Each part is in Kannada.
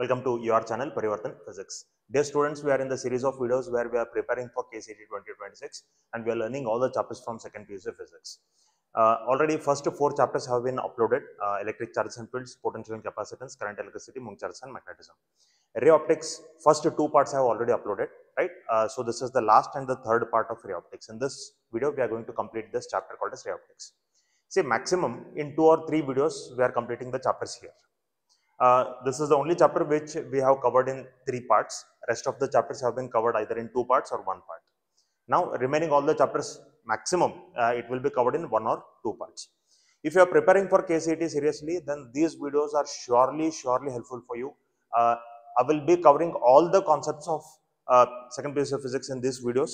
Welcome to your channel Parivartan Physics. Dear students, we are in the series of videos where we are preparing for KCET 2026 and we are learning all the chapters from second PUC Physics. Already first 4 chapters have been uploaded: electric charges and fields, potential and capacitance, current, electricity, Munk charges and magnetism. Ray optics, first 2 parts I have already uploaded, right? So this is the last and the third part of ray optics. In this video, we are going to complete this chapter called as ray optics. See, maximum in 2 or 3 videos we are completing the chapters here. This is the only chapter which we have covered in 3 parts. Rest of the chapters have been covered either in 2 parts or 1 part. Now remaining all the chapters, maximum it will be covered in 1 or 2 parts. If you are preparing for KCET seriously, then these videos are surely helpful for you. I will be covering all the concepts of second PUC Physics in these videos.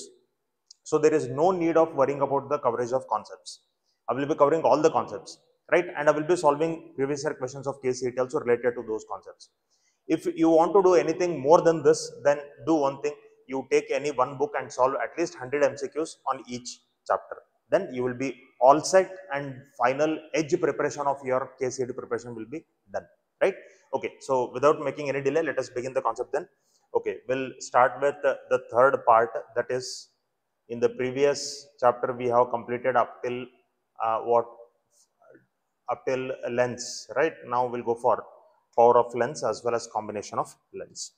So there is no need of worrying about the coverage of concepts. I will be covering all the concepts, right? And I will be solving previous year questions of KCET also related to those concepts. If you want to do anything more than this, then do one thing. You take any one book and solve at least 100 MCQs on each chapter. Then you will be all set and final edge preparation of your KCET preparation will be done, right? Okay, so without making any delay, let us begin the concept then. Okay, we'll start with the third part, that is, in the previous chapter we have completed up till up till lens, right? Now we'll go for power of lens as well as combination of lens.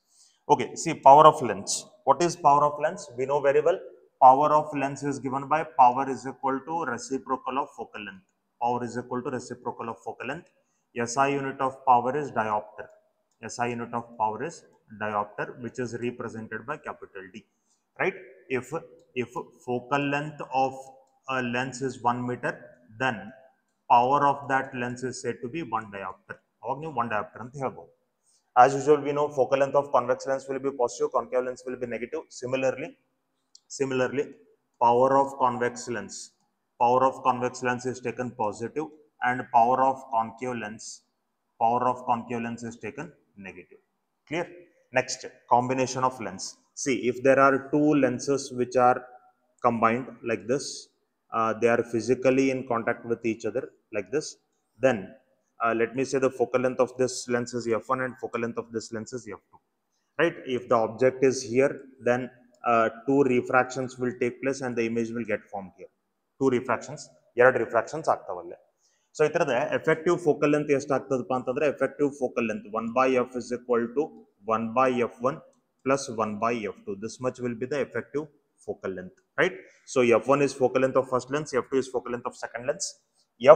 Okay, see, power of lens. What is power of lens? We know very well. Power of lens is given by power is equal to reciprocal of focal length. Power is equal to reciprocal of focal length. SI unit of power is diopter. SI unit of power is diopter, which is represented by capital D, right? If focal length of a lens is 1 meter, then power of that lens is said to be 1 diopter. As usual, we know focal length of convex lens will be positive, concave lens will be negative. Similarly, power of convex lens is taken positive, and power of concave lens is taken negative. Clear? Next, combination of lens. See, if there are 2 lenses which are combined like this, they are physically in contact with each other like this, then let me say the focal length of this lens is f1 and focal length of this lens is f2, right? If the object is here, then 2 refractions will take place and the image will get formed here. 2 refractions, 2 refractions ಆಗ್ತಾವಲ್ಲ. So ಇತರದ effective focal length ಎಷ್ಟಾಗ್ತದಪ್ಪ ಅಂತಂದ್ರೆ effective focal length 1 by f is equal to 1 by f1 plus 1 by f2. This much will be the effective focal length, right? So f1 is focal length of first lens, f2 is focal length of second lens.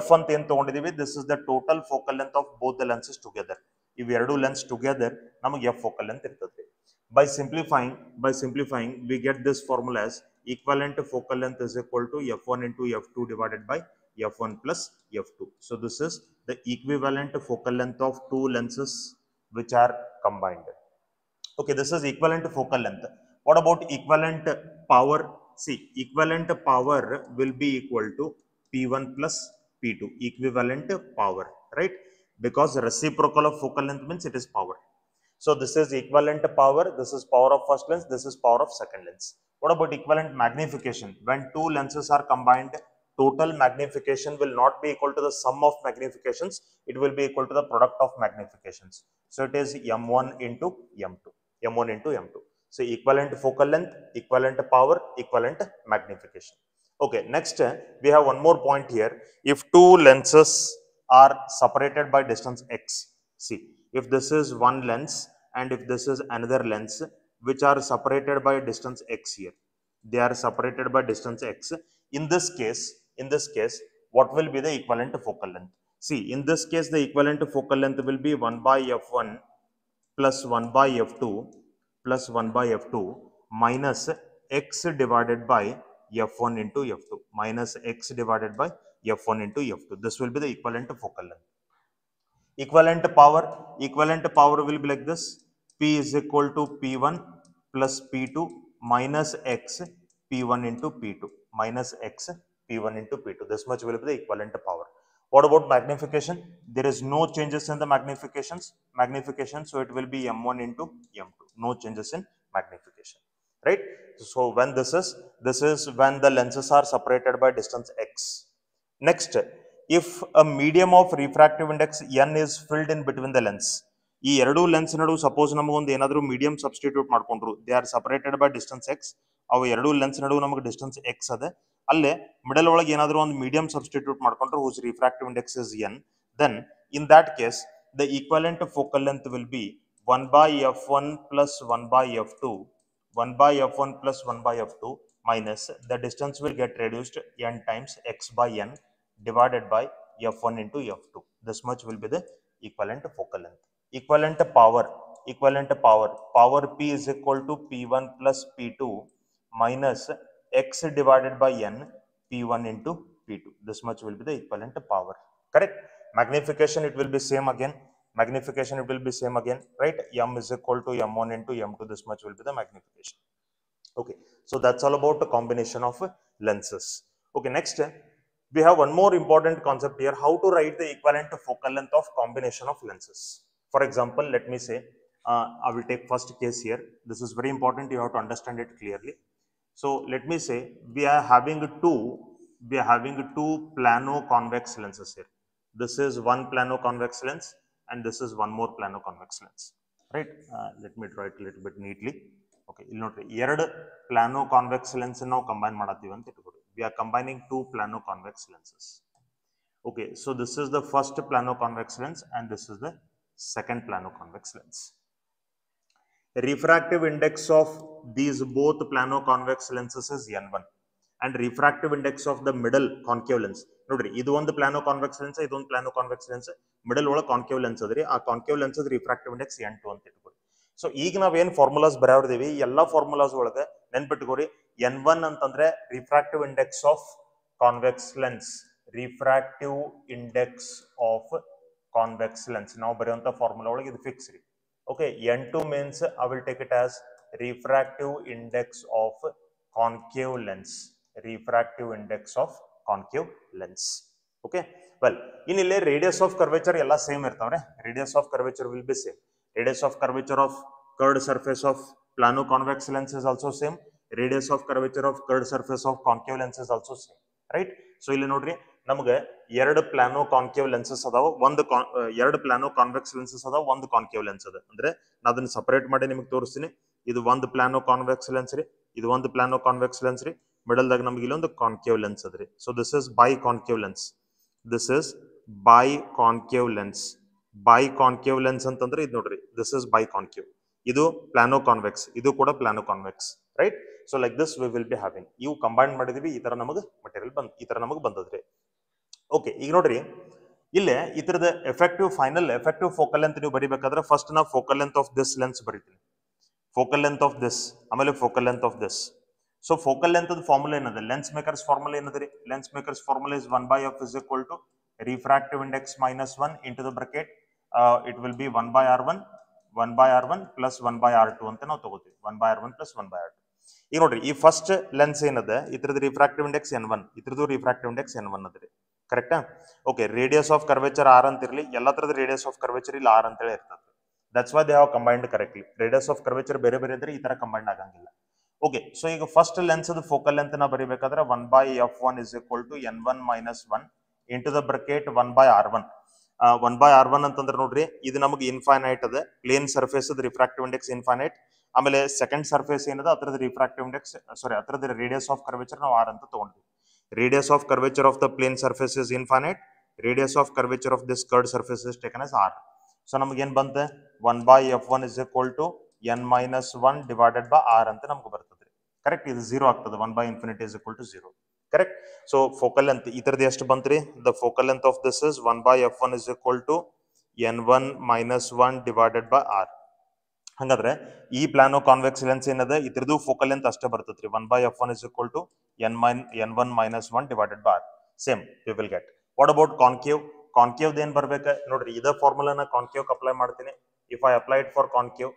f ಅಂತ ಏನು ತಗೊಂಡಿದೀವಿ, this is the total focal length of both the lenses together. ಇವೆರಡು ಲೆನ್ಸ್ together ನಮಗೆ f focal length ಇರ್ತದೆ. By simplifying, we get this formula as equivalent focal length is equal to f1 into f2 divided by f1 plus f2. So this is the equivalent focal length of 2 lenses which are combined. Okay, this is equivalent focal length. What about equivalent power? See, equivalent power will be equal to P1 plus P2, equivalent power, right? Because reciprocal of focal length means it is power. So this is equivalent power, this is power of first lens, this is power of second lens. What about equivalent magnification? When 2 lenses are combined, total magnification will not be equal to the sum of magnifications, it will be equal to the product of magnifications. So it is M1 into M2, M1 into M2. So equivalent focal length, equivalent power, equivalent magnification. Okay, next we have one more point here. If 2 lenses are separated by distance x, see, if this is one lens and if this is another lens which are separated by distance x here, they are separated by distance x. In this case, what will be the equivalent focal length? See, in this case, the equivalent focal length will be 1 by f1 plus 1 by f2 plus 1 by f2 minus x divided by f1 into f2 minus x divided by f1 into f2. This will be the equivalent focal length. Equivalent power will be like this: P is equal to P1 plus P2 minus x P1 into P2 minus x P1 into P2. This much will be the equivalent power. What about magnification? There is no changes in the magnification, so it will be M1 into M2. No changes in magnification, right? So when this is when the lenses are separated by distance x. Next, if a medium of refractive index n is filled in between the lens, ಈ ಎರಡು ಲೆನ್ಸ್ ನಡು ಸಪೋಸ್ ನಮಗೊಂದು ಏನಾದರೂ ಮೀಡಿಯಂ ಸಬ್ಸ್ಟಿಟ್ಯೂಟ್ ಮಾಡ್ಕೊಂಡ್ರು, they are separated by distance X, ಅವು ಎರಡು ಲೆನ್ಸ್ ನಡು ನಮಗೆ ಡಿಸ್ಟೆನ್ಸ್ ಎಕ್ಸ್ ಅದೇ, ಅಲ್ಲೇ ಮಿಡಲ್ ಒಳಗೆ ಏನಾದರೂ ಒಂದು ಮೀಡಿಯಂ ಸಬ್ಸ್ಟಿಟ್ಯೂಟ್ ಮಾಡ್ಕೊಂಡ್ರು whose refractive index is n, then in that case the equivalent focal length will be 1 by f1 plus 1 by f2, 1 by f1 plus 1 by f2 minus the distance will get reduced n times x by n divided by f1 into f2. This much will be the equivalent focal length. Equivalent power P is equal to P1 plus P2 minus x divided by n P1 into P2. This much will be the equivalent power. Correct? Magnification it will be same again. Magnification it will be same again, right? M is equal to M1 into M2. This much will be the magnification. Okay, so that's all about the combination of lenses. Okay, next we have one more important concept here, how to write the equivalent focal length of combination of lenses. For example, let me say I will take first case here. This is very important, you have to understand it clearly. So let me say we are having two plano convex lenses here. This is one plano convex lens and this is one more plano convex lens, right? Let me draw it a little bit neatly. Okay, ಇಲ್ಲಿ ನೋಡ್ರಿ ಎರಡು plano convex lens ನಾವು combine ಮಾಡತ್ತೀವಿ ಅಂತ ಇಟ್ಕೊಳ್ಳಿ. We are combining two plano convex lenses. Okay, so this is the first plano convex lens and this is the second plano convex lens. Refractive index of these both plano convex lenses is n1 and refractive index of the middle concave lens. ನೋಡ್ರಿ ಇದು ಒಂದು ಪ್ಲಾನೋ ಕಾನ್ವೆಕ್ಸ್ ಲೆನ್ಸ್, ಇದೊಂದು ಪ್ಲಾನೋ ಕಾನ್ವೆಕ್ಸ್ ಲೆನ್ಸ್, ಮಿಡಲ್ ಒಳಗೆ ಕಾನ್ಕೇವ್ ಲೆನ್ಸ್ ಅದ್ರಿ, ಆ concave lens refractive index n2 ಅಂತ ಇಟ್ಕೊರಿ. ಸೊ ಈಗ ನಾವೇನ್ ಫಾರ್ಮುಲಾಸ್ ಬರೆಯೋದಿವಿ, ಎಲ್ಲಾ ಫಾರ್ಮುಲಾಸ್ ಒಳಗೆ ನೆನ್ಪಿಟ್ಕೋರಿ n1 ಅಂತಂದ್ರೆ refractive index of convex lens, refractive index of convex lens ನಾವು ಬರೆಯುವಂತ ಫಾರ್ಮುಲಾ ಒಳಗೆ ಇದು ಫಿಕ್ಸ್ ರೀ. Okay, n2 means I will take it as refractive index of concave lens, refractive index of concave lens. Okay, well ಇನ್ನಿಲ್ಲೇ radius of curvature ಎಲ್ಲ same ಇರ್ತಾವ್ರೆ. Radius of curvature will be same. Radius of curvature of curved surface of plano convex lens is also same. Radius of curvature of curved surface of concave lens is also same, right? So ಇಲ್ಲಿ ನೋಡ್ರಿ ನಮಗೆ ಎರಡು ಪ್ಲಾನೋ ಕಾನ್ಕೇವ್ ಲೆನ್ಸಸ್ ಅದಾವ, ಎರಡು ಪ್ಲಾನೋ ಕಾನ್ವೆಕ್ಸ್ ಲೆನ್ಸಸ್ ಅದಾವ, ಒಂದು ಕಾನ್ಕೇವ್ ಲೆನ್ಸ್ ಅದ. ಅಂದ್ರೆ ನಾನು ಅದನ್ನ ಸಪರೇಟ್ ಮಾಡಿ ನಿಮಗೆ ತೋರಿಸ್ತೀನಿ. ಇದು ಒಂದು ಪ್ಲಾನೋ ಕಾನ್ವೆಕ್ಸ್ ಲೆನ್ಸ್ ರೀ, ಇದು ಒಂದು ಪ್ಲಾನೋ ಕಾನ್ವೆಕ್ಸ್ ಲೆನ್ಸ್ ರೀ, ಮಿಡಲ್ ದಾಗ ನಮಗೆ ಇಲ್ಲೊಂದು ಕಾನ್ಕೇವ್ ಲೆನ್ಸ್ ಅದ್ರಿ. So this is by concave lens, this is by concave lens. By concave lens ಅಂತಂದ್ರೆ ಇದು ನೋಡ್ರಿ, ದಿಸ್ ಇಸ್ ಬೈ ಕಾನ್ಕೇವ್, ಇದು ಪ್ಲಾನೋ ಕಾನ್ವೆಕ್ಸ್, ಇದು ಕೂಡ plano convex, right? So like this we will be having. ಇವು ಕಂಬೈನ್ ಮಾಡಿದ್ವಿ, ಈ ತರ ನಮಗೆ ಮಟೀರಿಯಲ್ ಬಂದ್, ಈ ತರ ನಮಗೆ ಬಂದದ್ರಿ. ಓಕೆ, ಈಗ ನೋಡ್ರಿ ಇಲ್ಲೇ ಇತರದ ಫೈನಲ್ ಎಫೆಕ್ಟಿವ್ ಫೋಕಲ್ ಲೆಂತ್ ನೀವು ಬರಿಬೇಕಾದ್ರೆ ಫಸ್ಟ್ ನಾವು focal length of this lens ಬರಿತೀನಿ, ಫೋಕಲ್ ಲೆಂತ್ ಆಫ್ ದಿಸ್, ಆಮೇಲೆ focal length of this. So focal length formula ಏನದ, ಲೆನ್ಸ್ ಮೇಕರ್ಸ್ ಫಾರ್ಮುಲಾ ಏನದ್ರಿ? Lens makers formula is 1 by f is equal to refractive index minus 1 into the bracket it will be 1 by r1 plus 1 by r2 ಅಂತ ನಾವು ತಗೋತೀವಿ. 1 by r1 plus 1 by r2. ಈಗ ನೋಡ್ರಿ ಈ ಫಸ್ಟ್ ಲೆನ್ಸ್ ಏನದ, ಇದ್ರದ್ದು ರಿಫ್ರಾಕ್ಟಿವ್ ಇಂಡೆಕ್ಸ್ n1, ಇದ್ರದ್ದು ರಿಫ್ರಾಕ್ಟಿವ್ ಇಂಡೆಕ್ಸ್ n1 ಅದ್ರಿ, ಕರೆಕ್ಟಾ? Okay, radius of curvature R ಅಂತ ಇರಲಿ, ಎಲ್ಲ ತರದ ರೇಡಿಯಸ್ ಆಫ್ ಕರ್ವೇಚರ್ ಇಲ್ಲಿ ಆರ್ ಅಂತೇಳಿ ಇರ್ತದೆ. That's why they have combined correctly. Radius of curvature ಬೇರೆ ಬೇರೆ ಇದ್ರೆ ಈ ತರ ಕಂಬೈನ್ಡ್ ಆಗಂಗಿಲ್ಲ. ಓಕೆ, ಸೊ ಈಗ ಫಸ್ಟ್ ಲೆನ್ಸ್ ಅದು ಫೋಕಲ್ ಲೆಂತ್ ನ ಬರಿಬೇಕಾದ್ರೆ 1 by f1 is equal to n1 minus 1 into the bracket 1 by r1. 1 by r1 ಅಂತಂದ್ರೆ ನೋಡ್ರಿ ಇದು ನಮಗೆ ಇನ್ಫೈನೈಟ್ ಅದ, ಪ್ಲೇನ್ ಸರ್ಫೇಸ್ ಅದ ರಿಫ್ರಾಕ್ಟಿವ್ ಇಂಡೆಕ್ಸ್ ಇನ್ಫೈನೈಟ್. ಆಮೇಲೆ ಸೆಕೆಂಡ್ ಸರ್ಫೇಸ್ ಏನದ ಅದರದ ರಿಫ್ರಾಕ್ಟಿವ್ ಇಂಡೆಕ್ಸ್, ಸಾರಿ ಅದರದ ರೇಡಿಯಸ್ ಆಫ್ ಕರ್ವೇಚರ್ ನಾವು r ಅಂತ ತಗೊಂಡ್ವಿ. Radius of curvature of the plane surface is infinite. Radius of curvature of this curved surface is taken as r. So ನಮಗೆ ಏನು ಬಂತೆ, 1 by f1 is equal to n minus 1 divided by r ಅಂತ ನಮಗೆ ಬರ್ತದೆ. ಕರೆಕ್ಟ್, ಇದು 0 ಆಗ್ತದೆ. 1 by infinity is equal to 0. Correct. So focal length ಇದರದ್ದು ಎಷ್ಟು ಬಂತ್ರಿ? The focal length of this is 1 by f1 is equal to n1 minus 1 divided by r. ಹಂಗಾದ್ರೆ ಈ ಪ್ಲಾನೋ ಕಾನ್ವೆಕ್ಸ್ ಲೆನ್ಸ್ ಏನದ ಇದ್ರದ್ದು ಫೋಕಲ್ ಲೆಂತ್ ಅಷ್ಟೇ ಬರ್ತೈತ್ರಿ. 1 by f1 is equal to n1 minus 1 divided by r. Same we will get. What about concave? Concave ಏನ್ ಬರ್ಬೇಕು ನೋಡ್ರಿ, ಇದ ಫಾರ್ಮುಲಾನ ಕಾನ್ಕೇವ್ ಅಪ್ಲೈ ಮಾಡ್ತೀನಿ. If I apply it for concave,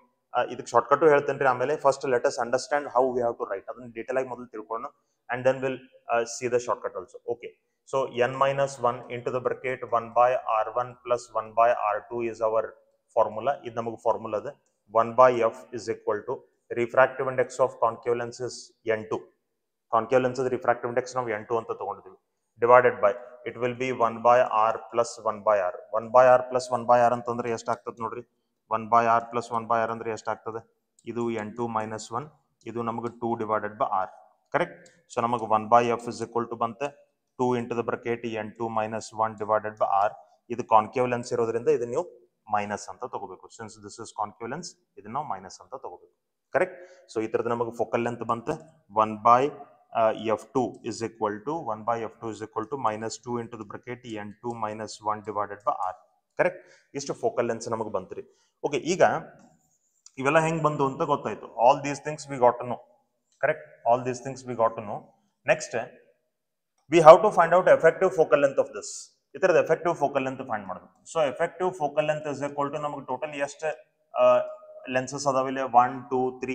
ಇದಕ್ಕೆ ಶಾರ್ಟ್ ಕಟ್ ಹೇಳ್ತೇನೆ ರೀ. ಆಮೇಲೆ first let us understand how we have to write, ಅದನ್ನ ಡೀಟೇಲ್ ಆಗಿ ಮೊದಲು ತಿಳ್ಕೊಳ್ಳೋಣ and then will see the short cut also. Okay, so n minus 1 into the bracket 1 by r1 plus 1 by r2 is our formula. ಇದು ನಮಗೆ ಫಾರ್ಮುಲಾ ಅದ. 1 by f is equal to refractive index of concave lens is n2. Concave lens refractive index ನಾವು n2 ಅಂತ ತಗೊಂಡಿದ್ದೀವಿ. Divided by it will be 1 by r plus 1 by r. 1 by r plus 1 by r ಅಂತಂದ್ರೆ ಎಷ್ಟು ಆಗ್ತದೆ ನೋಡ್ರಿ, 1 by r plus 1 by r ಅಂದ್ರೆ ಎಷ್ಟಾಗ್ತದೆ ಇದು n2 minus 1 ಇದು ನಮಗೆ 2 divided by r correct so ನಮಗೆ 1 by f is equal to ಬಂತೆ 2 into the bracket n2 minus 1 divided by r ಇದು ಕಾನ್ಕೇವ್ ಲೆನ್ಸ್ ಇರೋದ್ರಿಂದ ಇದು ನೀವು ಮೈನಸ್ ಅಂತ ತಗೋಬೇಕು since this is concave lens ಇದನ್ನ ನಾವು ಮೈನಸ್ ಅಂತ ತಗೋಬೇಕು ಕರೆಕ್ಟ್ ಸೊ ಈ ತರದ ನಮಗೆ ಫೋಕಲ್ ಲೆಂತ್ ಬಂತೆ 1 by f2 is equal to 1 by f2 is equal to minus 2 into the bracket n2 minus 1 divided by r correct ಇಷ್ಟು ಫೋಕಲ್ ಲೆಂತ್ ನಮಗೆ ಬಂತ್ರಿ ಓಕೆ ಈಗ ಇವೆಲ್ಲ ಹೆಂಗ್ ಬಂದು ಅಂತ ಗೊತ್ತಾಯ್ತು all these things we got to know correct all these things we got to know next we have to find out effective focal length of this ಈ ತರದ ಎಫೆಕ್ಟಿವ್ ಫೋಕಲ್ ಲೆಂತ್ ಫೈಂಡ್ ಮಾಡಬೇಕು so effective focal length is equal to ನಮಗೆ ಟೋಟಲ್ ಎಷ್ಟು ಲೆನ್ಸಸ್ ಅದಾವಿಲ್ಲ 1 2 3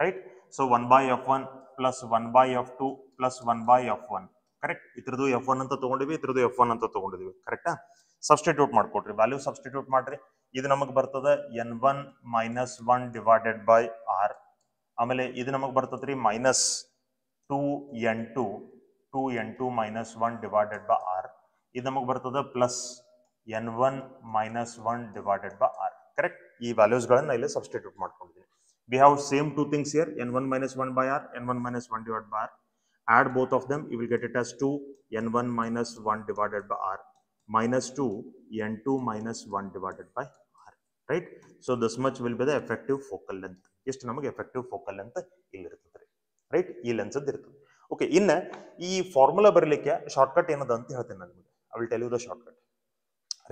right so 1 by f1 plus 1 by f2 plus 1 by f1 correct ಇದ್ರದ್ದು f1 ಅಂತ ತಗೊಂಡಿವಿ ಇದ್ರದ್ದು f1 ಅಂತ ತಗೊಂಡಿದ್ವಿ ಕರೆಕ್ಟಾ ಸಬ್ಸ್ಟಿಟ್ಯೂಟ್ ಮಾಡ್ಕೊಡ್ರಿ ವ್ಯಾಲ್ಯೂ ಸಬ್ಸ್ಟಿಟ್ಯೂಟ್ ಮಾಡ್ರಿ ಇದು ನಮಗೆ ಬರ್ತದೆ n1 minus 1 divided by r ಆಮೇಲೆ ಇದು ನಮಗೆ ಬರ್ತದ್ರಿ minus 2n2 minus 1 divided by r ಇದು ನಮಗೆ ಬರ್ತದೆ plus n1 minus 1 divided by r correct ಈ ವ್ಯಾಲ್ಯೂಸ್ ಗಳನ್ನ ಇಲ್ಲಿ ಸಬ್ಸ್ಟಿಟ್ಯೂಟ್ ಮಾಡ್ಕೊಂಡಿದ್ದೀನಿ we have same two things here n1 minus 1 by r n1 minus 1 divided by r add both of them you will get it as 2 n1 minus 1 divided by r minus 2 n2 minus 1 divided by r right so this much will be the effective focal length ಎಷ್ಟು ನಮಗೆ effective focal length ಇಲ್ಲಿ ಇರ್ತದೆ right ಈ ಲೆನ್ಸ್ ಅದು ಇರ್ತದೆ ಓಕೆ ಇನ್ನ ಈ ಫಾರ್ಮುಲಾ ಬರಲಿಕ್ಕೆ ಶಾರ್ಟ್ಕಟ್ ಏನದ ಅಂತ ಹೇಳ್ತೇನೆ ನಾನು ನಿಮಗೆ I will tell you the shortcut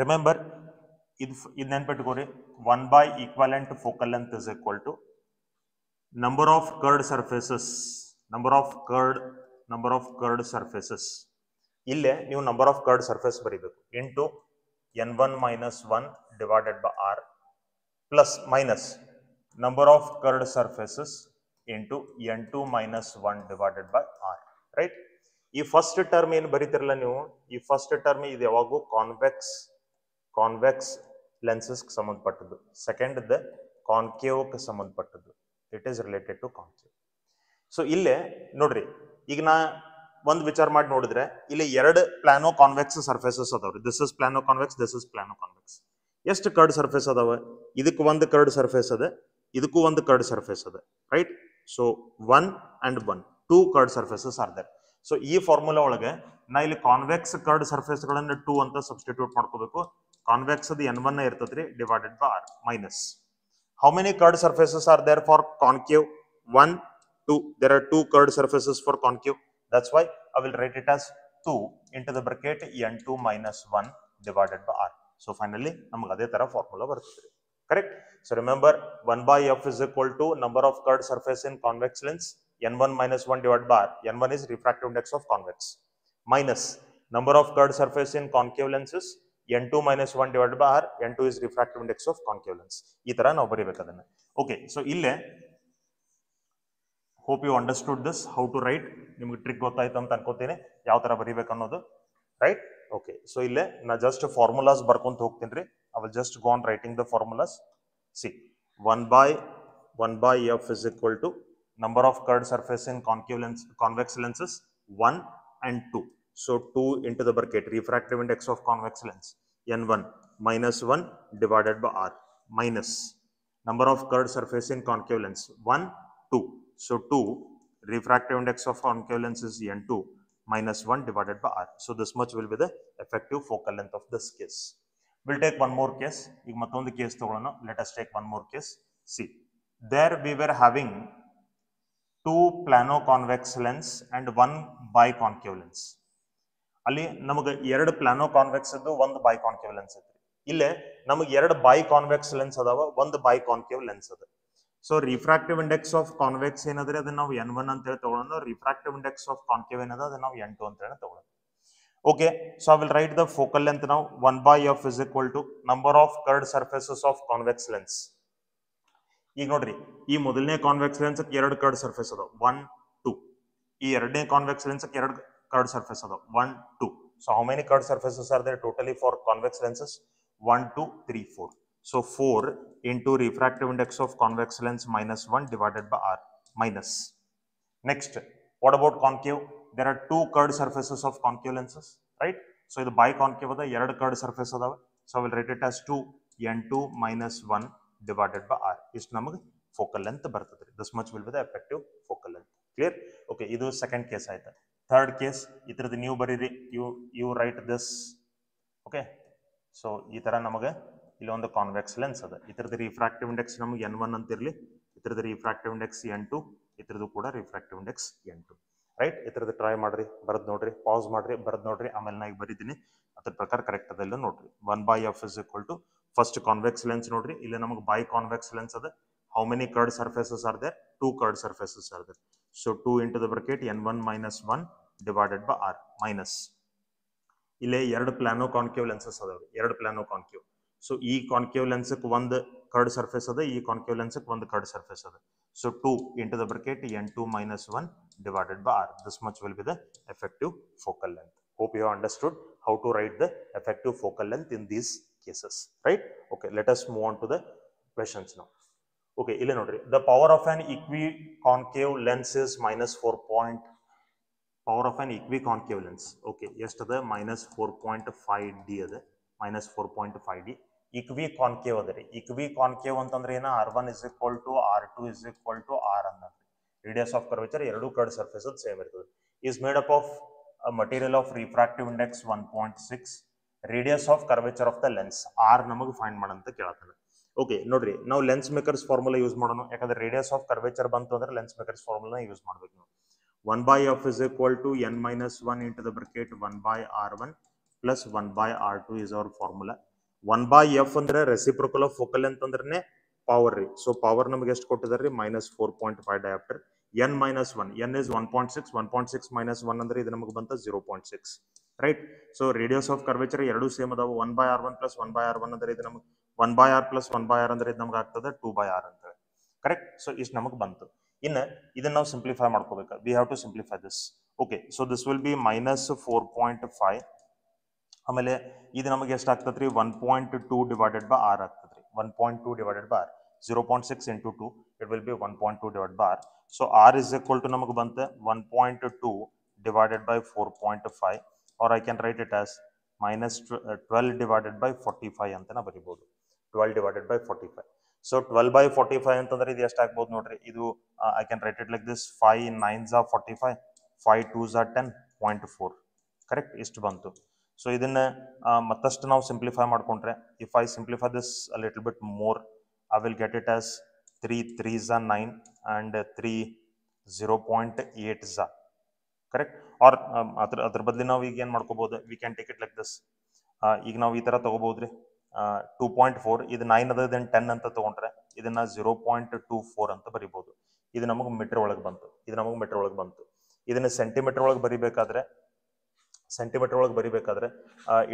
remember ಇದು ನೆನಪಿಟ್ಕೋರಿ 1 by equivalent focal length is equal to number of curved surfaces ಇಲ್ಲೇ ನೀವು ನಂಬರ್ ಆಫ್ ಕರ್ಡ್ ಸರ್ಫೇಸ್ ಬರೀಬೇಕು into n1 minus 1 divided by r plus minus number of curved surfaces into n2 minus 1 divided by r right ಈ ಫಸ್ಟ್ ಟರ್ಮ್ ಏನು ಬರೀತಿರಲ್ಲ ನೀವು ಈ ಫಸ್ಟ್ ಟರ್ಮ್ ಇದು ಯಾವಾಗೂ ಕಾನ್ವೆಕ್ಸ್ ಲೆನ್ಸಸ್ ಸಂಬಂಧಪಟ್ಟದ್ದು ಸೆಕೆಂಡ್ ದ ಕಾನ್ಕೇವ್ ಗೆ ಸಂಬಂಧಪಟ್ಟದ್ದು it is related to concave so ಇಲ್ಲೇ ನೋಡ್ರಿ ಈಗ ನಾ ಒಂದು ವಿಚಾರ ಮಾಡಿ ನೋಡಿದ್ರೆ ಇಲ್ಲಿ ಎರಡು ಪ್ಲಾನೋ ಕಾನ್ವೆಕ್ಸ್ ಸರ್ಫೇಸಸ್ ಅದಾವ್ರಿ this is plano convex this is plano convex ಎಷ್ಟು ಕರ್ಡ್ ಸರ್ಫೇಸ್ ಅದಾವ ಇದಕ್ಕೆ ಒಂದು ಕರ್ಡ್ ಸರ್ಫೇಸ್ ಅದ ಇದಕ್ಕೂ ಒಂದು ಕರ್ಡ್ ಸರ್ಫೇಸ್ ಅದ right so 1 and 1 2 curved surfaces are there so ಈ ಫಾರ್ಮುಲಾ ಒಳಗೆ ನಾ ಇಲ್ಲಿ ಕಾನ್ವೆಕ್ಸ್ ಕರ್ಡ್ ಸರ್ಫೇಸ್ ಗಳನ್ನ 2 ಅಂತ ಸಬ್ಸ್ಟಿಟ್ಯೂಟ್ ಮಾಡ್ಕೋಬೇಕು ಕಾನ್ವೆಕ್ಸ್ ಅದು n1 ಇರ್ತದ್ರಿ divided by r minus how many curved surfaces are there for concave 1 2 there are 2 curved surfaces for concave that's why I will write it as 2 into the bracket n2 minus 1 divided by r so finally ನಮಗೆ ಅದೇ ತರ ಫಾರ್ಮುಲಾ ಬರ್ತದೆ correct so remember 1 by f is equal to number of curved surface in convex lens n1 minus 1 divided by r n1 is refractive index of convex minus number of curved surface in concave lenses n2 minus 1 divided by r n2 is refractive index of concave lens ಈ ತರ ನಾವು ಬರೀಬೇಕು ಅದನ್ನ ಓಕೆ ಸೊ ಇಲ್ಲೇ hope you understood this how to write ನಿಮಗೆ ಟ್ರಿಕ್ ಗೊತ್ತಾಯ್ತು ಅಂತ ಅನ್ಕೋತೀನಿ ಯಾವ ತರ ಬರೀಬೇಕು ಅನ್ನೋದು ರೈಟ್ ಓಕೆ ಸೊ ಇಲ್ಲೇ ನಾ ಜಸ್ಟ್ ಫಾರ್ಮುಲಾಸ್ ಬರ್ಕೊಂತ ಹೋಗ್ತೀನಿ ರೀ I will just go on writing the formulas C 1 by f is equal to number of curved surface in convex lenses 1 and 2 so 2 into the bracket refractive index of convex lens n1 minus 1 divided by r minus number of curved surface in concave lens 1 2 so 2 refractive index of concave lens is n2 minus 1 divided by r so this much will be the effective focal length of this case we'll take one more case ಈಗ ಮತ್ತೊಂದು ಕೇಸ್ ತಗೊಳ್ಳೋಣ let us take one more case see there we were having 2 plano convex lens and 1 biconcave lens ಅಲ್ಲಿ ನಮಗೆ ಎರಡು ಪ್ಲಾನೋ ಕಾನ್ವೆಕ್ಸ್ ಇದ್ದು ಒಂದು ಬೈ ಕಾನ್ಕೇವ್ ಲೆನ್ಸ್ ಐತಿ ಇಲ್ಲೇ ನಮಗೆ ಎರಡು ಬೈ ಕಾನ್ವೆಕ್ಸ್ ಲೆನ್ಸ್ ಅದಾವ ಒಂದು ಬೈ ಕಾನ್ಕೇವ್ ಲೆನ್ಸ್ ಅದ so refractive index of convex ಏನಂದ್ರೆ ಅದನ್ನ ನಾವು n1 ಅಂತ ಹೇಳಿ ತಗೊಳ್ಳೋಣ ರಿಫ್ರಾಕ್ಟಿವ್ ಇಂಡೆಕ್ಸ್ ಆಫ್ ಕಾನ್ಕೇವ್ ಏನದ ಅದನ್ನ ನಾವು n2 ಅಂತ ಹೇಳಿ ತಗೊಳ್ಳೋಣ okay so I will right the focal length ನಾವು 1 by f is equal to number of curved surfaces of convex lens ಈಗ ನೋಡ್ರಿ ಈ ಮೊದಲನೇ ಕಾನ್ವೆಕ್ಸ್ ಲೆನ್ಸ್ ಎರಡು ಕರ್ಡ್ ಸರ್ಫೇಸ್ ಅದಾವ 1 2 ಈ ಎರಡನೇ ಕಾನ್ವೆಕ್ಸ್ ಲೆನ್ಸ್ ಎರಡು curved surface of 1 2 so how many curved surfaces are there totally for convex lenses 1 2 3 4 so 4 into refractive index of convex lens minus 1 divided by r minus next what about concave there are 2 curved surfaces of concave lenses right so the biconcave ada ಎರಡು curved surface adava so I will write it as 2 n2 minus 1 divided by r. Ish namag focal length ಬರ್ತದೆ. This much will be the effective focal length. Clear? Okay, ಇದು second case ಆಯ್ತು. Third case, ಇದ್ರದ್ದು ನೀವು ಬರೀರಿ, you write this. Okay, so ಈ ತರ ನಮಗೆ ಇಲ್ಲಿ ಒಂದು ಕಾನ್ವೆಕ್ಸ್ ಲೆನ್ಸ್ ಅದ. ಇದ್ರದ್ದು ರಿಫ್ರಾಕ್ಟಿವ್ ಇಂಡೆಕ್ಸ್ ನಮಗೆ n1 ಅಂತ ಇರಲಿ, ಇದ್ರದ್ದು ರಿಫ್ರಾಕ್ಟಿವ್ ಇಂಡೆಕ್ಸ್ n2, ಇದ್ರದ್ದು ಕೂಡ ರಿಫ್ರಾಕ್ಟಿವ್ ಇಂಡೆಕ್ಸ್ n2. ರೈಟ್, ಇದ್ರದ್ದು ಟ್ರೈ ಮಾಡ್ರಿ, ಬರದ್ ನೋಡ್ರಿ, ಪಾಸ್ ಮಾಡ್ರಿ, ಬರದ್ ನೋಡ್ರಿ, ಆಮೇಲೆ ನಾ ಈಗ ಬರೀತೀನಿ, ಅದ್ರ ಪ್ರಕಾರ ಕರೆಕ್ಟ್ ಅದೆಲ್ಲ ನೋಡ್ರಿ. 1/f is equal to first convex lens ನೋಡ್ರಿ, ಇಲ್ಲಿ ನಮಗೆ ಬೈ ಕಾನ್ವೆಕ್ಸ್ ಲೆನ್ಸ್ ಅದ. How many curved surfaces are there? 2 curved surfaces are there. So 2 into the bracket n1 minus 1 divided by r minus. ಇಲ್ಲೇ ಎರಡು ಪ್ಲಾನೋ ಕಾನ್ಕೇವ್ ಲೆನ್ಸಸ್ ಅದಾವ್ರಿ, ಎರಡು ಪ್ಲಾನೋ ಕಾನ್ಕೇವ್. ಸೊ ಈ ಕಾನ್ಕೇವ್ ಲೆನ್ಸ್ಕ್ ಒಂದು ಕರ್ಡ್ ಸರ್ಫೇಸ್ ಅದ, ಈ ಕಾನ್ಕೇವ್ ಲೆನ್ಸ್ಕ್ ಒಂದು ಕರ್ಡ್ ಸರ್ಫೇಸ್ ಅದ. So 2 into the bracket n2 minus 1 divided by r. This much will be the effective focal length. Hope you have understood how to write the effective focal length in these cases, right? Okay, let us move on to the questions now. Okay, ಇಲ್ಲಿ ನೋಡ್ರಿ, the power of an equiconcave lens is minus 4. Power of an equiconcave lens. Okay, ಎಷ್ಟದ minus 4.5d ಅದ, minus 4.5d. equiconcave ಅದ ರೀ. equiconcave ಅಂತಂದ್ರೆ ಏನ, r1 is equal to r2 is equal to r ಅನ್ನೋದು. ರೇಡಿಯಸ್ ಆಫ್ ಕರ್ವೇಚರ್ ಎರಡು ಕರ್ಡ್ ಸರ್ಫೇಸ್ ಅದು ಸೇಮ್ ಇರ್ತದೆ. Is made up of a material of refractive index 1.6, radius of curvature of the lens r ನಮಗೆ ಫೈಂಡ್ ಮಾಡಂತ ಕೇಳತ್ತಾನೆ. ಓಕೆ ನೋಡ್ರಿ, ನಾವು ಲೆನ್ಸ್ ಮೇಕರ್ಸ್ ಫಾರ್ಮುಲಾ ಯೂಸ್ ಮಾಡೋಣ, ಯಾಕಂದ್ರೆ ರೇಡಿಯಸ್ ಆಫ್ ಕರ್ವೇಚರ್ ಬಂತು ಅಂದ್ರೆ ಲೆನ್ಸ್ ಮೇಕರ್ಸ್ ಫಾರ್ಮುಲಾ ಯೂಸ್ ಮಾಡ್ಬೇಕು ನಾವು. 1/f is equal to n minus 1 into the bracket 1/r1 plus 1/r2 is our formula. 1/f ಅಂದ್ರೆ ರೆಸಿಪ್ರೋಕಲ್ ಆಫ್ ಫೋಕಲ್ ಲೆಂತ್ ಅಂದ್ರೆ ಪವರ್ ರೀ. ಸೊ ಪವರ್ ನಮಗೆ ಎಷ್ಟು ಕೊಟ್ಟಿದಾರೆ, minus 4.5 dioptre. n minus 1, n is 1.6, 1.6 minus 1 ಅಂದ್ರೆ ಇದು ನಮಗೆ ಬಂತ 0.6, right. So radius of curvature ಎರಡು ಸೇಮ್ ಅದಾವು. 1/r1 plus 1/r1 ಅಂದ್ರೆ ಇದು ನಮಗೆ 1/r plus 1/r ಅಂದ್ರೆ ಇದು ನಮಗೆ ಆಗ್ತದೆ 2/r ಅಂತ ಹೇಳಿ, ಕರೆಕ್ಟ್. ಸೊ ಇಷ್ಟು ನಮಗೆ ಬಂತು. ಇನ್ನು ಇದನ್ನ ನಾವು ಸಿಂಪ್ಲಿಫೈ ಮಾಡ್ಕೋಬೇಕು. We have to simplify this. Okay, so this will be minus 4.5. ಆಮೇಲೆ ಇದು ನಮಗೆ ಎಷ್ಟು ಆಗ್ತದ್ರಿ, 1.2 divided by r ಆಗ್ತದ್ರಿ. 1.2 divided by r, 0.6 into 2, it will be 1.2 divided by r. So r is equal to ನಮಗೆ ಬಂತ 1.2 divided by 4.5, or I can write it as minus 12 divided by 45 ಅಂತ ನಾ ಬರಿಬಹುದು. 12 divided by 45. So 12 by 45 ಅಂತಂದ್ರೆ ಇದು ಎಷ್ಟು ಆಗ್ಬೋದು ನೋಡ್ರಿ, ಇದು I can write it like this, 5 9s are 45, 5 2s are 10.4, correct. ಇಷ್ಟು ಬಂತು. ಸೊ ಇದನ್ನ ಮತ್ತಷ್ಟು ನಾವು ಸಿಂಪ್ಲಿಫೈ ಮಾಡ್ಕೊಂಡ್ರೆ, if I simplify this a little bit more, I will get it as 3 3s are 9 and 3 0.8s are, correct. Or ಅದ್ರ ಬದಲಿ ನಾವು ಈಗ ಏನು ಮಾಡ್ಕೋಬಹುದು, we can take it like this. ಈಗ ನಾವು ಈ ತರ ತಗೋಬಹುದ್ರಿ, 2.4, ಇದು 9 ಅದ, ದೆನ್ 10 ಅಂತ ತಗೊಂಡ್ರೆ ಇದನ್ನ 0.24 ಅಂತ ಬರಿಬಹುದು. ಇದು ನಮಗೆ ಮೀಟರ್ ಒಳಗೆ ಬಂತು, ಇದು ನಮಗೆ ಮೀಟರ್ ಒಳಗೆ ಬಂತು. ಇದನ್ನ ಸೆಂಟಿಮೀಟರ್ ಒಳಗೆ ಬರಿಬೇಕಾದ್ರೆ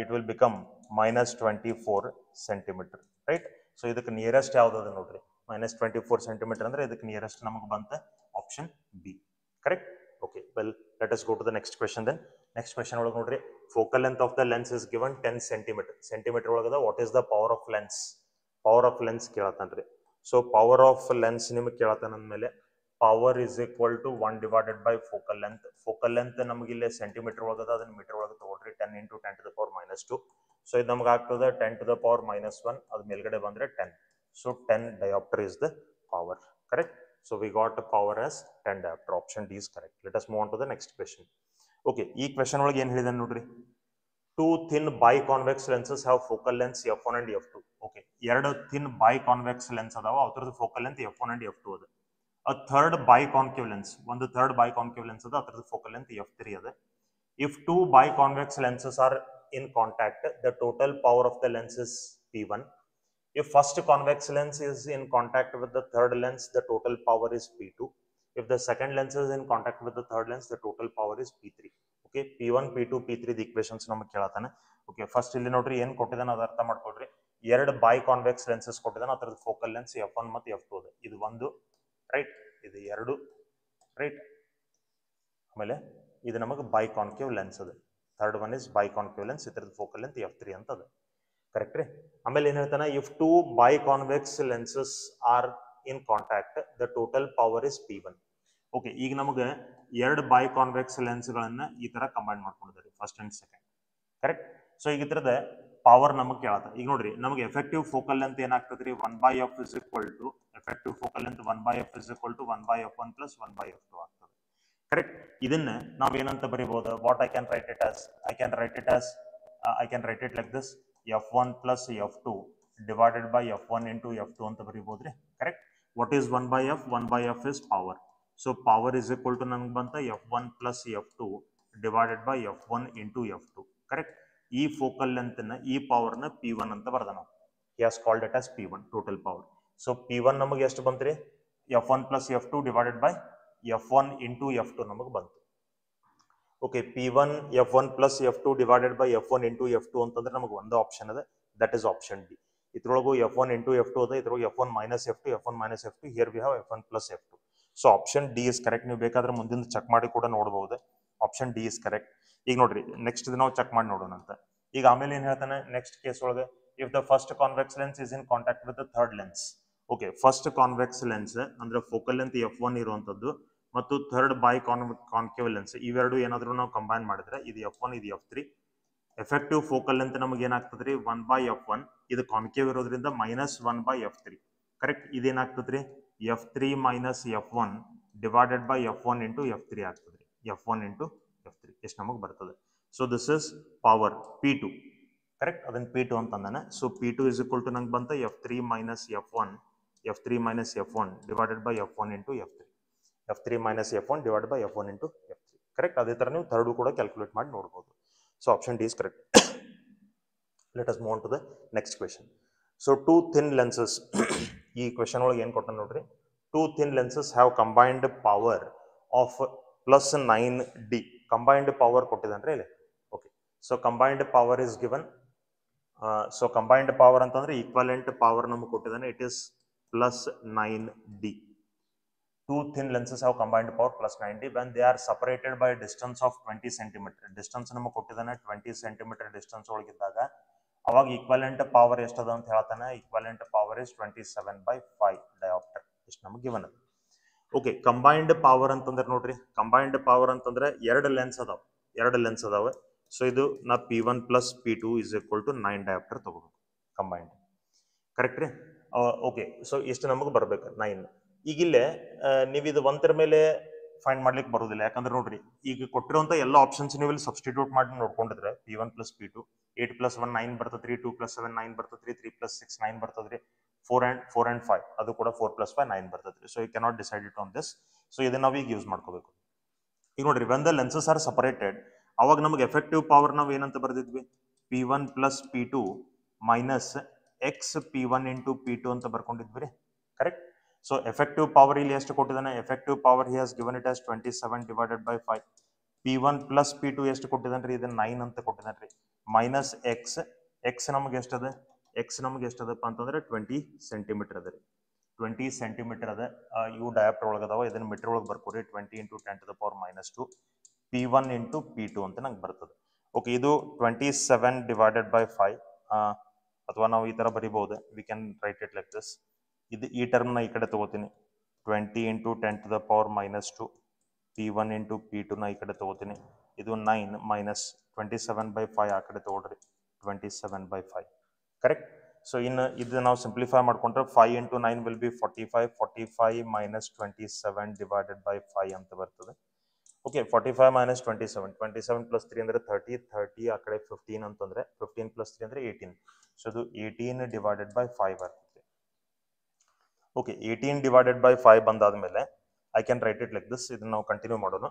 it will become minus 24 centimetre, right. So ಇದಕ್ಕೆ ನಿಯರೆಸ್ಟ್ ಯಾವ್ದು ನೋಡ್ರಿ, minus 24 ಸೆಂಟಿಮೀಟರ್ ಅಂದ್ರೆ ಇದಕ್ಕೆ ನಿಯರೆಸ್ಟ್ ನಮಗೆ ಬಂತ option B, correct. Okay, well let us go to the next question then. Next question ಒಳಗೆ ನೋಡ್ರಿ, focal length of the lens is given 10 centimeter. Centimetre ಒಳಗದ what is the power of lens? Power of lens ಕೇಳತ್ತಾನ್ರಿ. ಸೊ ಪವರ್ ಆಫ್ ಲೆನ್ಸ್ ನಿಮಗೆ ಕೇಳತ್ತಾನ ಅಂದಮೇಲೆ power is equal to 1 divided by focal length. Focal length ನಮಗೆ ಇಲ್ಲಿ ಸೆಂಟಿಮೀಟರ್ ಒಳಗದ, ಅದನ್ನ ಮೀಟರ್ ಒಳಗೆ ತಗೊಳ್ರಿ, 10 into 10 to the power minus 2. So ಇದು ನಮಗೆ ಆಗ್ತದೆ 10 to the power minus 1, ಅದು ಮೇಲ್ಗಡೆ ಬಂದ್ರೆ 10. So 10 diopter is the power, correct. So we got the power as 10 diopter. Option D is correct. Let us move on to the next question. Okay, ಈ ಕ್ವೆಶ್ಚನ್ ಒಳಗೆ ಏನು ಹೇಳಿದಾನೆ ನೋಡ್ರಿ, 2 thin biconvex lenses have focal lengths f1 and f2. Okay, ಎರಡು thin biconvex lens ಅದಾವ, ಅದರದ್ದು focal length f1 and f2 ಅದ. A third biconcave lens, ಒಂದು third biconcave lens ಅದ, ಅದರದ್ದು focal length f3 ಅದ. If two biconvex lenses are in contact, the total power of the lens is P1. If first convex lens is in contact with the third lens, the total power is P2. If the second lens is in contact with the third lens, the total power is P3. Okay, P1, P2, P3 the equations ನಮಗೆ ಕೇಳತಾನೆ. Okay, first ಇಲ್ಲಿ ನೋಡ್ರಿ ಏನು ಕೊಟ್ಟಿದ್ದಾನೆ ಅದು ಅರ್ಥ ಮಾಡ್ಕೊಡ್ರಿ. ಎರಡು ಬಿಕಾನ್ವೆಕ್ಸ್ ಲೆನ್ಸಸ್ ಕೊಟ್ಟಿದ್ದಾನೆ, ಅದರದ್ದು ಫೋಕಲ್ ಲೆನ್ಸ್ f1 ಮತ್ತು f2 ಅದ. ಇದು ಒಂದು, ರೈಟ್, ಇದು ಎರಡು, ರೈಟ್. ಆಮೇಲೆ ಇದು ನಮಗೆ ಬಿಕಾನ್ಕೇವ್ ಲೆನ್ಸ್ ಅದ. Third one is biconcave lens, ಇದರದ್ದು ಫೋಕಲ್ ಲೆಂತ್ f3 ಅಂತ ಅದ, ಕರೆಕ್ಟ್ ರೀ. ಆಮೇಲೆ ಏನ್ ಹೇಳ್ತಾನೆ, if two biconvex lenses are in contact, the total power is P1. Okay, ಈಗ ನಮಗೆ ಎರಡು ಬಿಕಾನ್ವೆಕ್ಸ್ ಲೆನ್ಸ್ ಗಳನ್ನ ಈ ತರ ಕಂಬೈನ್ ಮಾಡ್ಕೊಂಡಿದ್ದಾರೆ, first and second, correct. So ಈಗ ಇದ್ರದ ಪವರ್ ನಮಗೆ ಕೇಳತ್ತ. ಈಗ ನೋಡ್ರಿ ನಮಗೆ ಎಫೆಕ್ಟಿವ್ ಫೋಕಲ್ ಲೆಂತ್ ಏನಾಗ್ತದ್ರಿ 1/f is equal to effective focal length 1/f is equal to 1/f1 plus 1/f2 ಆಗ್ತದೆ. ಕರೆಕ್ಟ್. ಇದನ್ನ ನಾವು ಏನಂತ ಬರೀಬಹುದು? What I can write it as I can write it like this: f1 plus f2 divided by f1 into f2 ಅಂತ ಬರೀಬಹುದ್ರಿ. Correct. What is 1/f? 1/f is power. So power is equal to ನನಗೆ ಬಂತ f1 plus f2 divided by f1 into f2. Correct. ಈ ಫೋಕಲ್ ಲೆಂತ್ ನ ಈ ಪವರ್ ನ P1 ಅಂತ ಬರ್ದ ನಾವು. He has called it as P1, total power. So P1 ನಮಗೆ ಎಷ್ಟು ಬಂತ್ರಿ? f1 plus f2 divided by f1 into f2 ನಮಗೆ ಬಂತು. Okay, P1 f1 plus f2 divided by f1 into f2 ಅಂತಂದ್ರೆ ನಮಗೆ ಒಂದು ಆಪ್ಷನ್ ಅದ, ದಟ್ ಇಸ್ ಆಪ್ಷನ್ ಡಿ. ಇದ್ರೊಳಗು f1 into f2 ಅದ, ಇದ್ರೊಳಗೆ f1 minus f2, f1 minus f2, here we have f1 plus f2. So option D is correct. ನೀವು ಬೇಕಾದ್ರೆ ಮುಂದಿನ ಚೆಕ್ ಮಾಡಿ ಕೂಡ ನೋಡಬಹುದು. Option D is correct. ಈಗ ನೋಡ್ರಿ ನೆಕ್ಸ್ಟ್ ನಾವು ಚೆಕ್ ಮಾಡಿ ನೋಡೋಣ ಅಂತ. ಈಗ ಆಮೇಲೆ ಏನ್ ಹೇಳ್ತಾನೆ ನೆಕ್ಸ್ಟ್ ಕೇಸ್ ಒಳಗೆ? If the first convex lens is in contact with the third lens. Okay, first convex lens ಅಂದ್ರೆ ಫೋಕಲ್ ಲೆಂತ್ f1 ಇರುವಂತದ್ದು ಮತ್ತು ಥರ್ಡ್ ಬೈ ಕಾನ್ಕೇವ್ ಲೆನ್ಸ್ ಇವೆರಡು ಏನಾದ್ರು ನಾವು ಕಂಬೈನ್ ಮಾಡಿದ್ರೆ ಇದು f1 ಇದು f3. ಎಫೆಕ್ಟಿವ್ ಫೋಕಲ್ ಲೆಂತ್ ನಮಗೆ ಏನಾಗ್ತದ್ರಿ 1/f1. ಇದು ಕಾನ್ಕೇವ್ ಇರೋದ್ರಿಂದ -1/f3. ಕರೆಕ್ಟ್. ಇದೇನಾಗ್ತದ್ರಿ f3 minus f1 divided by f1 into f3 ಆಗ್ತದ್ರಿ. f1 into f3 ಎಷ್ಟು ನಮಗೆ ಬರ್ತದೆ. So this is power P2. Correct. ಅದನ್ನ P2 ಅಂತ ಅಂದಾನೆ. So P2 is equal to ನಂಗೆ ಬಂತ f3 minus f1 divided by f1 into f3. f3 minus f1 divided by f1 into f3. Correct. ಅದೇ ತರ ನೀವು ಥರ್ಡ್ ಕೂಡ ಕ್ಯಾಲ್ಕುಲೇಟ್ ಮಾಡಿ ನೋಡಬಹುದು. So option D is correct. Let us move on to the next question. So two thin lenses ಈ ಕ್ವೆಶ್ಚನ್ ಒಳಗೆ ಏನು ಕೊಟ್ಟ ನೋಡ್ರಿ. Two thin lenses have combined power of plus 9D. Combined power ಕೊಟ್ಟಿದ್ದಾನ್ರಿ ಇಲ್ಲಿ. Okay, so combined power is given. So combined power ಅಂತಂದ್ರೆ ಈಕ್ವಲೆಂಟ್ ಪವರ್ ನಮಗೆ ಕೊಟ್ಟಿದ್ದಾನೆ. It is plus 9D. Two thin lenses have combined power plus 9D when they are separated by a distance of 20 cm. Distance ನಮಗೆ ಕೊಟ್ಟಿದ್ದಾನೆ 20 cm ಡಿಸ್ಟೆನ್ಸ್ ಒಳಗಿದ್ದಾಗ ಅವಾಗ ಈಕ್ವಲೆಂಟ್ ಪವರ್ ಎಷ್ಟದ ಅಂತ ಹೇಳ್ತಾನೆ. Equivalent power is 27/5 dioptre. ಇಷ್ಟು ನಮಗೆ ಗಿವನ್ ಅದ. ಓಕೆ, ಕಂಬೈನ್ಡ್ ಪವರ್ ಅಂತಂದ್ರೆ ನೋಡ್ರಿ, ಕಂಬೈನ್ಡ್ ಪವರ್ ಅಂತಂದ್ರೆ ಎರಡು ಲೆನ್ಸ್ ಅದಾವೆ. ಸೊ ಇದು ನಾ P1 plus P2 is equal to 9 dioptre ತಗೋಬೇಕು ಕಂಬೈನ್ಡ್. ಕರೆಕ್ಟ್ ರೀ. ಓಕೆ, ಸೊ ಇಷ್ಟು ನಮಗೆ ಬರ್ಬೇಕು 9. ಈಗಿಲ್ಲೇ ನೀವು ಇದು ಒಂದರ ಮೇಲೆ ಫೈಂಡ್ ಮಾಡ್ಲಿಕ್ಕೆ ಬರೋದಿಲ್ಲ. ಯಾಕಂದ್ರೆ ನೋಡ್ರಿ ಈಗ ಕೊಟ್ಟಿರುವಂತ ಎಲ್ಲ ಆಪ್ಷನ್ಸ್ ನೀವು ಇಲ್ಲಿ ಸಬ್ಸ್ಟಿಟ್ಯೂಟ್ ಮಾಡಿ ನೋಡ್ಕೊಂಡಿದ್ರೆ P1 plus P2 8 plus 1 9 ಬರ್ತದ್ರಿ, 2 plus 7 9 ಬರ್ತದ್ರಿ, 3 plus 6 9 ಬರ್ತದ್ರಿ, 4 and 5 ಅದು ಕೂಡ 4 plus 5 9 ಬರ್ತದ್ರಿ. So you cannot decide it on this. So ಇದನ್ನ ನಾವು ಈಗ ಯೂಸ್ ಮಾಡ್ಕೋಬೇಕು. ಈಗ ನೋಡ್ರಿ when the lenses are separated ಅವಾಗ ನಮಗೆ ಎಫೆಕ್ಟಿವ್ ಪವರ್ ನಾವು ಏನಂತ ಬರ್ದಿದ್ವಿ? P1 plus P2 minus x P1 into P2 ಅಂತ ಬರ್ಕೊಂಡಿದ್ವಿ. ಕರೆಕ್ಟ್. ಸೊ ಎಫೆಕ್ಟಿವ್ ಪವರ್ ಇಲ್ಲಿ ಎಷ್ಟು ಕೊಟ್ಟಿದ್ದಾನೆ? Effective power he has given it as 27 divided by 5. P1 plus P2 ಎಷ್ಟು ಕೊಟ್ಟಿದ್ದಾನ್ರಿ? ಇದನ್ನ 9 ಅಂತ ಕೊಟ್ಟಿದ್ದಾನ್ರಿ. ಮೈನಸ್ ಎಕ್ಸ್ ನಮಗೆ ಎಷ್ಟದ? ಎಕ್ಸ್ ನಮಗೆ ಎಷ್ಟದಪ್ಪ ಅಂತಂದ್ರೆ 20 ಸೆಂಟಿಮೀಟರ್ ಅದ ರೀ. 20 ಸೆಂಟಿಮೀಟರ್ ಅದ. ಇವು ಡಯಾಪ್ಟರ್ ಒಳಗದಾವ. ಇದನ್ನ ಮೀಟರ್ ಒಳಗೆ ಬರ್ಕೋರಿ. 20 into 10 to the power minus 2 P1 into P2 ಅಂತ ನಂಗೆ ಬರ್ತದೆ. ಓಕೆ, ಇದು 27 divided by 5 ಅಥವಾ ನಾವು ಈ ತರ ಬರಿಬಹುದು. We can write it like this. ಇದು ಈ ಟರ್ಮ್ ನ ಈ ಕಡೆ ತಗೋತೀನಿ. 20 into 10 to the power minus 2 P1 into P2 ನ ಈ ಕಡೆ ತಗೋತೀನಿ. ಇದು 9 minus 27/5 ಆ ಕಡೆ ತಗೊಳ್ರಿ. 27/5. ಕರೆಕ್ಟ್. ಸೊ ಇನ್ನು ಇದು ನಾವು ಸಿಂಪ್ಲಿಫೈ ಮಾಡ್ಕೊಂಡ್ರೆ 5 into 9 will be 45. 45 minus 27 divided by 5 ಅಂತ ಬರ್ತದೆ. Okay, 45 minus 27. 27 plus 3 ಅಂದ್ರೆ 30. 30 ಆ ಕಡೆ 15 ಅಂತಂದ್ರೆ 15 plus 3 ಅಂದ್ರೆ 18. ಸೊ ಇದು 18 divided by 5 ಆಗ್ತದೆ. ಓಕೆ, 18 divided by 5 ಬಂದಾದ್ಮೇಲೆ I can write it like this. ಇದನ್ನ ನಾವು ಕಂಟಿನ್ಯೂ ಮಾಡೋಣ.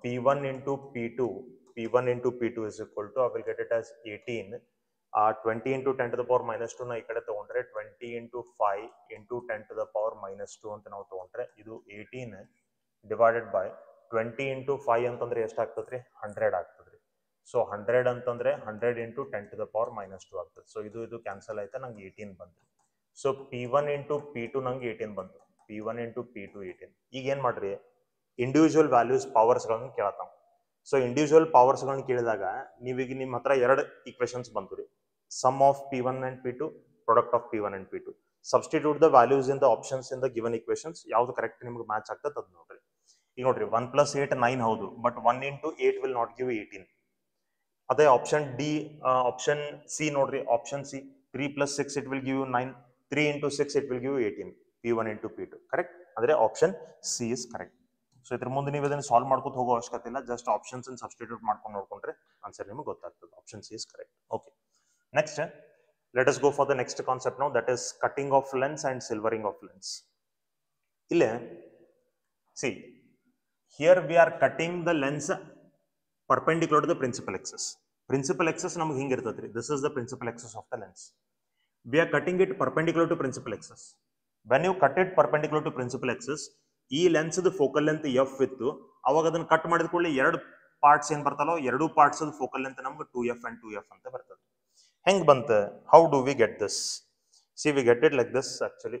P1 into P2 is equal to, I will get it as 18. 20 into 10 to the power minus 2 ನ ಈ ಕಡೆ ತಗೊಂಡ್ರೆ 20 into 5 into 10 to the power minus 2 ಅಂತ ನಾವು ತಗೊಂಡ್ರೆ ಇದು 18 divided by 20 into 5 ಅಂತಂದ್ರೆ ಎಷ್ಟು ಆಗ್ತದ್ರಿ? 100 ಆಗ್ತದ್ರಿ. ಸೊ 100 ಅಂತಂದ್ರೆ 100 into 10 to the power minus 2 ಆಗ್ತದೆ. ಸೊ ಇದು ಕ್ಯಾನ್ಸಲ್ ಆಯ್ತಾ, ನಂಗೆ 18 ಬಂತು. ಸೊ P1 into P2 ನಂಗೆ 18 ಬಂತು. P1 into P2 18. ಈಗ ಏನ್ ಮಾಡ್ರಿ, ಇಂಡಿವಿಜುವಲ್ ವ್ಯಾಲ್ಯೂಸ್ ಪವರ್ಸ್ಗಳನ್ನ ಕೇಳತಾವ. ಸೊ ಇಂಡಿವಿಜುವಲ್ ಪವರ್ಸ್ಗಳನ್ನ ಕೇಳಿದಾಗ ನೀವೀಗ ನಿಮ್ಮ ಹತ್ರ ಎರಡು ಈಕ್ವೇಶನ್ಸ್ ಬಂತು ರೀ. Sum of P1 and P2, product of P1 and P2. Substitute the values in the options in the given equations. ಯಾವ್ದು ಕರೆಕ್ಟ್ ನಿಮ್ಗೆ ಮ್ಯಾಚ್ ಆಗ್ತದೆ ಅದು ನೋಡ್ರಿ. ಈಗ ನೋಡ್ರಿ 1 plus 8 9 ಹೌದು, but 1 into 8 will not give 18. ಅದೇ ಆಪ್ಷನ್ ಡಿ, ಆಪ್ಷನ್ ಸಿ ನೋಡ್ರಿ, option C 3 + 6 it will give you 9, 3 × 6 it will give you 18, P1 × P2 correct. ಅಂದ್ರೆ option C is correct. So ಇದ್ರ ಮುಂದೆ ನೀವು ಇದನ್ನು ಸಾಲ್ವ್ ಮಾಡ್ಕೊತ ಹೋಗೋ ಅವಶ್ಯಕತೆ ಇಲ್ಲ, ಜಸ್ಟ್ ಆಪ್ಷನ್ಸ್ ಅನ್ನು ಸಬ್ಸ್ಟಿಟ್ಯೂಟ್ ಮಾಡ್ಕೊಂಡು ನೋಡ್ಕೊಂಡ್ರೆ ಆನ್ಸರ್ ನಿಮಗೆ ಗೊತ್ತಾಗ್ತದೆ. Option C is correct. Okay, next let us go for the next concept now, that is cutting of lens and silvering of lens. Ille see, here we are cutting the lens perpendicular to the principal axis. Principal axis ನಮಗೆ ಹಿಂಗೆ ಇರ್ತದ್ರಿ, this is the principal axis of the lens. We are cutting it perpendicular to principal axis. When you cut it perpendicular to principal axis, ಈ ಲೆನ್ಸ್ ಫೋಕಲ್ ಲೆಂತ್ ಎಫ್ ಇತ್ತು, ಅವಾಗ ಅದನ್ನ ಕಟ್ ಮಾಡಿದ ಕೂಡಲೇ ಎರಡು ಪಾರ್ಟ್ಸ್ ಏನ್ ಬರ್ತಾರೋ, ಎರಡು ಪಾರ್ಟ್ಸ್ ಫೋಕಲ್ ಲೆಂತ್ ನಮ್ಗೆ 2f and 2f ಅಂತ ಬರ್ತದೆ. ಹೆಂಗ್ ಬಂತ? How do we get this? C we get it like this. Actually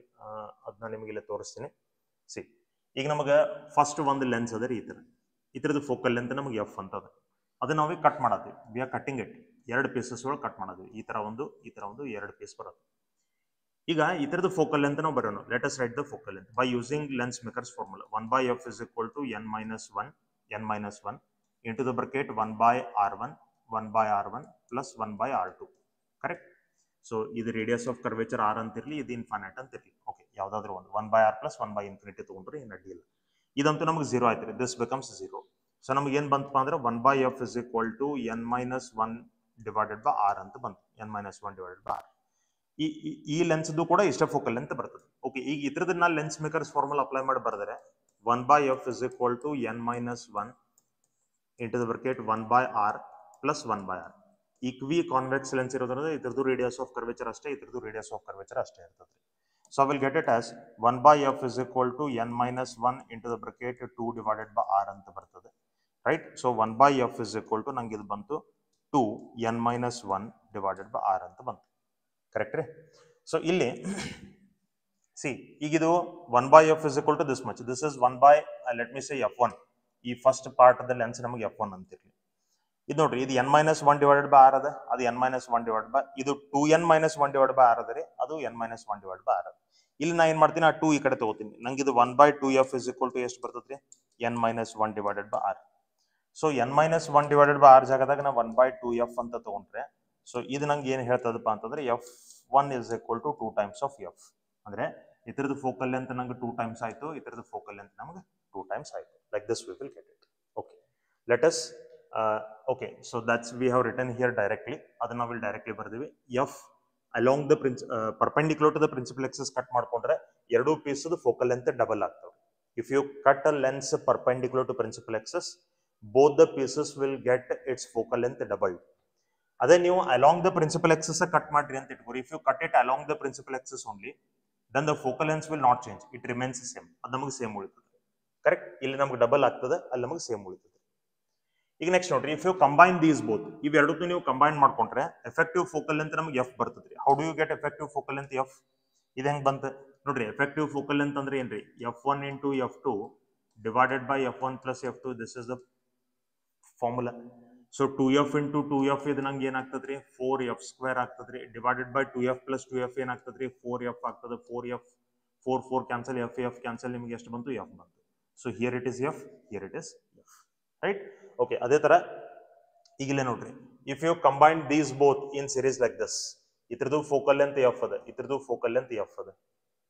ಅದನ್ನ ನಿಮಗೆ ಇಲ್ಲಿ ತೋರಿಸ್ತೀನಿ. ಸಿ, ಈಗ ನಮಗೆ ಫಸ್ಟ್ ಒಂದು ಲೆನ್ಸ್ ಅದ ರೀ, ಈ ಥರದ್ದು ಫೋಕಲ್ ಲೆಂತ್ ನಮಗೆ ಎಫ್ ಅಂತ ಅದ. ಅದನ್ನ ನಾವೇ ಕಟ್ ಮಾಡತ್ತೀವಿ. ವಿ ಆರ್ ಕಟ್ಟಿಂಗ್ ಇಟ್, ಎರಡು ಪೀಸಸ್ ಒಳಗೆ ಕಟ್ ಮಾಡೋದು. ಈ ತರ ಒಂದು ಎರಡು ಪೀಸ್ ಬರುತ್ತೆ. ಈಗ ಈ ಥರದ್ದು ಫೋಕಲ್ ಲೆಂತ್ ನಾವು ಬರೋಣ. Let us right the focal length by using lens makers formula. 1/f is equal to n minus 1 into the bracket 1/r1 plus 1/r2. Correct. So ಇದು ರೇಡಿಯಸ್ ಆಫ್ ಕರ್ವೇಚರ್ ಆರ್ ಅಂತಿರ್ಲಿ, ಇದು ಇನ್ಫೈನೈಟ್ ಅಂತಿರ್ಲಿ. ಓಕೆ, ಯಾವ್ದಾದ್ರು ಒಂದು 1/r plus 1/∞ ತಗೊಂಡ್ರೆ ಏನು ಅಡ್ಡಿ ಇಲ್ಲ. ಇದಂತೂ ನಮಗೆ 0 ಆಯ್ತು ರೀ, ದಿಸ್ ಬಿಕಮ್ಸ್ 0. ಸೊ ನಮಗೆ ಏನು ಬಂತಪ್ಪ ಅಂದ್ರೆ 1/f is equal to n minus 1 divided by r ಅಂತ ಬಂತು. n minus 1 divided by r. ಈ ಲೆನ್ಸ್ದು ಕೂಡ ಇಷ್ಟ ಫೋಕಲ್ ಲೆಂತ್ ಬರ್ತದೆ. ಓಕೆ, ಈಗ ಇದ್ರದ್ದು ನಾ ಲೆನ್ಸ್ ಮೇಕರ್ಸ್ ಫಾರ್ಮುಲಾ ಅಪ್ಲೈ ಮಾಡಿ ಬರೆದರೆ 1/f is equal to n minus 1 into the bracket 1/r plus 1/r. Equiconvex lens ಇರೋದ್ರಿಂದ ಇದ್ರದ್ದು ರೇಡಿಯಸ್ ಆಫ್ ಕರ್ವೇಚರ್ ಅಷ್ಟೇ, ಇದ್ರದ್ದು ರೇಡಿಯಸ್ ಆಫ್ ಕರ್ವೇಚರ್ ಅಷ್ಟೇ ಇರ್ತದೆ. So I will get it as 1/f is equal to n minus 1 into the bracket 2 divided by r ಅಂತ ಬರ್ತದೆ. Right. So 1/f is equal to ನಂಗೆ ಇದು ಬಂತು 2 n minus 1 divided by r ಅಂತ ಬಂತು. ಕರೆಕ್ಟ್ ರೀ. ಸೊ ಇಲ್ಲಿ ಸಿ, ಈಗ ಇದು 1/f is equal to this much. This is 1/let me say f1. ಈ first part of the lens ನಮಗೆ f1 ಅಂತಿರ್ಲಿ. ಇದು ನೋಡ್ರಿ, ಇದು n minus 1 divided by r ಅದ, ಅದು n minus 1 divided by ಇದು 2n minus 1 divided by r ಅದ ರೀ, ಅದು n minus 1 divided by r. ಇಲ್ಲಿ ನಾ ಏನ್ ಮಾಡ್ತೀನಿ, ಆ 2 ಈ ಕಡೆ ತಗೋತೀನಿ. ನಂಗೆ ಇದು 1/2f is equal to ಎಷ್ಟು ಬರ್ತದ್ರಿ? n minus 1 divided by r. So n minus 1 divided by r ಜಾಗದಾಗ ನಾ 1/2f ಅಂತ ತಗೊಂಡ್ರೆ, ಸೊ ಇದು ನಂಗೆ ಏನು ಹೇಳ್ತದಪ್ಪ ಅಂತಂದ್ರೆ f1 is equal to 2 times of f. ಅಂದ್ರೆ ಇತರದ್ದು ಫೋಕಲ್ ಲೆಂತ್ ನಂಗೆ 2 times ಆಯ್ತು, ಇತರದ್ದು ಫೋಕಲ್ ಲೆಂತ್ ನಮಗೆ 2 times ಆಯ್ತು. Like this we will get it. Okay, let us okay, so that's we have written here directly. ಅದನ್ನ ನಾವು ಡೈರೆಕ್ಟ್ಲಿ ಬರ್ದಿವಿ. f along the perpendicular to the principal axis cut ಮಾಡ್ಕೊಂಡ್ರೆ ಎರಡು ಪೀಸದ ಫೋಕಲ್ ಲೆಂತ್ ಡಬಲ್ ಆಗ್ತವೆ. If you cut a lens perpendicular to principal axis, both the pieces will get its focal length doubled. ಅದೇ ನೀವು along the principal axis cut ಮಾಡ್ರಿ ಅಂತ ಇಟ್ಕೋರಿ. If you cut it along the principal axis only, then the focal length will not change. It remains same. ಅದು ನಮಗೆ ಸೇಮ್ ಉಳಿತದೆ. ಕರೆಕ್ಟ್. ಇಲ್ಲಿ ನಮಗೆ ಡಬಲ್ ಆಗ್ತದೆ, ಅಲ್ಲಿ ನಮಗೆ ಸೇಮ್ ಉಳಿತದೆ. ಈಗ ನೆಕ್ಸ್ಟ್ ನೋಡ್ರಿ, if you combine these both, ಇವೆರಡಕ್ಕೂ ನೀವು ಕಂಬೈನ್ ಮಾಡ್ಕೊಂಡ್ರೆ ಎಫೆಕ್ಟಿವ್ ಫೋಕಲ್ ಲೆಂತ್ ನಮಗೆ ಎಫ್ ಬರ್ತದ್ರಿ. How do you get effective focal length f? ಇದು ಹೆಂಗ್ ಬಂತ ನೋಡ್ರಿ. ಎಫೆಕ್ಟಿವ್ ಫೋಕಲ್ ಲೆಂತ್ ಅಂದ್ರೆ ಏನ್ರಿ? f1 into f2 divided by f1 plus f2. This is the formula. So 2f into 2f ಇದು ನಂಗೆ ಏನಾಗ್ತದ್ರಿ? 4f² ಆಗ್ತದ್ರಿ. Divided by 2f plus 2f ಏನಾಗ್ತದ್ರಿ? 4f ಆಗ್ತದೆ. 4 ಕ್ಯಾನ್ಸಲ್, f ಕ್ಯಾನ್ಸಲ್, ನಿಮಗೆ ಎಷ್ಟು ಬಂತು? f ಬಂತು. So here it is f, here it is f. Right. Okay, ಅದೇ ತರ ಈಗಿಲ್ಲೇ ನೋಡ್ರಿ, if you combine these both in series like this, ಇದ್ರದ್ದು ಫೋಕಲ್ ಲೆಂತ್ ಎಫ್ ಅದ, ಇದ್ರದ್ದು ಫೋಕಲ್ ಲೆಂತ್ ಎಫ್ ಅದ.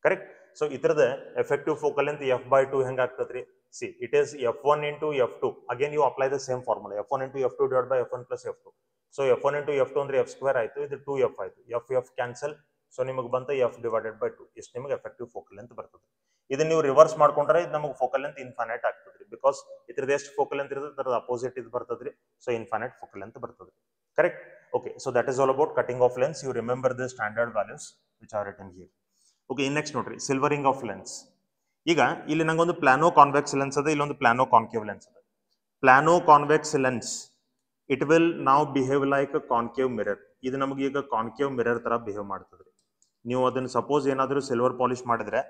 ಕರೆಕ್ಟ್. ಸೊ ಇದ್ರದ ಎಫೆಕ್ಟಿವ್ ಫೋಕಲ್ ಲೆಂತ್ f/2 ಹೆಂಗ್ ಆಗ್ತದ್ರಿ? See, it is f1 into f2. Again you apply the same formula. f1 into f2 divided by f1 plus f2. So f1 into f2 ಅಂದ್ರೆ f² ಆಯ್ತು, ಇದು 2f ಆಯ್ತು. f cancel. ಸೊ ನಿಮಗೆ ಬಂತ f divided by 2. ಇಷ್ಟು ನಿಮಗೆ ಎಫೆಕ್ಟಿವ್ ಫೋಕಲ್ ಲೆಂತ್ ಬರ್ತದೆ. ಇದನ್ನ ನೀವು ರಿವರ್ಸ್ ಮಾಡ್ಕೊಂಡ್ರೆ ಇದು ನಮಗೆ ಫೋಕಲ್ ಲೆಂತ್ ಇನ್ಫೈನೈಟ್ ಆಗ್ತದ್ರಿ. ಬಿಕಾಸ್ ಇದ್ರದ್ದು ಎಷ್ಟು ಫೋಕಲ್ ಲೆಂತ್ ಇರ್ತದೆ ಅದರ ಅಪೋಸಿಟ್ ಇದು ಬರ್ತದ್ರಿ. ಸೊ ಇನ್ಫೈನೈಟ್ ಫೋಕಲ್ ಲೆಂತ್ ಬರ್ತದ್ರಿ. Correct. Okay, so that is all about cutting of lens. You remember the standard values which are written here. ಓಕೆ, ನೆಕ್ಸ್ಟ್ ನೋಡ್ರಿ, ಸಿಲ್ವರಿಂಗ್ ಆಫ್ ಲೆನ್ಸ್. ಈಗ ಇಲ್ಲಿ ನಂಗೊಂದು ಪ್ಲಾನೋ ಕಾನ್ವೆಕ್ಸ್ ಲೆನ್ಸ್ ಅದ, ಇಲ್ಲೊಂದು ಪ್ಲಾನೋ ಕಾನ್ಕೇವ್ ಲೆನ್ಸ್ ಅದ. Plano convex lens it will ನಾವ್ ಬಿಹೇವ್ ಲೈಕ್ ಕಾನ್ಕೇವ್ ಮಿರರ್. ಇದು ನಮಗೆ ಈಗ ಕಾನ್ಕೇವ್ ಮಿರರ್ ತರ ಬಿಹೇವ್ ಮಾಡ್ತದ್ರಿ. ನೀವು ಅದನ್ನ ಸಪೋಸ್ ಏನಾದರೂ ಸಿಲ್ವರ್ ಪಾಲಿಶ್ ಮಾಡಿದ್ರೆ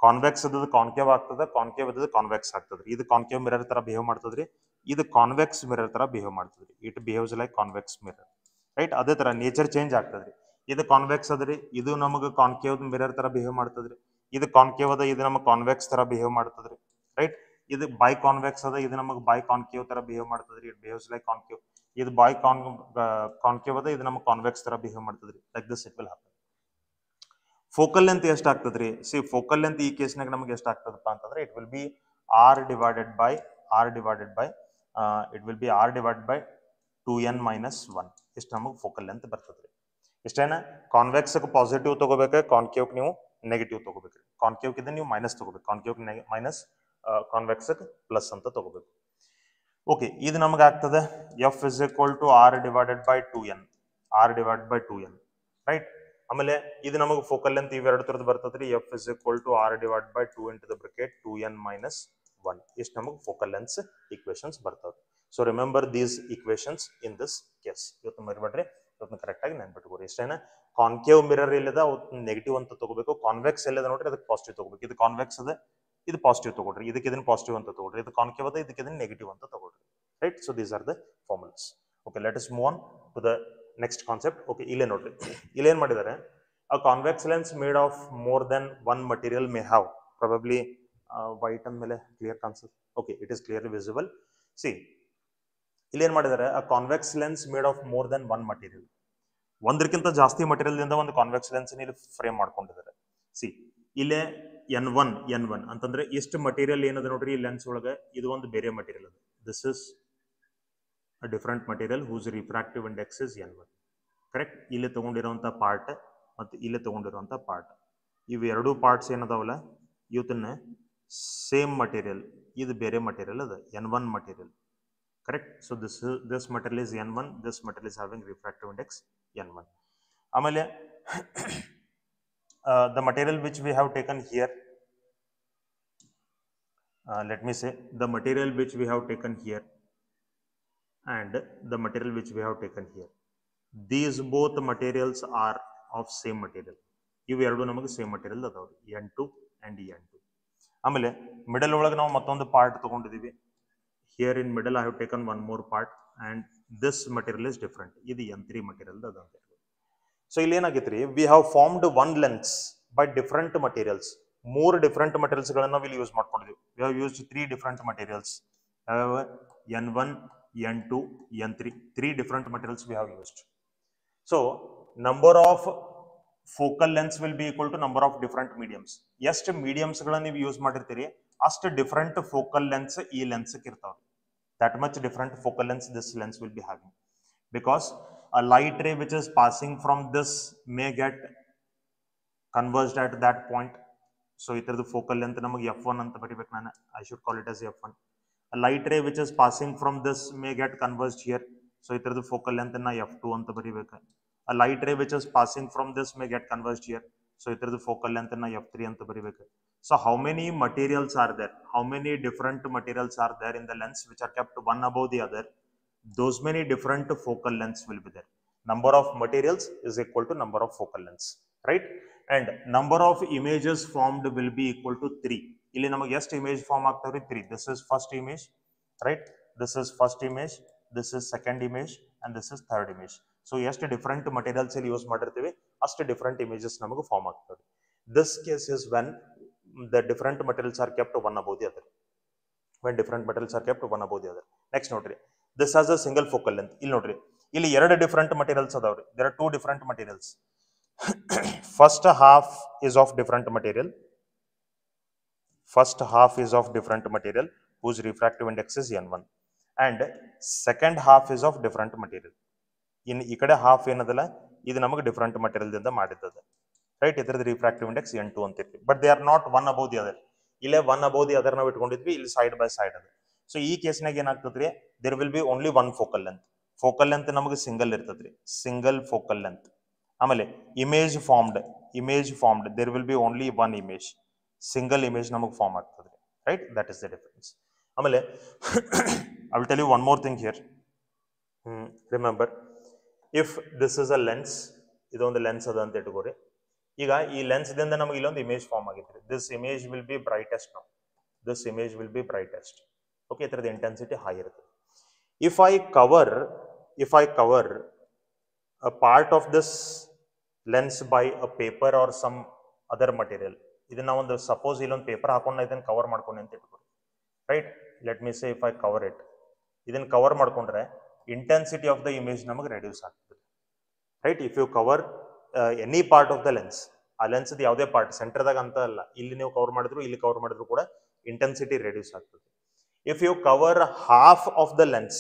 ಕಾನ್ವೆಕ್ಸ್ ಅದ ಕಾನ್ಕೇವ್ ಆಗ್ತದೆ, ಕಾನ್ಕೇವ್ ಅದ ಕಾನ್ವೆಕ್ಸ್ ಆಗ್ತದ್ರಿ. ಇದು ಕಾನ್ಕೇವ್ ಮಿರರ್ ತರ ಬಿಹೇವ್ ಮಾಡ್ತದ್ರಿ, ಇದು ಕಾನ್ವೆಕ್ಸ್ ಮಿರರ್ ತರ ಬಿಹೇವ್ ಮಾಡ್ತದ್ರಿ. It behaves like convex mirror. Right. ಅದೇ ತರ ನೇಚರ್ ಚೇಂಜ್ ಆಗ್ತದ್ರಿ. ಇದು ಕಾನ್ವೆಕ್ಸ್ ಅದ್ರಿ, ಇದು ನಮಗೆ ಕಾನ್ಕೇವ್ ಮಿರರ್ ತರ ಬಿಹೇವ್ ಮಾಡ್ತದ್ರಿ. ಇದು ಕಾನ್ಕೇವ್ ಅದ, ಇದು ನಮಗೆ ಕಾನ್ವೆಕ್ಸ್ ತರ ಬಿಹೇವ್ ಮಾಡ್ತದ್ರಿ. ರೈಟ್. ಇದು ಬೈ ಕಾನ್ವೆಕ್ಸ್ ಅದ, ಇದು ನಮಗೆ ಬೈ ಕಾನ್ಕೇವ್ ತರ ಬಿಹೇವ್ ಮಾಡ್ತದ್ರಿ. It behaves like concave. ಇದು ಬಾಯ್ ಕಾನ್ಕೇವ್ ಅದ, ಇದು ನಮಗೆ ಕಾನ್ವೆಕ್ಸ್ ತರ ಬಿಹೇವ್ ಮಾಡ್ತದ್ರಿ. Like this it will happen. Focal length ಎಷ್ಟು ಆಗ್ತದ್ರಿ? ಸಿ ಫೋಕಲ್ ಲೆಂತ್ ಈ ಕೇಸ್ನಾಗ ನಮಗೆ ಎಷ್ಟು ಆಗ್ತದಪ್ಪ ಅಂತಂದ್ರೆ it will be R divided by it will be R divided by 2n minus 1. ಇಷ್ಟು ನಮಗೆ ಫೋಕಲ್ ಲೆಂತ್ ಬರ್ತದ್ರಿ. ಇಷ್ಟೇನ ಕಾನ್ವೆಕ್ಸ್ ಪಾಸಿಟಿವ್ ತಗೋಬೇಕು, ಕಾನ್ಕೇವ್ ನೀವು ನೆಗೆಟಿವ್ ತಗೋಬೇಕ್ರಿ. ಕಾನ್ಕೇವ್ ಇದನ್ನ ನೀವು ಮೈನಸ್ ತಗೋಬೇಕು, ಕಾನ್ಕೇವ್ ಮೈನಸ್, ಕಾನ್ವೆಕ್ಸ್ ಪ್ಲಸ್ ಅಂತ ತಗೋಬೇಕು. ಓಕೆ, ಇದು ನಮಗೆ ಆಗ್ತದೆ f is equal to R divided by 2n, right. ಆಮೇಲೆ ಇದು ನಮಗೆ ಫೋಕಲ್ ಲೆಂತ್ ಇವೆರಡು ತರದ್ದು ಬರ್ತದ್ರಿ. F is equal to R divide by 2 into the bracket 2n minus 1. ಇಷ್ಟು ನಮಗೆ ಫೋಕಲ್ ಲೆಂತ್ಸ್ ಈಕ್ವೇಶನ್ಸ್ ಬರ್ತವೆ. So remember these equations in this case. ಇವತ್ತು ಮರಿಬೇಡ್ರಿ, ಇವತ್ತು ಕರೆಕ್ಟ್ ಆಗಿ ನೆನ್ಪಿಟ್ಕೋರಿ. ಇಷ್ಟೇನ ಕಾನ್ಕೇವ್ ಮಿರರ್ ಇಲ್ಲದ ನೆಗೆಟಿವ್ ಅಂತ ತಗೋಬೇಕು, ಕಾನ್ವೆಕ್ಸ್ ಎಲ್ಲದ ನೋಡ್ರಿ ಅದಕ್ಕೆ ಪಾಸಿಟಿವ್ ತಗೋಬೇಕು. ಇದು ಕಾನ್ವೆಕ್ಸ್ ಅದ, ಇದು ಪಾಸಿಟಿವ್ ತಗೊಳ್ರಿ, ಇದಕ್ಕೆ ಇದನ್ನ ಪಾಸಿಟಿವ್ ಅಂತ ತಗೊಳ್ರಿ, ಇದು ಕಾನ್ಕೇವ್ ಅದ, ಇದಕ್ಕೆ ಇದನ್ನ ನೆಗೆಟಿವ್ ಅಂತ ತಗೊಳ್ರಿ, right. So these are the formulas. Okay, let us move on to the next concept. Okay, ಇಲ್ಲೇ ನೋಡ್ರಿ, ಇಲ್ಲೇನ್ ಮಾಡಿದ್ದಾರೆ, a convex lens made of more than one material may have probably white and ಮೇಲೆ clear ಕಾಣಿಸುತ್ತೆ. Okay, it is clearly visible. See, ಇಲ್ಲಿ ಏನು ಮಾಡಿದ್ದಾರೆ, a convex lens made of more than one material, ಒಂದಕ್ಕಿಂತ ಜಾಸ್ತಿ ಮಟೀರಿಯಲ್ ದಿಂದ ಒಂದು ಕಾನ್ವೆಕ್ಸ್ ಲೆನ್ಸ್ ಇಲ್ಲಿ ಫ್ರೇಮ್ ಮಾಡ್ಕೊಂಡಿದ್ದಾರೆ. ಸಿ ಇಲ್ಲೇ n1 ಅಂತಂದ್ರೆ ಎಷ್ಟು ಮಟೀರಿಯಲ್ ಏನದ ನೋಡ್ರಿ ಈ ಲೆನ್ಸ್ ಒಳಗೆ, ಇದು ಒಂದು ಬೇರೆ ಮಟೀರಿಯಲ್ ಅದ. This is a different material whose refractive index is n1, correct. ಇಲ್ಲಿ ತಗೊಂಡಿರುವಂತ ಪಾರ್ಟ್ ಮತ್ತು ಇಲ್ಲಿ ತಗೊಂಡಿರುವಂತ ಪಾರ್ಟ್, ಇವು ಎರಡು ಪಾರ್ಟ್ಸ್ ಏನದಾವಲ್ಲ ಇವತ್ತನ್ನ ಸೇಮ್ ಮಟೀರಿಯಲ್, ಇದು ಬೇರೆ ಮಟೀರಿಯಲ್ ಅದ, n1 material, correct. So this material is n1, this material is having refractive index n1. ಆಮೇಲೆ the material which we have taken here, let me say the material which we have taken here and the material which we have taken here, these both materials are of same material. ಇವು ಎರಡು ನಮಗೆ ಸೇಮ್ ಮಟೀರಿಯಲ್ ಅದಾವ್ರಿ, n2 and n2. ಆಮೇಲೆ ಮಿಡಲ್ ಒಳಗೆ ನಾವು ಮತ್ತೊಂದು ಪಾರ್ಟ್ ತಗೊಂಡಿದ್ದೀವಿ. Here in middle I have taken one more part and this material is different, ಇದು n3 ಮಟೀರಿಯಲ್ ಅದ ಅಂತ ಹೇಳಿ. ಸೊ ಇಲ್ಲಿ ಏನಾಗಿತ್ತು ರೀ, we have formed one lens by different materials. 3 different materials ಗಳನ್ನ ನಾವು ಇಲ್ಲಿ ಯೂಸ್ ಮಾಡ್ಕೊಂಡಿದ್ವಿ. We have used 3 different materials, n1, n2, n3, 3 different materials we have used. So number of focal lengths will be equal to number of different mediums. ಎಷ್ಟು ಮೀಡಿಯಮ್ಸ್ ಗಳನ್ನ ನೀವು ಯೂಸ್ ಮಾಡಿರ್ತೀರಿ ಅಷ್ಟು ಡಿಫರೆಂಟ್ ಫೋಕಲ್ ಲೆನ್ಸ್ ಈ ಲೆನ್ಸ್ ಇರ್ತಾವೆ. that much different focal length this lens will be having, because a light ray which is passing from this may get converged at that point. So itardu focal length namaga f1 anta baribeku nanu, I should call it as f1. A light ray which is passing from this may get converged here, so itardu focal length na f2 anta baribeku. A light ray which is passing from this may get converged here, so itardu focal length na f3 anta baribeku. So how many materials are there, how many different materials are there in the lens which are kept one above the other, those many different focal lengths will be there. Number of materials is equal to number of focal lengths, right? And number of images formed will be equal to 3. ಇಲ್ಲಿ ನಮಗೆ ಎಷ್ಟು image form ಆಗ್ತಾವ್ರಿ? 3. This is first image, right? This is first image, this is second image, and this is third image. So ಎಷ್ಟು ಡಿಫರೆಂಟ್ ಮಟೀರಿಯಲ್ಸ್ ಇಲ್ಲಿ ಯೂಸ್ ಮಾಡಿರ್ತೀವಿ ಅಷ್ಟು ಡಿಫರೆಂಟ್ ಇಮೇಜಸ್ ನಮಗೆ ಫಾರ್ಮ್ ಆಗ್ತವೆ. This case is when the different materials are kept one above the other. When different materials are kept one above the other. Next ನೋಡ್ರಿ, this has a single focal length. ಇಲ್ಲಿ ನೋಡ್ರಿ, ಇಲ್ಲಿ ಎರಡು ಡಿಫರೆಂಟ್ ಮಟೀರಿಯಲ್ಸ್ ಅದಾವ್ರಿ. There are 2 different materials. First half is of different material. First half is of different material whose refractive index is n1, and second half is of different material. In ಈ ಕಡೆ half ಏನದಲ್ಲ ಇದು ನಮಗೆ ಡಿಫರೆಂಟ್ ಮಟೀರಿಯಲ್ ದಿಂದ ಮಾಡಿದ್ದದ, ರೈಟ್? ಇದರದ ರಿಫ್ರಾಕ್ಟಿವ್ ಇಂಡೆಕ್ಸ್ n2 ಅಂತ ಇರ್ತೀವಿ. But they are not one above the other. ಇಲ್ಲೇ ಒನ್ ಅಬೌವ್ ದಿ ಅದರ್ ನಾವು ಇಟ್ಕೊಂಡಿದ್ವಿ, ಇಲ್ಲಿ ಸೈಡ್ ಬೈ ಸೈಡ್ ಅದ. ಸೊ ಈ ಕೇಸ್ನಾಗ ಏನಾಗ್ತದ್ರಿ, there will be only one focal length. Focal length ನಮಗೆ ಸಿಂಗಲ್ ಇರ್ತದ್ರಿ, ಸಿಂಗಲ್ ಫೋಕಲ್ ಲೆಂತ್. ಆಮೇಲೆ image formed there will be only one image, single image ನಮಗೆ ಫಾರ್ಮ್ ಆಗ್ತದ್ರಿ, right? That is the difference. ಆಮೇಲೆ I will tell you one more thing here. Remember, if this is a lens, ಇದೊಂದು ಲೆನ್ಸ್ ಅದ ಅಂತ ಇಟ್ಕೋರಿ. ಈಗ ಈ ಲೆನ್ಸ್ ದಿಂದ ನಮಗೆ ಇಲ್ಲೊಂದು ಇಮೇಜ್ ಫಾರ್ಮ್ ಆಗಿತ್ತು. This image will be brightest now, this image will be brightest. Okay, ಇದರದ ಇಂಟೆನ್ಸಿಟಿ ಹೈ ಇರುತ್ತೆ. If I cover a part of this lens by a paper or some other material, ಇದನ್ನ ಒಂದು ಸಪೋಸ್ ಇಲ್ಲೊಂದು ಪೇಪರ್ ಹಾಕೊಂಡು ಇದನ್ನ ಕವರ್ ಮಾಡ್ಕೊಂಡು ಅಂತ ಇಟ್ಕೊಳ್ಳಿ, right? Let me say if I cover it, ಇದನ್ನ ಕವರ್ ಮಾಡ್ಕೊಂಡ್ರೆ ಇಂಟೆನ್ಸಿಟಿ ಆಫ್ ದ ಇಮೇಜ್ ನಮಗೆ ರೆಡ್ಯೂಸ್ ಆಗ್ತದೆ. Right, if you cover any part of the lens, ಆ ಲೆನ್ಸ್ ಯಾವುದೇ ಪಾರ್ಟ್ ಸೆಂಟರ್ದಾಗ ಅಂತ ಅಲ್ಲ, ಇಲ್ಲಿ ನೀವು ಕವರ್ ಮಾಡಿದ್ರು ಇಲ್ಲಿ ಕವರ್ ಮಾಡಿದ್ರು ಕೂಡ ಇಂಟೆನ್ಸಿಟಿ ರೆಡ್ಯೂಸ್ ಆಗ್ತದೆ. If you cover half of the lens,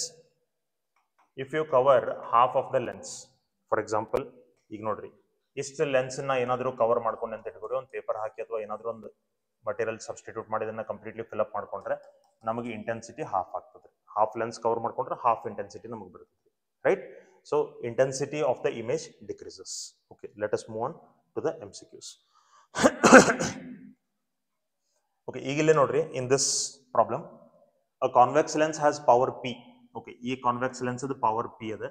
if you cover half of the lens, for example ಈಗ ನೋಡ್ರಿ, ಇಷ್ಟು ಲೆನ್ಸ್ನ ಏನಾದರೂ ಕವರ್ ಮಾಡ್ಕೊಂಡು ಅಂತ ಇಟ್ಕೊರಿ, ಒಂದು ಪೇಪರ್ ಹಾಕಿ ಅಥವಾ ಏನಾದರೂ ಒಂದು ಮಟೀರಿಯಲ್ ಸಬ್ಸ್ಟಿಟ್ಯೂಟ್ ಮಾಡಿ ಇದನ್ನ ಕಂಪ್ಲೀಟ್ಲಿ ಫಿಲ್ಅಪ್ ಮಾಡ್ಕೊಂಡ್ರೆ ನಮಗೆ ಇಂಟೆನ್ಸಿಟಿ ಹಾಫ್ ಆಗ್ತದೆ. ಹಾಫ್ ಲೆನ್ಸ್ ಕವರ್ ಮಾಡ್ಕೊಂಡ್ರೆ ಹಾಫ್ ಇಂಟೆನ್ಸಿಟಿ ನಮಗೆ ಬರ್ತದೆ. Right, so intensity of the image decreases. Okay, let us move on to the MCQs. Okay, ಈಗಿಲ್ಲೇ ನೋಡ್ರಿ, in this problem a convex lens has power P. Okay, ಈ convex lens the power P ಅದ.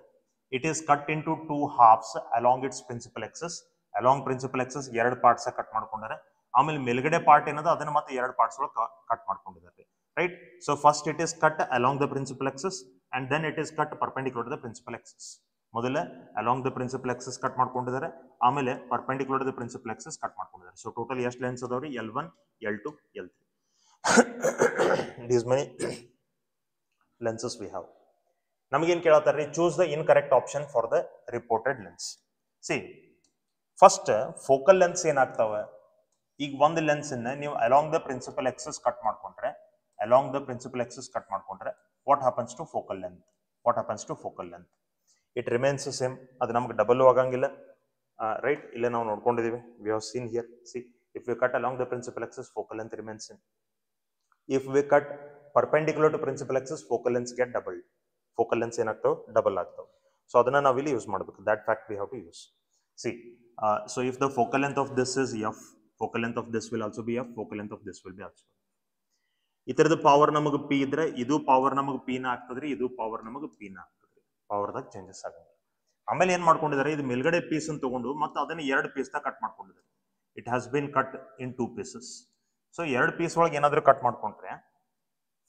It is cut into two halves along its principal axis. Along principal axis ಎರಡು ಪಾರ್ಟ್ಸ್ ಕಟ್ ಮಾಡ್ಕೊಂಡಾರೆ. ಆಮೇಲೆ ಮೇಲ್ಗಡೆ ಪಾರ್ಟ್ ಏನದ ಅದನ್ನ ಮತ್ತೆ ಎರಡು ಪಾರ್ಟ್ಸ್ ಒಳಗೆ ಕಟ್ ಮಾಡ್ಕೊಂಡಿದ್ದಾರೆ. Right, so first it is cut along the principal axis and then it is cut perpendicular to the principal axis. ಮೊದಲ along the principal axis cut ಮಾಡ್ಕೊಂಡಿದ್ದಾರೆ, ಆಮೇಲೆ perpendicular to the principal axis cut ಮಾಡ್ಕೊಂಡಿದ್ದಾರೆ. ಸೊ ಟೋಟಲ್ ಎಷ್ಟು ಲೆನ್ಸ್ ಅದಾವ್ರಿ? L1, L2, L3. These many lenses we have. ನಮಗೇನು ಕೇಳತ್ತಾರ್ರಿ? Choose the incorrect option for the reported lens. See first focal lens ಏನಾಗ್ತಾವ? ಈಗ ಒಂದು ಲೆನ್ಸ್ ಅನ್ನ ನೀವು along the principal axis cut ಮಾಡ್ಕೊಂಡ್ರೆ, along the principal axis cut ಮಾಡ್ಕೊಂಡ್ರೆ what happens to focal length? What happens to focal length? It remains same, ಅದು ನಮ್ಗೆ ಡಬಲ್ ಆಗಂಗಿಲ್ಲ. ರೈಟ್, ಇಲ್ಲೇ ನಾವು ನೋಡ್ಕೊಂಡಿದೀವಿ, we have seen here. See, if we cut along the principal axis focal length remains same. If we cut perpendicular to principal axis focal lengths get double. Focal lengths ಏನಾಗ್ತಾವೆ? ಡಬಲ್ ಆಗ್ತಾವೆ. ಸೊ ಅದನ್ನ ನಾವು ಇಲ್ಲಿ ಯೂಸ್ ಮಾಡಬೇಕು. That fact we have to use. See, so if the focal length of this is f, focal length of this will also be f, focal length of this will be also. ಇದರದ ಪವರ್ ನಮಗೆ p ಇದ್ರೆ ಇದು ಪವರ್ ನಮಗೆ p ನ ಆಗ್ತದ್ರಿ, ಇದು ಪವರ್ ನಮಗೆ p ನ ಆಗ್ತದ್ರಿ. ಪವರ್ ದಾಗ ಚೇಂಜಸ್ ಆಗಂಗಿಲ್ಲ. ಆಮೇಲೆ ಏನ್ ಮಾಡ್ಕೊಂಡಿದ್ದಾರೆ? ಇದು ಮೇಲ್ಗಡೆ ಪೀಸ್ ಅನ್ನು ತಗೊಂಡು ಮತ್ತೆ ಅದನ್ನ ಎರಡು ಪೀಸ್ ದಾಗ ಕಟ್ ಮಾಡ್ಕೊಂಡಿದ್ದಾರೆ. It has been cut in 2 pieces. So ಎರಡು ಪೀಸ್ ಒಳಗೆ ಏನಾದ್ರೂ ಕಟ್ ಮಾಡ್ಕೊಂಡ್ರೆ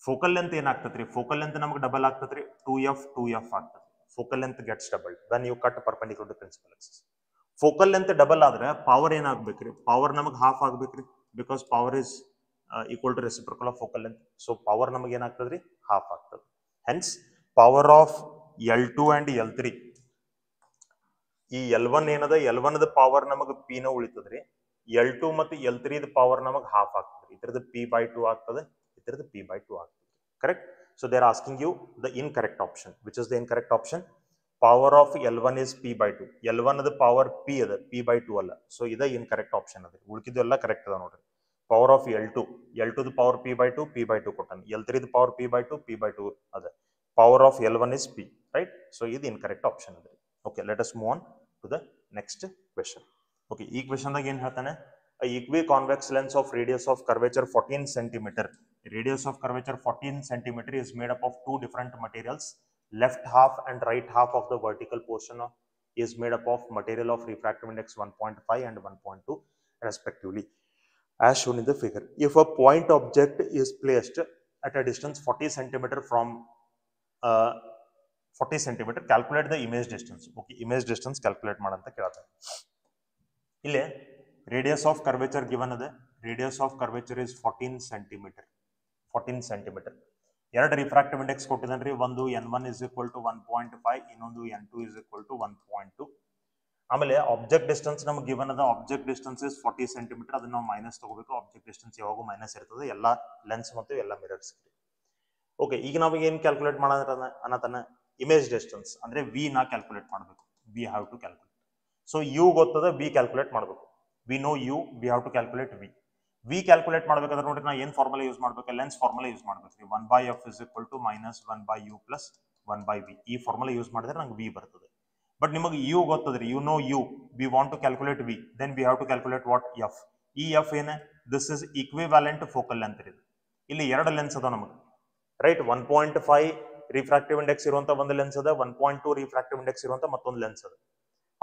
ಫೋಕಲ್ ಲೆಂತ್ ಏನಾಗ್ತದ್ರಿ? ಫೋಕಲ್ ಲೆಂತ್ ನಮಗೆ ಡಬಲ್ ಆಗ್ತದ್ರಿ, 2f ಆಗ್ತದೆ. Focal length gets double when you cut perpendicular to principal axis. Focal length double ಆದ್ರೆ ಪವರ್ ಏನಾಗ್ಬೇಕ್ರಿ? ಪವರ್ ನಮಗೆ ಹಾಫ್ ಆಗ್ಬೇಕ್ರಿ, because power is equal to reciprocal of focal length. So power ನಮಗೆ ಏನಾಗ್ತದ್ರಿ? ಹಾಫ್ ಆಗ್ತದೆ. Hence power of L2 and L3, ಈ L1 ಏನದ, L1 ದ ಪವರ್ ನಮಗೆ p ನ ಉಳಿತದ್ರಿ, L2 ಮತ್ತು L3 ದ ಪವರ್ ನಮಗೆ ಹಾಫ್ ಆಗ್ತದೆ. ಇದರದ p/2 ಆಗ್ತದೆ, ಇದರದ p/2 ಆಗ್ತದೆ. Correct? So they are asking you the incorrect option. Which is the incorrect option? Power of L1 is p/2. L1 the power p ಅದ, p/2 ಅಲ್ಲ. ಸೊ ಇದ ಇನ್ಕರೆಕ್ಟ್ ಆಪ್ಷನ್ ಅದ. ಉಳಿಕಿದ್ದು ಎಲ್ಲ ಕರೆಕ್ಟ್ ಅದ ನೋಡ್ರಿ. Power of L2 the power p/2 ಕೊಟ್ಟಾನ. L3 ದ ಪವರ್ p/2 ಅದ. Power of L1 is p, right? So ಇದು ಇನ್ಕರೆಕ್ಟ್ ಆಪ್ಷನ್ ಅದ. Okay, let us move on to the next question. Okay, ಈ ಕ್ವೆಶ್ಚನ್ ದಾಗ ಏನ್ ಹೇಳ್ತಾನೆ? Equiconvex lens of radius of curvature 14 centimeter. Radius of curvature 14 centimeter is made up of two different materials. Left half and right half of the vertical portion is made up of material of refractive index 1.5 and 1.2 respectively, as shown in the figure. If a point object is placed at a distance 40 centimeter from 40 centimeter, calculate the image distance. Okay, image distance calculate ಮಾಡಂತ ಕೇಳ್ತಾರೆ. ಇಲ್ಲಿ radius of curvature given ಅದ. Radius of curvature is 14 centimeter. 14 centimeter. ಎರಡು ರಿಫ್ರಾಕ್ಟಿವ್ ಇಂಡೆಕ್ಸ್ ಕೊಟ್ಟಿದ್ದಾನ್ರಿ. ಒಂದು n1 is equal to 1.5, ಇನ್ನೊಂದು n2 is equal to 1.2. ಆಮೇಲೆ ಆಬ್ಜೆಕ್ಟ್ ಡಿಸ್ಟೆನ್ಸ್ ನಮಗೆ ಗಿವನ್ ಅದ. Object distance is 40 centimetre. ಅದನ್ನ ನಾವು ಮೈನಸ್ ತಗೋಬೇಕು. ಆಬ್ಜೆಕ್ಟ್ ಡಿಸ್ಟೆನ್ಸ್ ಯಾವಾಗೂ ಮೈನಸ್ ಇರ್ತದೆ, ಎಲ್ಲ ಲೆನ್ಸ್ ಮತ್ತು ಎಲ್ಲ ಮಿರರ್ಸ್. ಓಕೆ, ಈಗ ನಾವು ಏನು ಕ್ಯಾಲ್ಕುಲೇಟ್ ಮಾಡೋದ್ರ ಅನ್ನತನ? ಇಮೇಜ್ ಡಿಸ್ಟೆನ್ಸ್ ಅಂದ್ರೆ ವಿ ನಾ ಕ್ಯಾಲ್ಕುಲೇಟ್ ಮಾಡಬೇಕು. We have to calculate. So you ಗೊತ್ತದ, ವಿ ಕ್ಯಾಲ್ಕುಲೇಟ್ ಮಾಡಬೇಕು. We know you, we have to calculate v. V calculate ಮಾಡ್ಬೇಕಾದ್ರೆ ನೋಡ್ರಿ, ನಾ ಏನು ಫಾರ್ಮುಲಾ ಯೂಸ್ ಮಾಡ್ಬೇಕು? ಲೆನ್ಸ್ ಫಾರ್ಮುಲಾ ಯೂಸ್ ಮಾಡ್ಬೇಕ್ರಿ. 1/f is equal to -1/u plus 1/v. ಈ ಫಾರ್ಮುಲಾ ಯೂಸ್ ಮಾಡಿದ್ರೆ ನಂಗೆ ವಿ ಬರ್ತದೆ. ಬಟ್ ನಿಮಗೆ ಯು ಗೊತ್ತದ್ರಿ, you know you, we want to calculate v, then we have to calculate what? F. ಈ ಎಫ್ ಏನ? This is equivalent focal length ಇದೆ. ಇಲ್ಲಿ ಎರಡು ಲೆನ್ಸ್ ಅದ ನಮಗೆ, ರೈಟ್? 1.5 ರಿಫ್ರಾಕ್ಟಿವ್ ಇಂಡೆಕ್ಸ್ ಇರುವಂತ ಒಂದು ಲೆನ್ಸ್ ಅದ, 1.2 ರಿಫ್ರಾಕ್ಟಿವ್ ಇಂಡೆಕ್ಸ್ ಇರುವಂತ ಮತ್ತೊಂದು ಲೆನ್ಸ್ ಅದ.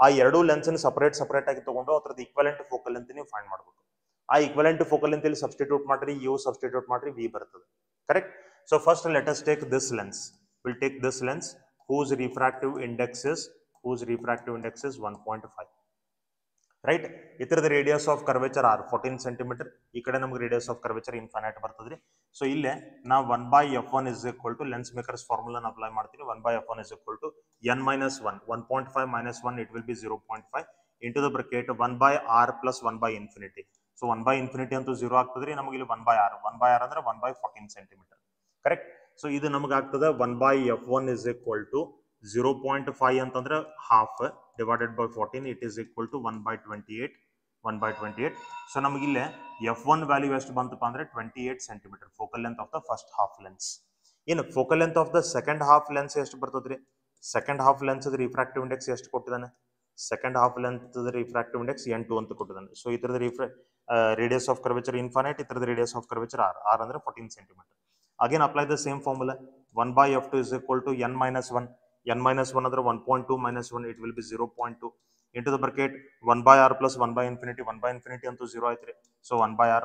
ಆ ಎರಡು ಲೆನ್ಸ್ ಸಪರೇಟ್ ಆಗಿ ತಗೊಂಡು ಅದ್ರದ್ದು ಈಕ್ವಲೆಂಟ್ ಫೋಕಲ್ ಲೆಂತ್ ನೀವು ಫೈಂಡ್ ಮಾಡಬೇಕು. ಆ ಈಕ್ವಲೆಂಟ್ ಫೋಕಲ್ ಲೆಂತ್ ಇಲ್ಲಿ ಸಬ್ಸ್ಟಿಟ್ಯೂಟ್ ಮಾಡ್ರಿ, ಯು ಸಬ್ಸ್ಟಿಟ್ಯೂಟ್ ಮಾಡ್ರಿ, ವಿ ಬರ್ತದೆ. Correct? So first let us take this lens. Will take this lens whose refractive index is 1.5. Right? ಇದರದ radius of curvature R 14 centimeter. ಈ ಕಡೆ ನಮ್ಗೆ ರೇಡಿಯಸ್ ಆಫ್ ಕರ್ವೇಚರ್ ಇನ್ಫೈನೈಟ್ ಬರ್ತದ್ರಿ. ಸೊ ಇಲ್ಲೇ ನಾವು 1/f1 is equal to lens makers formula apply ಮಾಡ್ತೀನಿ. 1/f1 is equal to n minus 1, 1.5 minus 1 it will be 0.5 into the bracket 1/r plus 1/infinity. So 1/infinity ಅಂತೂ 0 ಆಗ್ತದ್ರಿ, ನಮಗೆ ಇಲ್ಲಿ 1/r ಅಂದ್ರೆ 1/14 ಸೆಂಟಿಮೀಟರ್. ಕರೆಕ್ಟ್. ಸೊ ಇದು ನಮಗೆ ಆಗ್ತದೆ 1/f1 is equal to 0.5 ಅಂತಂದ್ರೆ half divided by 14 it is equal to 1/28. So ನಮಗೆ ಇಲ್ಲೇ f1 ವ್ಯಾಲ್ಯೂ ಎಷ್ಟು ಬಂತಪ್ಪ ಅಂದ್ರೆ 28 centimeter focal length of the first half lens. ಇನ್ನು focal length of the second half lens ಎಷ್ಟು ಬರ್ತದ್ರಿ? Second half lens refractive index ಎಷ್ಟು ಕೊಟ್ಟಿದ್ದಾನೆ? Second half length refractive index n2 ಅಂತ ಕೊಟ್ಟಿದ್ದಾನೆ. ಸೊ ಇದರದ ರೇಡಿಯಸ್ ಆಫ್ ಕರ್ವೇಚರ್ ಇನ್ಫೈನೈಟ್, ಇದರದ ರೇಡಿಯಸ್ ಆಫ್ ಕರ್ವೇಚರ್ r ಅಂದ್ರೆ 14 centimeter. Again apply the same formula. 1/f2 is equal to n minus 1 ಅಂದ್ರೆ 1.2 minus 1 it will be 0.2 into the bracket 1/r plus 1/infinity. 1/infinity ಅಂತೂ 0 ಆಯ್ತ್ರಿ. ಸೊ 1/r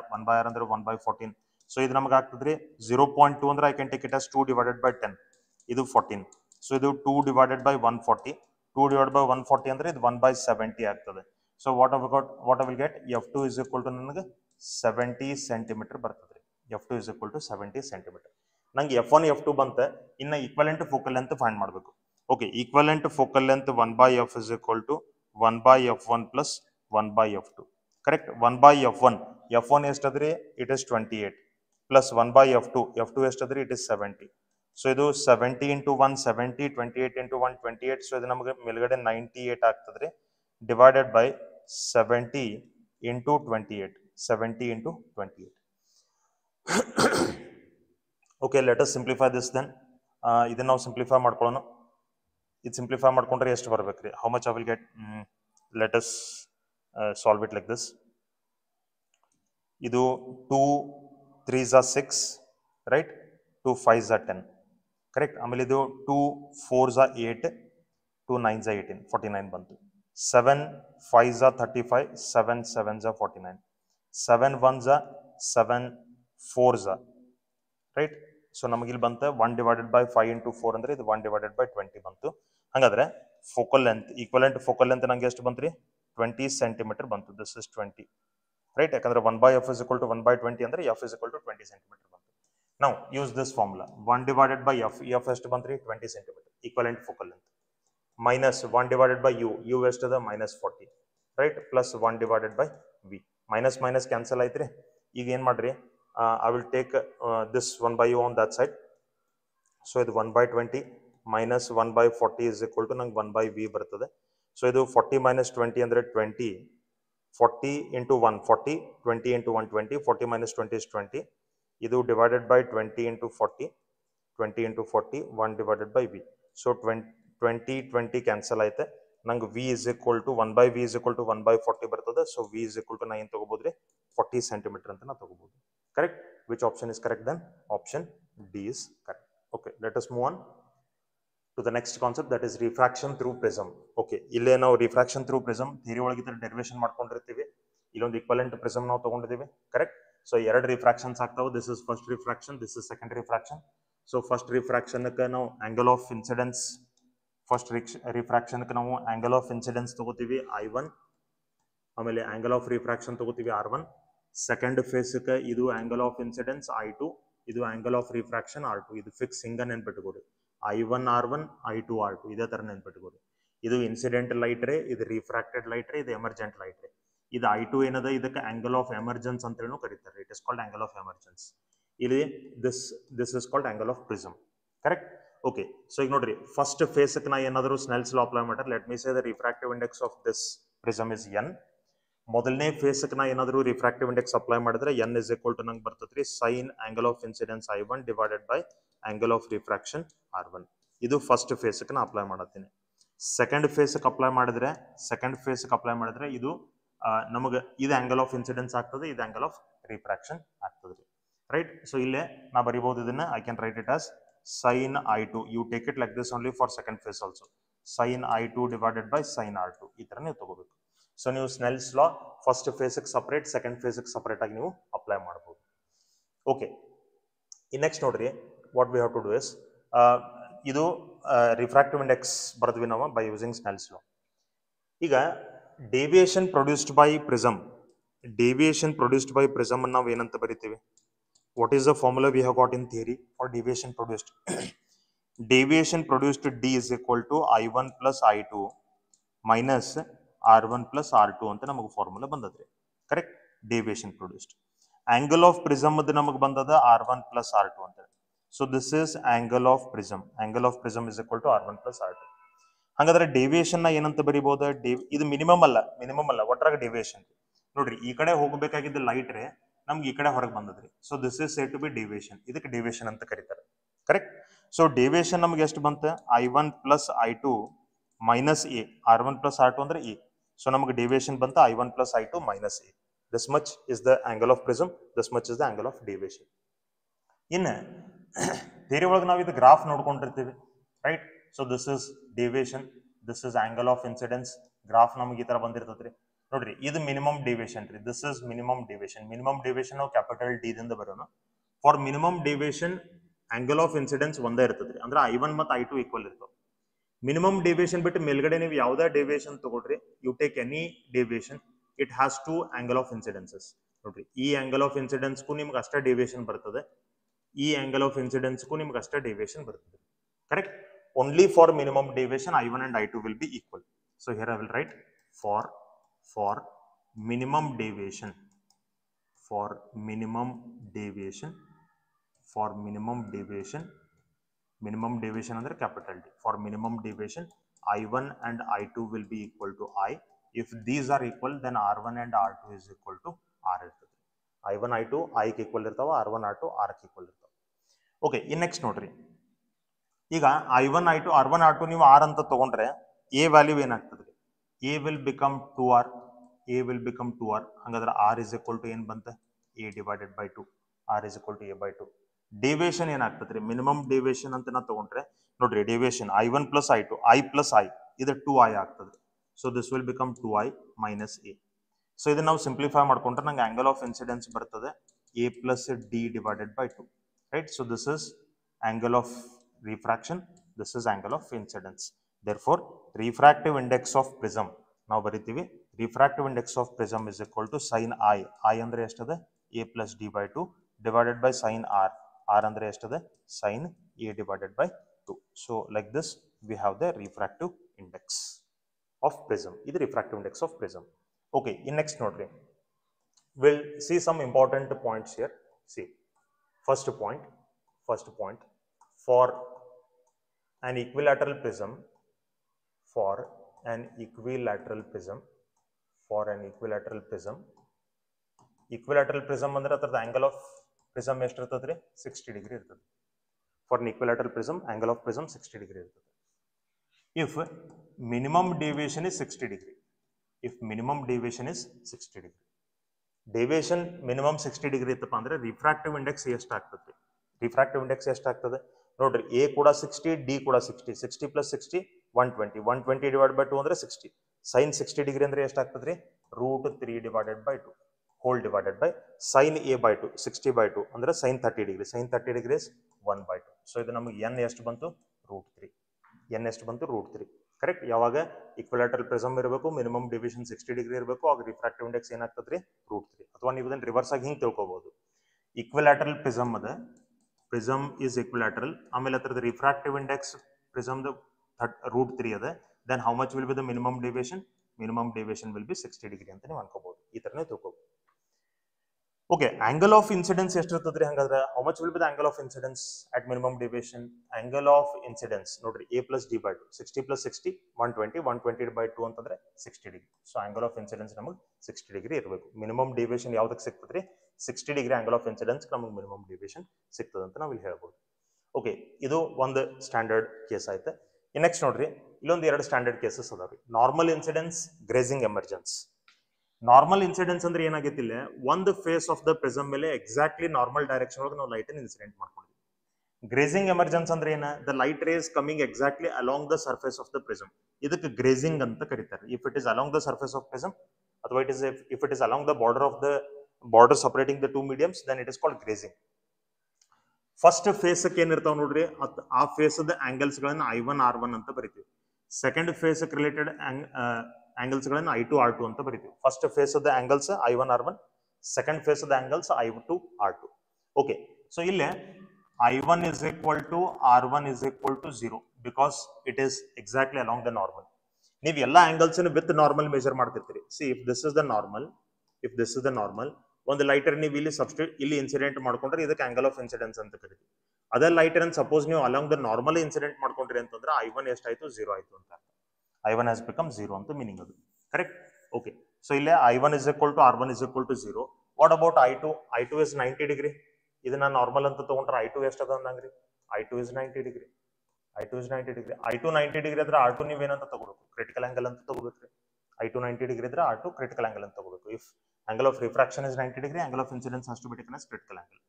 ಅಂದ್ರೆ 1/14. ಸೊ ಇದು ನಮಗೆ ಆಗ್ತದ್ರಿ 0.2 ಅಂದ್ರೆ I can take it as 2 divided by 10. ಇದು 14. ಸೊ ಇದು 2 divided by 140. 2 divided by 140 ಅಂದ್ರೆ ಇದು 1/70 ಆಗ್ತದೆ. So what I will get f2 is equal to ನನಗೆ 70 ಸೆಂಟಿಮೀಟರ್ ಬರ್ತದ್ರಿ. f2 is equal to 70 centimetre. ನಂಗೆ f1 f2 ಬಂತ. ಇನ್ನು ಈಕ್ವಲೆಂಟ್ ಫೋಕಲ್ ಲೆಂತ್ ಫೈಂಡ್ ಮಾಡಬೇಕು. Okay, equivalent focal length 1/f is equal to 1/f1 plus 1/f2. Correct. 1/f1 ಎಷ್ಟದ್ರಿ? ಇಟ್ ಇಸ್ 28 ಪ್ಲಸ್ 1/f2 ಎಷ್ಟದ್ರಿ? It is 70. ಸೊ ಇದು 70 into 1 70, 28 into 1 28. ಸೊ ಇದು ನಮಗೆ ಮೇಲ್ಗಡೆ 98 ಆಗ್ತದ್ರಿ divided by 70 into 28. 70 into 28. Okay, let us simplify this then. ಇದನ್ನ ನಾವು ಸಿಂಪ್ಲಿಫೈ ಮಾಡ್ಕೊಳ್ಳೋಣ. ಇದು ಸಿಂಪ್ಲಿಫೈ ಮಾಡ್ಕೊಂಡ್ರೆ ಎಷ್ಟು ಬರ್ಬೇಕ್ರಿ? How much I will get? Let us solve it like this. ಇದು 2 3s are 6, right? 2 5s are 10, correct. ಆಮೇಲೆ ಇದು 2 4s are 8, 2 9s are 18, 49 ಬಂತು. 7 5s are 35, 7 7s are 49, 7 1s are 7 4s are, right? So ನಮಗೆ ಇಲ್ಲಿ ಬಂತು 1 divided by 5 into 4 ಅಂದ್ರೆ ಇದು 1 divided by 20 ಬಂತು. ಹಾಗಾದ್ರೆ focal length, equivalent focal length ನಂಗೆ ಎಷ್ಟು ಬಂತ್ರಿ? 20 ಸೆಂಟಿಮೀಟರ್ ಬಂತು. This is 20, right? ಯಾಕಂದ್ರೆ 1/f is equal to 1/20 ಅಂದ್ರೆ f is equal to 20 centimetre ಬಂತು. Now use this formula. 1 divided by f ಎಷ್ಟು ಬಂತ್ರಿ? 20 centimetre equivalent focal length. Minus 1 divided by u ಎಷ್ಟದ? -40, right? Plus 1 divided by v. Minus minus cancel ಆಯ್ತ್ರಿ. ಈಗ ಏನ್ ಮಾಡ್ರಿ? I will take this 1/u on that side. So ಇದು 1/20 minus 1/40 is equal to ನಂಗೆ 1/v ಬರ್ತದೆ. ಸೊ ಇದು 40 minus 20 ಅಂದ್ರೆ 20. 40 into 1 40, 20 into 1 20, 40 minus 20 is 20. ಇದು divided by 20 into 40, 20 into 40, 1 divided by v. So 20 20 cancel ಆಯ್ತೆ. ನಂಗೆ v is equal to 1/v is equal to 1/40 ಬರ್ತದೆ. So v is equal to ನಾ ಏನು ತಗೋಬೋದ್ರಿ? 40 ಸೆಂಟಿಮೀಟರ್ ಅಂತ ನಾ ತಗೋಬಹುದು. Correct? Which option is correct then? Option D is correct. Okay, let us move on to the next concept, that is refraction through prism. Okay, ಇಲ್ಲೇ ನಾವು refraction through prism ಥಿಯರಿ ಒಳಗೆ ಇದರ ಡೆರಿವೇಷನ್ ಮಾಡ್ಕೊಂಡಿರ್ತೀವಿ. ಇಲ್ಲೊಂದು ಈಕ್ವಲೆಂಟ್ ಪ್ರಿಸಮ್ ನಾವು ತಗೊಂಡಿದ್ದೀವಿ. ಕರೆಕ್ಟ್. ಸೊ ಎರಡು ರಿಫ್ರಾಕ್ಷನ್ಸ್ ಆಗ್ತಾವೆ. This is first refraction, this is second refraction. So first ರಿಫ್ರಾಕ್ಷನ್ಕ್ಕೆ ನಾವು ಆಂಗಲ್ ಆಫ್ ಇನ್ಸಿಡೆನ್ಸ್, ಫಸ್ಟ್ ರಿಫ್ರಾಕ್ಷನ್ಕ್ಕೆ ನಾವು ಆಂಗಲ್ ಆಫ್ ಇನ್ಸಿಡೆನ್ಸ್ ತಗೋತೀವಿ I1, ಆಮೇಲೆ ಆಂಗಲ್ ಆಫ್ ರಿಫ್ರಾಕ್ಷನ್ ತಗೋತೀವಿ R1. ಸೆಕೆಂಡ್ ಫೇಸ್ಗೆ ಇದು ಆಂಗಲ್ ಆಫ್ ಇನ್ಸಿಡೆನ್ಸ್ I2, ಇದು ಆಂಗಲ್ ಆಫ್ ರಿಫ್ರಾಕ್ಷನ್ R2. ಇದು ಫಿಕ್ಸ್ ಹಿಂಗ ನೆನ್ಪಿಟ್ಕೊಡಿ. I1 R1, I2 R2 ಇದೇ ತರ ನೆನ್ಪಿಟ್ಕೊಡಿ. ಇದು ಇನ್ಸಿಡೆಂಟ್ ಲೈಟ್ ರೇ, ಇದು ರಿಫ್ರಾಕ್ಟೆಡ್ ಲೈಟ್ ರೇ, ಇದು ಎಮರ್ಜೆಂಟ್ ಲೈಟ್ ರೇ. ಇದು I2 ಏನದ? ಇದಕ್ಕೆ ಆಂಗಲ್ ಆಫ್ ಎಮರ್ಜೆನ್ಸ್ ಅಂತ ಹೇಳಿ ಕರೀತಾರೆ. It is called angle of emergence. ಇಲ್ಲಿ this is called angle of prism. Correct. Okay, so ಈಗ ನೋಡ್ರಿ, ಫಸ್ಟ್ ಫೇಸ್ಗೆ ನಾ ಏನಾದರೂ ಸ್ನೆಲ್ಸ್ ಲಾ ಅಪ್ಲೈ ಮಾಡ್ರೆ, let me say the refractive index of this prism is n. ಮೊದಲನೇ ಫೇಸ್ಗೆ ನಾ ಏನಾದರೂ ರಿಫ್ರಾಕ್ಟಿವ್ ಇಂಡೆಕ್ಸ್ ಅಪ್ಲೈ ಮಾಡಿದ್ರೆ n ಇಸ್ ಈಕ್ವಲ್ ಟು ನಂಗೆ ಬರ್ತದ್ರಿ sine angle of incidence I1 divided by angle of refraction R1. ಇದು ಫಸ್ಟ್ ಫೇಸ್ಗೆ ನಾ ಅಪ್ಲೈ ಮಾಡತ್ತೀನಿ. ಸೆಕೆಂಡ್ ಫೇಸ್ಗೆ ಅಪ್ಲೈ ಮಾಡಿದ್ರೆ ಇದು ನಮಗೆ ಇದು ಆಂಗಲ್ ಆಫ್ ಇನ್ಸಿಡೆನ್ಸ್ ಆಗ್ತದೆ, ಇದು ಆಂಗಲ್ ಆಫ್ ರಿಫ್ರಾಕ್ಷನ್ ಆಗ್ತದೆ, ರೈಟ್? ಸೊ ಇಲ್ಲೇ ನಾ ಬರಿಬಹುದು ಇದನ್ನ. I can write it as sin I2. You take it like this only for second phase also. sin I2 divided by sin R2 ಈ ತರ ನೀವು ತಗೋಬೇಕು. ಸೊ ನೀವು ಸ್ನೆಲ್ಸ್ ಲಾ ಫಸ್ಟ್ ಫೇಸ್ಗೆ ಸಪರೇಟ್, ಸೆಕೆಂಡ್ ಫೇಸ್ಗೆ ಸಪರೇಟ್ ಆಗಿ ನೀವು ಅಪ್ಲೈ ಮಾಡಬಹುದು. ಓಕೆ, ನೆಕ್ಸ್ಟ್ ನೋಡ್ರಿ, what V have to do is, ಇದು ರಿಫ್ರಾಕ್ಟಿವ್ ಇಂಡೆಕ್ಸ್ ಬರೆದ್ವಿ ನಾವು ಬೈ ಯೂಸಿಂಗ್ ಸ್ನೆಲ್ಸ್ ಲಾ. ಈಗ deviation produced by prism, deviation produced by prism ನಾವು ಏನಂತ ಬರಿತೀವಿ? What is the formula we have got in theory for deviation produced? Deviation produced D is equal to I1 plus I2 minus R1 plus R2 ಅಂತ ನಮಗೆ ಫಾರ್ಮುಲಾ ಬಂದದ್ರಿ. Correct? Deviation produced. Angle of prism ಅದು ನಮಗೆ ಬಂದದ R1 plus R2 ಅಂತ. So this is angle of prism. Angle of prism is equal to R1 plus R2. ಹಾಗಾದ್ರೆ ಡೆವಿಯೇಷನ್ ನ ಏನಂತ ಬರೀಬಹುದು? ಇದು ಮಿನಿಮಮ್ ಅಲ್ಲ ಒಟ್ರಾಗ ಡೆವಿಯೇಷನ್. ನೋಡ್ರಿ, ಈ ಕಡೆ ಹೋಗಬೇಕಾಗಿದ್ದ ಲೈಟ್ ರೇ ನಮ್ಗೆ ಈ ಕಡೆ ಹೊರಗೆ ಬಂದದ್ರಿ. So this is said to be deviation. ಇದಕ್ಕೆ ಡೆವಿಯೇಷನ್ ಅಂತ ಕರೀತಾರೆ. ಕರೆಕ್ಟ್? ಸೊ ಡೆವಿಯೇಷನ್ ನಮಗೆ ಎಷ್ಟು ಬಂತು? I1 plus I2 minus A. R1 plus R2 ಅಂದ್ರೆ A. ಸೊ ನಮಗೆ ಡೆವಿಯೇಷನ್ ಬಂತು I1 plus I2 minus A. This much is the angle of prism. This much is the angle of deviation. ಇನ್ನು ಥಿಯರಿ ಒಳಗೆ ನಾವು ಇದು ಗ್ರಾಫ್ ನೋಡ್ಕೊಂಡಿರ್ತೀವಿ, right? So this is deviation, this is angle of incidence. Graph ನಮಗೆ ಈ ತರ ಬಂದಿರ್ತದ್ರಿ. ನೋಡ್ರಿ, ಇದು ಮಿನಿಮಮ್ ಡೆವಿಯೇಷನ್ ರೀ. This is minimum deviation. Minimum deviation ನಾವು ಕ್ಯಾಪಿಟಲ್ ಡಿ ದಿಂದ ಬರೋಣ. For minimum deviation angle of incidence ಒಂದೇ ಇರ್ತದ್ರಿ. ಅಂದ್ರೆ I1 ಮತ್ತು I2 ಈಕ್ವಲ್ ಇರ್ತಾವ. ಮಿನಿಮಮ್ ಡೆವಿಯೇಷನ್ ಬಿಟ್ಟು ಮೇಲ್ಗಡೆ ನೀವು ಯಾವುದೇ ಡೆವಿಯೇಷನ್ ತಗೊಳ್ರಿ, you take any deviation, it has to angle of incidences. ನೋಡ್ರಿ, ಈ ಆಂಗಲ್ ಆಫ್ ಇನ್ಸಿಡೆನ್ಸ್ಗೂ ನಿಮ್ಗೆ ಅಷ್ಟೇ ಡೆವಿಯೇಷನ್ ಬರ್ತದೆ, ಈ ಆಂಗಲ್ ಆಫ್ ಇನ್ಸಿಡೆನ್ಸ್ಗೂ ನಿಮ್ಗೆ ಅಷ್ಟೇ ಡೆವಿಯೇಷನ್ ಬರ್ತದೆ. Correct? Only for minimum deviation I1 and I2 will be equal. So here I will write for minimum deviation, for minimum deviation under capital D. For minimum deviation, I1 and I2 will be equal to I. If these are equal, then R1 and R2 is equal to R. I1, I2 I ಗೆ equal ಇರ್ತಾವ, R1, R2 R ಗೆ equal ಇರ್ತಾವ. ಓಕೆ, ಇನ್ ನೆಕ್ಸ್ಟ್ ನೋಡ್ರಿ, ಈಗ I1, I2, R1, R2 ನೀವು R ಅಂತ ತಗೊಂಡ್ರೆ A ವ್ಯಾಲ್ಯೂ ಏನಾಗ್ತದೆ? A will become 2R. A will become 2R. ಹಾಗಾದ್ರೆ R is equal to ಏನು ಬಂತ? A divided by 2. R is equal to A by 2. Deviation ಏನಾಗ್ತದ್ರಿ? ಮಿನಿಮಮ್ ಡೆವಿಯೇಷನ್ ಅಂತ ನಾವು ತಗೊಂಡ್ರೆ ನೋಡ್ರಿ, deviation I1 plus I2, I plus I, ಇದು 2I ಆಗ್ತದೆ. So this will become 2I minus A. ಸೊ ಇದನ್ನ ನಾವು ಸಿಂಪ್ಲಿಫೈ ಮಾಡ್ಕೊಂಡ್ರೆ ನಂಗೆ ಆಂಗಲ್ ಆಫ್ ಇನ್ಸಿಡೆನ್ಸ್ ಬರ್ತದೆ A plus D divided by 2. Right? So this is angle of refraction, this is angle of incidence. Therefore, refractive index of prism ನಾವು ಬರಿತೀವಿ. refractive index of prism is equal to sin I. I ಅಂದ್ರೆ ಎಷ್ಟದೆ? A plus D by 2 divided by sin R. R ಅಂದ್ರೆ ಎಷ್ಟದೆ? sin A divided by 2. So like this we have the refractive index of prism. ಇದು refractive index of prism. Okay, in next ನೋಡ್ರಿ, we'll see some important points here. See, first point, for an equilateral prism, equilateral prism ಅಂದ್ರೆ ಅದರ angle of prism ಎಷ್ಟು ಇರ್ತದ್ರಿ? 60 degree ಇರ್ತದೆ. For an equilateral prism, angle of prism 60 degree ಇರ್ತದೆ. If minimum deviation is 60 degree, deviation minimum 60 degree ಇತ್ತಪ್ಪ ಅಂದ್ರೆ refractive index ಎಷ್ಟು ಆಗ್ತದೆ? ನೋಡ್ರಿ, A ಕೂಡ 60, D ಕೂಡ 60, 60 plus 60 120, 120 divided by 2 ಅಂದ್ರೆ 60. sin 60 degree ಅಂದ್ರೆ ಎಷ್ಟು ಆಗ್ತದ್ರಿ? √3 divided by 2 whole divided by sin A by 2, 60 by 2 ಅಂದ್ರೆ sin 30 degree. sin 30 degree is 1 by 2. So ಇದು ನಮಗೆ n ಎಷ್ಟು ಬಂತು? √3. ಕರೆಕ್ಟ್? ಯಾವಾಗ ಈಕ್ವಿಲಾಟರಲ್ ಪ್ರಿಸಮ್ ಇರಬೇಕು, ಮಿನಿಮಮ್ ಡೆವಿಯೇಷನ್ 60 ಡಿಗ್ರಿ ಇರಬೇಕು, ಆಗ ರಿಫ್ರಾಕ್ಟಿವ್ ಇಂಡೆಕ್ಸ್ ಏನಾಗ್ತದ್ರಿ? √3. ಅಥವಾ ನೀವು ಇದನ್ನ ರಿವರ್ಸ್ ಆಗಿ ಹಿಂಗೆ ತಿಳ್ಕೊಬಹುದು. ಈಕ್ವಿಲಾಟರಲ್ ಪ್ರಿಸಮ್ ಅದ, ಪ್ರಿಸಮ್ ಇಸ್ ಈಕ್ವಿಲಾಟರಲ್, ಆಮೇಲೆ ಅದರದ ರಿಫ್ರಾಕ್ಟಿವ್ ಇಂಡೆಕ್ಸ್ ಪ್ರಿಸಮ್ದ √3 ಅದ, then how much will be the minimum deviation? Minimum deviation will be 60 degree ಅಂತ ನೀವು ಅನ್ಕೋಬಹುದು. ಈ ತರನೇ ತಿಳ್ಕೋಬಹುದು. ಓಕೆ, ಆಂಗಲ್ ಆಫ್ ಇನ್ಸಿಡೆನ್ಸ್ ಎಷ್ಟಿರ್ತದ್ರಿ? ಹಂಗಾದ್ರೆ how much will be the angle of incidence at minimum deviation? Angle of incidence ನೋಡ್ರಿ, A plus D by 2, 60 plus 60 120, 120 by 2 ಅಂತಂದ್ರೆ 60 degree. So angle of incidence ನಮಗೆ 60 ಡಿಗ್ರಿ ಇರಬೇಕು. ಮಿನಿಮಮ್ ಡೆವಿಯೇಷನ್ ಯಾವ್ದಕ್ಕೆ ಸಿಗ್ತದ್ರಿ? 60 ಡಿಗ್ರಿ ಆಂಗಲ್ ಆಫ್ ಇನ್ಸಿಡೆನ್ಸ್ ನಮಗೆ ಮಿನಿಮಮ್ ಡೆವಿಯೇಷನ್ ಸಿಗ್ತದೆ ಅಂತ ನಾವು ಇಲ್ಲಿ ಹೇಳ್ಬೋದು. ಓಕೆ, ಇದು ಒಂದು ಸ್ಟ್ಯಾಂಡರ್ಡ್ ಕೇಸ್ ಆಯ್ತು. ನೆಕ್ಸ್ಟ್ ನೋಡ್ರಿ, ಇಲ್ಲೊಂದು 2 ಸ್ಟ್ಯಾಂಡರ್ಡ್ ಕೇಸಸ್ ಅದಾವ್ರಿ. Normal incidence, grazing emergence. Normal incidence ಅಂದ್ರೆ ಏನಾಗೈತಿಲ್ಲ, ಒಂದು ಫೇಸ್ ಆಫ್ ದ ಪ್ರಿಸಮ್ ಮೇಲೆ ಎಕ್ಸಾಕ್ಟ್ಲಿ ನಾರ್ಮಲ್ ಡೈರೆಕ್ಷನ್ ಒಳಗೆ ನಾವು ಲೈಟ್ ಇನ್ಸಿಡೆಂಟ್ ಮಾಡ್ಕೊಂಡಿದ್ವಿ. ಗ್ರೇಜಿಂಗ್ ಎಮರ್ಜೆನ್ಸ್ ಅಂದ್ರೆ ಏನ? The light rays coming exactly along the surface of the prism. ಇದಕ್ಕೆ ಗ್ರೇಜಿಂಗ್ ಅಂತ ಕರೀತಾರೆ. If it is along the surface of prism, ಅಥವಾ if it is along the border separating the 2 mediums, then it is called grazing. First phase ಏನಿರ್ತಾವ ನೋಡ್ರಿ, ಆ ಫೇಸ್ ಆಂಗಲ್ಸ್ ಗಳನ್ನ I1 R1 ಅಂತ ಬರಿತೀವಿ. ಸೆಕೆಂಡ್ ಫೇಸ್ ರಿಲೇಟೆಡ್ ಆಂಗಲ್ಸ್ ಗಳನ್ನ I2 R2 ಅಂತ ಬರಿತೀವಿ. First face angles I1 R1, second face angles I2 R2. Okay, so ಇಲ್ಲಿ I1 is equal to R1 is equal to 0 because it is exactly along the normal. ನೀವು ಎಲ್ಲ angles ವಿತ್ ನಾರ್ಮಲ್ ಮೆಜರ್ ಮಾಡ್ತಿರ್ತೀರಿ. See if this is the normal, ಒಂದು ಲೈಟರ್ ನೀವು ಇಲ್ಲಿ ಇಲ್ಲಿ ಇನ್ಸಿಡೆಂಟ್ ಮಾಡ್ಕೊಂಡ್ರೆ ಇದಕ್ಕೆ ಆಂಗಲ್ ಆಫ್ ಇನ್ಸಿಡೆನ್ಸ್ ಅಂತ ಕರಿತೀವಿ. ಅದೇ ಲೈಟರ್ ಸಪೋಸ್ ನೀವು ಅಲಾಂಗ್ ದ ನಾರ್ಮಲ್ ಇನ್ಸಿಡೆಂಟ್ ಮಾಡ್ಕೊಂಡ್ರಿ ಅಂತಂದ್ರೆ I1 ಎಷ್ಟಾಯ್ತು 0 ಆಯ್ತು ಅಂತ ಅರ್ಥ. I1 has become 0 ಅಂತ ಮೀನಿಂಗ್ ಅದು. ಕರೆಕ್ಟ್? ಓಕೆ, ಸೊ ಇಲ್ಲೇ I1 is equal to R1 is equal to 0. What about I2? I2 is 90 degree. ಇದನ್ನ ನಾರ್ಮಲ್ ಅಂತ ತಗೊಂಡ್ರೆ I2 ಎಷ್ಟದ ಅಂದಂಗ್ರಿ? I2 is 90 degree. I2 is 90 degree. I2 90 degree ಇದ್ರೆ R2 ನೀವೇನಂತ ತಗೋಬೇಕು? ಕ್ರಿಟಿಕಲ್ ಆಂಗಲ್ ಅಂತ ತಗೋಬೇಕ್ರಿ. I2 90 ಡಿಗ್ರಿ ಇದ್ರೆ R2 ಕ್ರಿಟಿಕಲ್ ಆಂಗಲ್ ಅಂತ ತಗೋಬೇಕು. If angle of refraction is 90 degree, angle of incidence has to be taken as critical angle.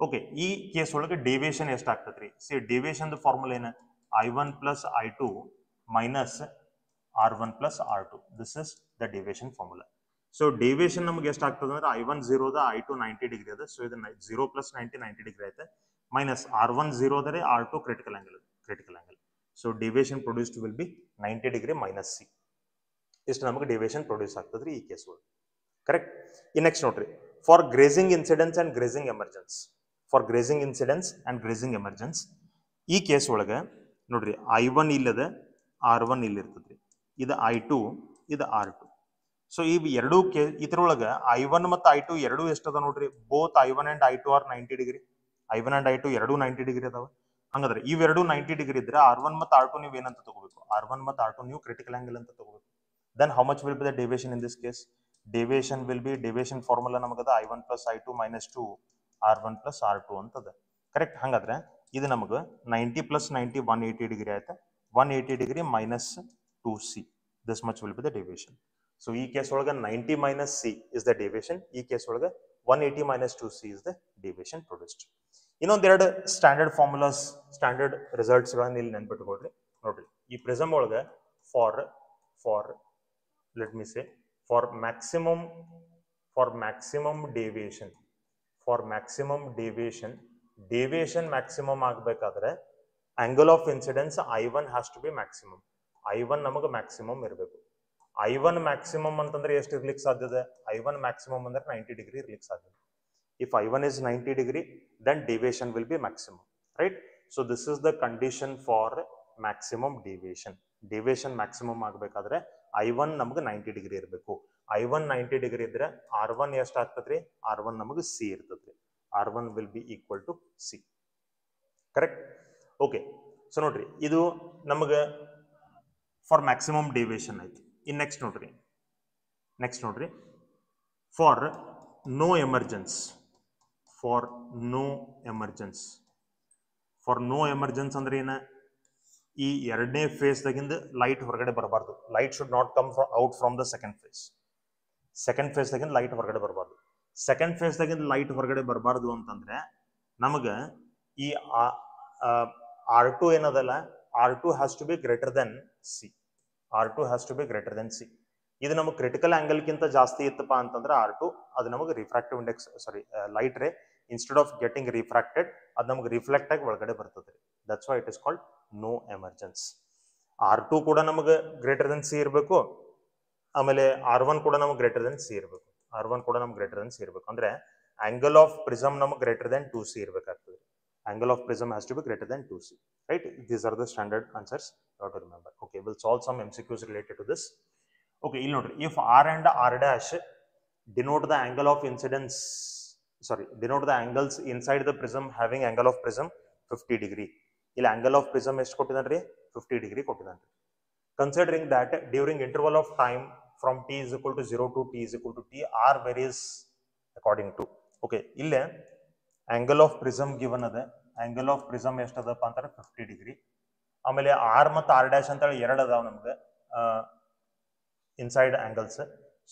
Okay, ಈ ಕೇಸ್ ಒಳಗೆ ಡಿವಿಯೇಷನ್ ಎಷ್ಟಾಗ್ತದ್ರಿ? ಸಿ ಡಿವಿಯೇಷನ್ ಫಾರ್ಮುಲಾ ಏನು? I1 plus I2 minus R1 plus R2. This is the deviation formula. So deviation ನಮಗೆ ಎಷ್ಟಾಗ್ತದೆ ಅಂದ್ರೆ I1 0 ಅದ, I2 90 ಡಿಗ್ರಿ ಅದ. ಸೊ ಇದು 0 plus 90 ಡಿಗ್ರಿ ಐತೆ, ಮೈನಸ್ R1 0 ಅದರೆ, R2 critical angle. So deviation produced will be 90 degree minus C. ಇಷ್ಟು ನಮಗೆ ಡಿವಿಯೇಷನ್ ಪ್ರೊಡ್ಯೂಸ್ ಆಗ್ತದ್ರಿ ಈ ಕೇಸ್ ಒಳಗೆ. ಕರೆಕ್ಟ್? ಈ ನೆಕ್ಸ್ಟ್ ನೋಡ್ರಿ, for grazing incidence and grazing emergence. ಈ ಕೇಸ್ ಒಳಗೆ ನೋಡ್ರಿ, I1 ಇಲ್ಲದ, R1 ಇಲ್ಲಿ ಇರ್ತದ್ರಿ. ಇದು I2, ಇದು R2. ಸೊ ಈ ಎರಡು ಇದ್ರೊಳಗೆ I1 ಮತ್ತು I2 ಎರಡು ಎಷ್ಟದ ನೋಡ್ರಿ? Both I1 and I2 are 90 degree. I1 and I2 ಎರಡು 90 ಡಿಗ್ರಿ ಅದಾವ. ಹಂಗಾದ್ರೆ ಇವೆರಡು 90 ಡಿಗ್ರಿ ಇದ್ರೆ R1 ಮತ್ತು R2 ನೀವು ಏನಂತ ತಗೋಬೇಕು? R1 ಮತ್ತು R2 ನೀವು ಕ್ರಿಟಿಕಲ್ ಆಂಗಲ್ ಅಂತ ತಗೋಬೇಕು. Then how much will be the deviation in this case? Deviation will be, deviation formula ನಮಗದ I1 plus I2 minus 2 R1 plus R2 ಅಂತದ. ಕರೆಕ್ಟ್? ಹಂಗಾದ್ರೆ ಇದು ನಮಗೆ 90 plus 90 180 ಡಿಗ್ರಿ ಆಯ್ತಾ. 180 degree minus 2C. This much will be the deviation. So ಈ ಕೇಸ್ ಒಳಗೆ 90 minus C is the deviation. ಈ ಕೇಸ್ ಒಳಗೆ 180 minus 2C is the deviation produced. ಇನ್ನೊಂದೆರಡು ಸ್ಟ್ಯಾಂಡರ್ಡ್ ಫಾರ್ಮುಲಾಸ್, ಸ್ಟ್ಯಾಂಡರ್ಡ್ ರಿಸಲ್ಟ್ಸ್ ಗಳನ್ನ ಇಲ್ಲಿ ನೆನ್ಪಿಟ್ಕೊಳ್ರಿ. ನೋಡ್ರಿ, ಈ ಪ್ರಿಸಮ್ ಒಳಗೆ for let me say for maximum deviation maximum ಆಗಬೇಕಾದ್ರೆ angle of incidence I1 has to be maximum. I1 ನಮಗೆ ಮ್ಯಾಕ್ಸಿಮಮ್ ಇರಬೇಕು. I1 ಮ್ಯಾಕ್ಸಿಮಮ್ ಅಂತಂದ್ರೆ ಎಷ್ಟು ಇರ್ಲಿಕ್ಕೆ ಸಾಧ್ಯತೆ? I1 ಮ್ಯಾಕ್ಸಿಮಮ್ ಅಂದ್ರೆ 90 ಡಿಗ್ರಿ ಇರ್ಲಿಕ್ಕೆ ಸಾಧ್ಯತೆ. If I1 is 90 degree, then deviation will be maximum, right? So this is the condition for maximum deviation. Deviation maximum ಆಗಬೇಕಾದ್ರೆ I1 ನಮಗೆ 90 ಡಿಗ್ರಿ ಇರಬೇಕು. I1 90 ಡಿಗ್ರಿ ಇದ್ರೆ R1 ಎಷ್ಟು ಆಗ್ತದ್ರಿ? R1 ನಮಗೆ C ಇರ್ತದ್ರಿ. R1 will be equal to C. Correct? Okay. So ನೋಡ್ರಿ, ಇದು ನಮಗೆ ಫಾರ್ ಮ್ಯಾಕ್ಸಿಮಮ್ ಡಿವಿಯೇಷನ್ ಆಯ್ತು. ಇನ್ ನೆಕ್ಸ್ಟ್ ನೋಡ್ರಿ, ಫಾರ್ ನೋ ಎಮರ್ಜೆನ್ಸ್ ಅಂದ್ರೆ ಏನ? ಈ ಎರಡನೇ ಫೇಸ್ ದಾಗಿಂದ ಲೈಟ್ ಹೊರಗಡೆ ಬರಬಾರ್ದು. Light should not come out from the second phase ದಾಗಿಂದ ಲೈಟ್ ಹೊರಗಡೆ ಬರಬಾರ್ದು. ಸೆಕೆಂಡ್ ಫೇಸ್ ದಾಗಿಂದ ಲೈಟ್ ಹೊರಗಡೆ ಬರಬಾರ್ದು ಅಂತಂದ್ರೆ ನಮಗ ಈ R2 ಏನದಲ್ಲ, R2 has to be greater than C. ಇದು ನಮಗೆ ಕ್ರಿಟಿಕಲ್ ಆಂಗಲ್ಗಿಂತ ಜಾಸ್ತಿ ಇತ್ತಪ್ಪ ಅಂತಂದ್ರೆ R2, ಅದು ನಮಗೆ refractive index, light ray instead of getting refracted ಅದು ನಮಗೆ ರಿಫ್ಲೆಕ್ಟ್ ಆಗಿ ಒಳಗಡೆ ಬರ್ತದೆ. That's why it is called no emergence. R2 ಕೂಡ ನಮಗೆ ಗ್ರೇಟರ್ ದೆನ್ ಸಿ ಇರಬೇಕು, ಆಮೇಲೆ R1 ಕೂಡ ನಮಗೆ ಗ್ರೇಟರ್ ದೆನ್ ಸಿ ಇರಬೇಕು. ಅಂದ್ರೆ ಆಂಗಲ್ ಆಫ್ ಪ್ರಿಸಮ್ ನಮಗೆ greater than 2C ಇರಬೇಕಾಗ್ತದೆ. Angle of prism has to be greater than 2C, right? These are the standard answers you have to remember. Okay, we'll solve some MCQs related to this. Okay, ಇಲ್ಲಿ ನೋಡ್ರಿ, if R and R dash denote the angles inside the prism having angle of prism 50 degree. ಇಲ್ಲಿ angle of prism ಎಷ್ಟು ಕೊಟ್ಟಿದ್ದಾನ್ರಿ? 50 degree ಕೊಟ್ಟಿದ್ದಾನ್ರಿ. Considering that during interval of time from t is equal to 0 to t is equal to t, R varies according to. Okay, ಇಲ್ಲೇ ಆಂಗಲ್ ಆಫ್ ಪ್ರಿಸಮ್ ಗಿವನ್ ಅದ. ಆಂಗಲ್ ಆಫ್ ಪ್ರಿಸಮ್ ಎಷ್ಟದಪ್ಪ ಅಂತಾರೆ? 50 ಡಿಗ್ರಿ. ಆಮೇಲೆ ಆರ್ ಮತ್ತು ಆರ್ ಡ್ಯಾಶ್ ಅಂತೇಳಿ ಎರಡು ಅದಾವ ನಮ್ಗೆ ಇನ್ಸೈಡ್ ಆಂಗಲ್ಸ್.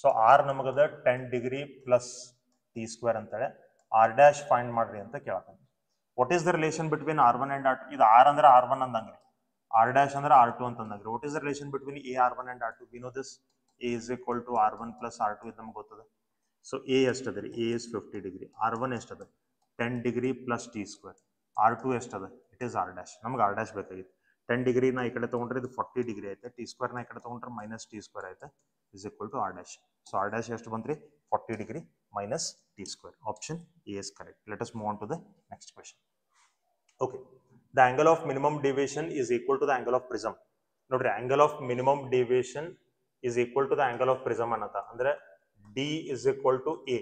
ಸೊ ಆರ್ ನಮಗದ 10 ಡಿಗ್ರಿ ಪ್ಲಸ್ ಟಿ ಸ್ಕ್ವೇರ್ ಅಂತೇಳಿ. ಆರ್ ಡ್ಯಾಶ್ ಫೈಂಡ್ ಮಾಡ್ರಿ ಅಂತ ಕೇಳ್ತಾನೆ. What is the relation between R1 and R2? ಇದು ಆರ್ ಅಂದ್ರೆ R1 ಅಂದಂಗ್ರಿ, ಆರ್ ಡ್ಯಾಶ್ ಅಂದ್ರೆ R2 ಅಂತಂದಂಗ್ರಿ. What is the relation between R1 and R2? We know this, A is equal to R1 plus R2 ಇದು ನಮ್ಗೆ ಗೊತ್ತದ. ಸೊ A ಎಷ್ಟದ ರೀ? A is 50 degree. R1 ಎಷ್ಟದ? 10 degree plus T square. R2 ಎಷ್ಟದ? It is R dash. ನಮ್ಗೆ ಆರ್ ಡ್ಯಾಶ್ ಬೇಕಾಗಿತ್ತು. 10 ಡಿಗ್ರಿ ನಾ ಈ ಕಡೆ ತೊಗೊಂಡ್ರೆ ಇದು 40 ಡಿಗ್ರಿ ಐತೆ, ಟಿ ಸ್ಕ್ವೇರ್ ನಾ ಈ ಕಡೆ ತೊಗೊಂಡ್ರೆ ಮೈನಸ್ ಟಿ ಸ್ಕ್ವೇರ್ ಐತೆ, is equal to r dash. So r dash ಎಷ್ಟು ಬಂತ್ರಿ? 40 degree minus t square. Option A is correct. Let us move on to the next question. Okay, the angle of minimum deviation is equal to the angle of prism. Nodri, angle of minimum deviation is equal to the angle of prism anata. Andre D is equal to A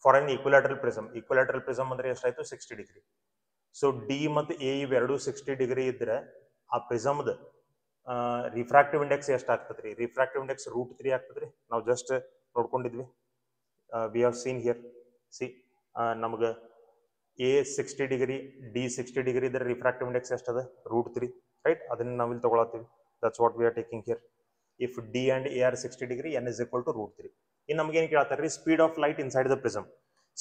for an equilateral prism. Equilateral prism andre eshtayitu 60 degree. So D ಮತ್ತು A ಇವೆರಡು 60 ಡಿಗ್ರಿ ಇದ್ರೆ ಆ ಪ್ರಿಸಮ್ದ ರಿಫ್ರಾಕ್ಟಿವ್ ಇಂಡೆಕ್ಸ್ ಎಷ್ಟು ಆಗ್ತದ್ರಿ? ರಿಫ್ರಾಕ್ಟಿವ್ ಇಂಡೆಕ್ಸ್ √3 ಆಗ್ತದ್ರಿ. ನಾವು ಜಸ್ಟ್ ನೋಡ್ಕೊಂಡಿದ್ವಿ. We have seen here. See ನಮಗೆ A 60 ಡಿಗ್ರಿ, D 60 ಡಿಗ್ರಿ ಇದ್ರೆ ರಿಫ್ರಾಕ್ಟಿವ್ ಇಂಡೆಕ್ಸ್ ಎಷ್ಟದ? √3, ರೈಟ್? ಅದನ್ನ ನಾವು ಇಲ್ಲಿ ತಗೊಳತ್ತೀವಿ. That's what we are taking here. If D and A are 60 degree, n is equal to √3. ಇನ್ನು ನಮಗೆ ಏನು ಕೇಳ್ತಾರ್ರಿ? Speed of light inside the prism.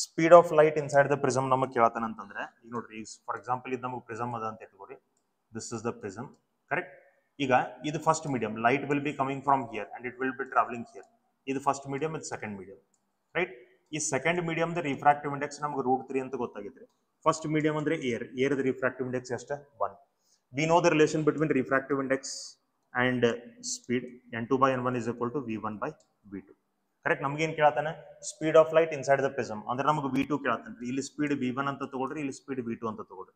Speed of light inside the prism ನಮಗೆ ಕೇಳತಾನ ಅಂತಂದ್ರೆ ಈಗ ನೋಡ್ರಿ, ಫಾರ್ ಎಕ್ಸಾಂಪಲ್ ಇದು ನಮಗೆ ಪ್ರಿಸಮ್ ಅದ ಅಂತ ಇಟ್ಕೋರಿ. This is the prism, correct? ಈಗ ಇದು first medium, light will be coming from here and it will be travelling here. ಇದು ಫಸ್ಟ್ ಮೀಡಿಯಂ, ಇದು ಸೆಕೆಂಡ್ ಮೀಡಿಯಂ, ರೈಟ್? ಈ ಸೆಕೆಂಡ್ ಮೀಡಿಯಂ ದ ರಿಫ್ರಾಕ್ಟಿವ್ ಇಂಡೆಕ್ಸ್ ನಮಗೆ √3 ಅಂತ ಗೊತ್ತಾಗಿದ್ರೆ, ಫಸ್ಟ್ ಮೀಡಿಯಂ ಅಂದ್ರೆ ಏರ್ ದ ರಿಫ್ರಾಕ್ಟಿವ್ ಇಂಡೆಕ್ಸ್ ಎಷ್ಟು? 1. We know the relation between refractive index and speed. n2/n1 is equal to v1/v2. Correct? ನಮ್ಗೆ ಏನು ಕೇಳತಾನೆ? Speed of light inside the prism ಅಂದ್ರೆ ನಮಗೆ v2 ಕೇಳತಾನೆ. ಇಲ್ಲಿ ಸ್ಪೀಡ್ v1 ಅಂತ ತಗೊಳ್ರಿ, ಇಲ್ಲಿ ಸ್ಪೀಡ್ v2 ಅಂತ ತಗೊಳ್ರಿ.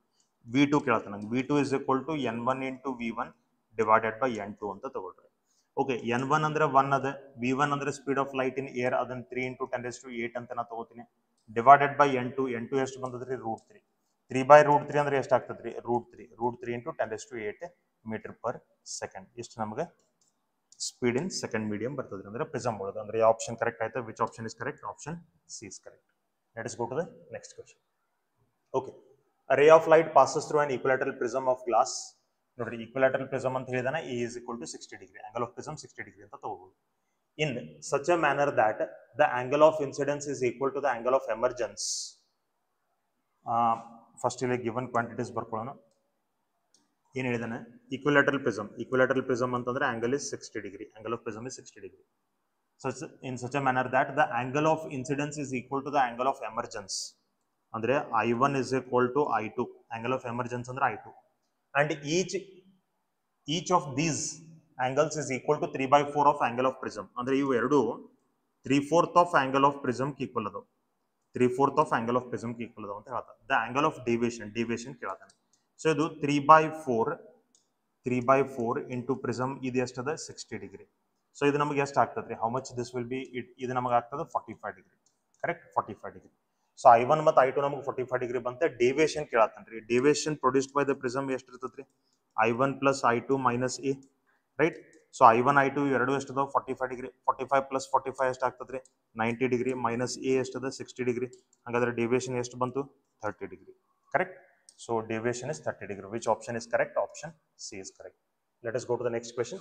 v2 ಕೇಳತಾನೆ. v2 is equal to n1 into v1 divided by n2 ಅಂತ ತಗೊಳ್ರಿ. ಓಕೆ, n1 ಅಂದ್ರೆ 1 ಅದ, v1 ಅಂದ್ರೆ speed of light in air, ಅದನ್ನ 3 into 10⁸ ಅಂತ ನಾ ತಗೋತೀನಿ. ಡಿವೈಡೆಡ್ ಬೈ n2 ಎಷ್ಟು ಬಂದದ್ರಿ? √3. 3/√3 ಅಂದ್ರೆ ಎಷ್ಟು ಆಗ್ತದ್ರಿ? √3 into 10⁸ ಮೀಟರ್ ಪರ್ ಸೆಕೆಂಡ್. ಇಷ್ಟು ನಮಗೆ ಸ್ಪೀಡ್ ಇನ್ ಸೆಕೆಂಡ್ ಮೀಡಿಯಂ ಬರ್ತದ್ರಿ, ಅಂದ್ರೆ ಪ್ರಿಸಮ್ ಒಳಗೆ. ಅಂದ್ರೆ ಯಾವ ಆಪ್ಷನ್ ಕರೆಕ್ಟ್ ಆಯ್ತು? Which option is correct? Option C is correct. Let us go to the next question. Okay, a ray of light passes through an equilateral prism of glass. ನೋಡ್ರಿ, equilateral prism ಅಂತ ಹೇಳಿದಾನೆ A is equal to 60 degree. Angle of prism 60 degree ಅಂತ ತಗೋಬಹುದು. In such a manner that the angle of incidence is equal to the angle of emergence. First ಇಲ್ಲಿ ಗಿವನ್ ಕ್ವಾಂಟಿಟೀಸ್ ಬರ್ಕೊಳ್ಳೋಣ. ಏನು ಹೇಳಿದಾನೆ? ಈಕ್ವಿಲ್ಯಾಟರಲ್ ಪ್ರಿಸಮ್ ಅಂತಂದ್ರೆ angle is 60 degree. Angle of prism is 60 degree. In such a manner that the angle of incidence is equal to the angle of emergence. ಅಂದ್ರೆ I1 is equal to I2. Angle of emergence ಅಂದ್ರೆ I2. And each of these angles is equal to 3/4 of angle of prism. ಅಂದ್ರೆ ಇವು ಎರಡು 3/4 of angle of prism equal ಅದಾವ. 3/4 of angle of prism equal ಅದಾವ ಅಂತ ಹೇಳ್ತಾರೆ. The angle of deviation ಕೇಳ್ತಾನೆ. ಸೊ ಇದು 3/4 ಇಂಟು ಪ್ರಿಸಮ್ ಇದು ಎಷ್ಟದ? 60 ಡಿಗ್ರಿ. ಸೊ ಇದು ನಮಗೆ ಎಷ್ಟು ಆಗ್ತದ್ರಿ? How much this will B? ಇದು ನಮಗೆ ಆಗ್ತದೆ 45 degree, correct? 45 degree. So I1 ಮತ್ತು I2 ನಮಗೆ 45 ಡಿಗ್ರಿ ಬಂತೆ. ಡಿವಿಯೇಷನ್ ಕೇಳತ್ತಾನ್ರಿ. Deviation produced by the prism ಎಷ್ಟು ಇರ್ತದ್ರಿ? I1 plus I2 minus A, right? So I1 I2 ಎರಡು ಎಷ್ಟದ? 45 ಡಿಗ್ರಿ. 45 plus 45 ಎಷ್ಟು ಆಗ್ತದ್ರಿ? 90 ಡಿಗ್ರಿ. Minus A ಎಷ್ಟದ? 60 ಡಿಗ್ರಿ. ಹಾಗಾದ್ರೆ ಡಿವಿಯೇಷನ್ ಎಷ್ಟು ಬಂತು? 30 degree, correct? So deviation is 30 degree. Which option is correct? Option C is correct. Let us go to the next question.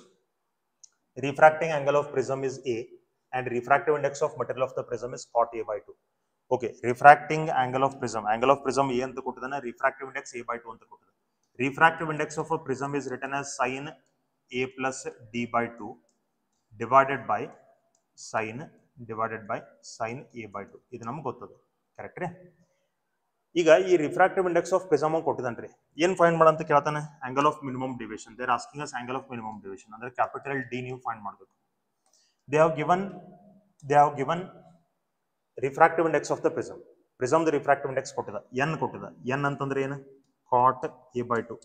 Refracting angle of prism is A and refractive index of material of the prism is cot A/2. Okay, refracting angle of prism A ಅಂತ ಕೊಟ್ಟಿದ್ದಾನೆ, refractive index A/2 ಅಂತ ಕೊಟ್ಟಿದ್ದಾನೆ. Refractive index of a prism is written as sin A plus D/2 divided by sin A/2. ಇದು ನಮ್ಗೆ ಗೊತ್ತದ, ಕರೆಕ್ಟ್ ರೀ? ಈಗ ಈ ರಿಫ್ರಾಕ್ಟಿವ್ ಇಂಡೆಕ್ಸ್ ಆಫ್ ಪ್ರಿಸಮ್ ಕೊಟ್ಟಿದ್ದಾನ್ರಿ. ಏನ್ ಫೈಂಡ್ ಮಾಡಂತ ಕೇಳ್ತಾನೆ? Angle of minimum deviation. They are asking us angle of minimum deviation ಅಂದ್ರೆ ಕ್ಯಾಪಿಟಲ್ ಡಿ ನೀವು ಫೈಂಡ್ ಮಾಡಬೇಕು. They have given refractive index of the prism ದ ರಿಫ್ರಾಕ್ಟಿವ್ ಇಂಡೆಕ್ಸ್ ಕೊಟ್ಟಿದ, ಎನ್ ಕೊಟ್ಟಿದ. ಎನ್ ಅಂತಂದ್ರೆ ಏನು? Cot A/2.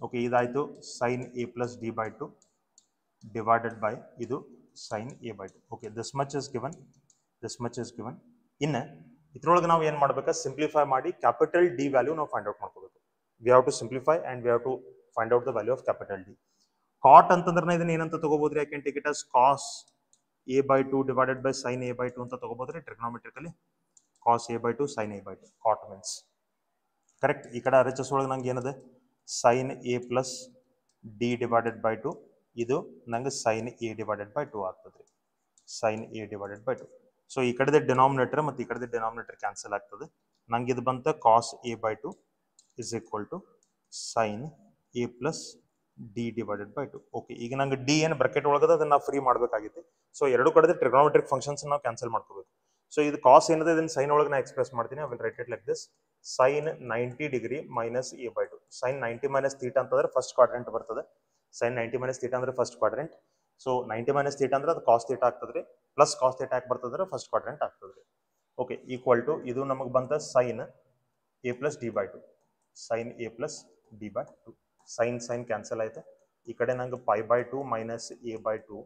ಓಕೆ, ಇದಾಯ್ತು sine A plus D/2 divided by ಇದು sine A/2. Okay, this much is given. ಇನ್ನು ಇದ್ರೊಳಗೆ ನಾವು ಏನು ಮಾಡ್ಬೇಕು? ಸಿಂಪ್ಲಿಫೈ ಮಾಡಿ ಕ್ಯಾಪಿಟಲ್ ಡಿ ವ್ಯಾಲ್ಯೂ ನಾವು ಫೈಂಡ್ ಔಟ್ ಮಾಡ್ಕೋಬೇಕು. We have to simplify and we have to find out the value of capital D. Cot ಅಂತಂದ್ರೆ ಇದನ್ನ ಏನಂತ ತಗೋಬೋದ್ರಿ? I can take it as cos A/2 divided by sine A/2 ಅಂತ ತಗೋಬೋದ್ರಿ. Trigonometrically cos A/2 sin A/2 cot means, correct? ಈ ಕಡೆ RHS ಒಳಗೆ ನಂಗೆ ಏನದೆ? Sine A plus D divided by 2. ಇದು ನಂಗೆ ಸೈನ್ A ಡಿವೈಡೆಡ್ ಬೈ 2 ಆಗ್ತದ್ರಿ. Sine A divided by 2. So ಈ ಕಡೆದ ಡಿನಾಮಿನೇಟರ್ ಮತ್ತು ಈ ಕಡೆದ ಡಿನಾಮಿನೇಟರ್ ಕ್ಯಾನ್ಸಲ್ ಆಗ್ತದೆ. ನಂಗೆ ಇದು ಬಂತ cos A/2 is equal to sine A plus D divided by 2. Okay, ಈಗ ನಂಗೆ ಡಿ ಏನು ಬ್ರಾಕೆಟ್ ಒಳಗದ ಅದನ್ನ ನಾವು ಫ್ರೀ ಮಾಡಬೇಕಾಗಿತ್ತು. ಸೊ ಎರಡು ಕಡೆದ ಟ್ರಿಗ್ನೋಮೆಟ್ರಿಕ್ ಫಂಕ್ಷನ್ಸ್ ನಾವು ಕ್ಯಾನ್ಸಲ್ ಮಾಡ್ಕೋಬೇಕು. ಸೊ ಇದು ಕಾಸ್ ಏನಿದೆ ಇದನ್ನ ಸೈನ್ ಒಳಗೆ ನಾ ಎಕ್ಸ್ಪ್ರೆಸ್ ಮಾಡ್ತೀನಿ. I will write it like this: sine 90 degree minus A/2. Sine 90 minus theta ಅಂತಂದ್ರೆ ಫಸ್ಟ್ ಕ್ವಾಡ್ರೆಂಟ್ ಬರ್ತದೆ. ಸೈನ್ 90 ಮೈನಸ್ ಥೀಟಾ ಅಂದ್ರೆ first quadrant. So 90 minus theta ಅಂದ್ರೆ ಅದು ಕಾಸ್ ಥೀಟಾ ಆಗ್ತದ್ರಿ, ಪ್ಲಸ್ ಕಾಸ್ ಥೀಟಾ ಯಾಕೆ ಬರ್ತದ್ರೆ ಫಸ್ಟ್ ಕ್ವಾಡ್ರೆಂಟ್ ಆಗ್ತದ್ರಿ. ಓಕೆ, ಈಕ್ವಲ್ ಟು ಇದು ನಮಗೆ ಬಂದ sign A plus D by two, sine A plus D by two, sine cancel ಆಯ್ತು. ಈ ಕಡೆ ನಂಗೆ pi by two minus A by two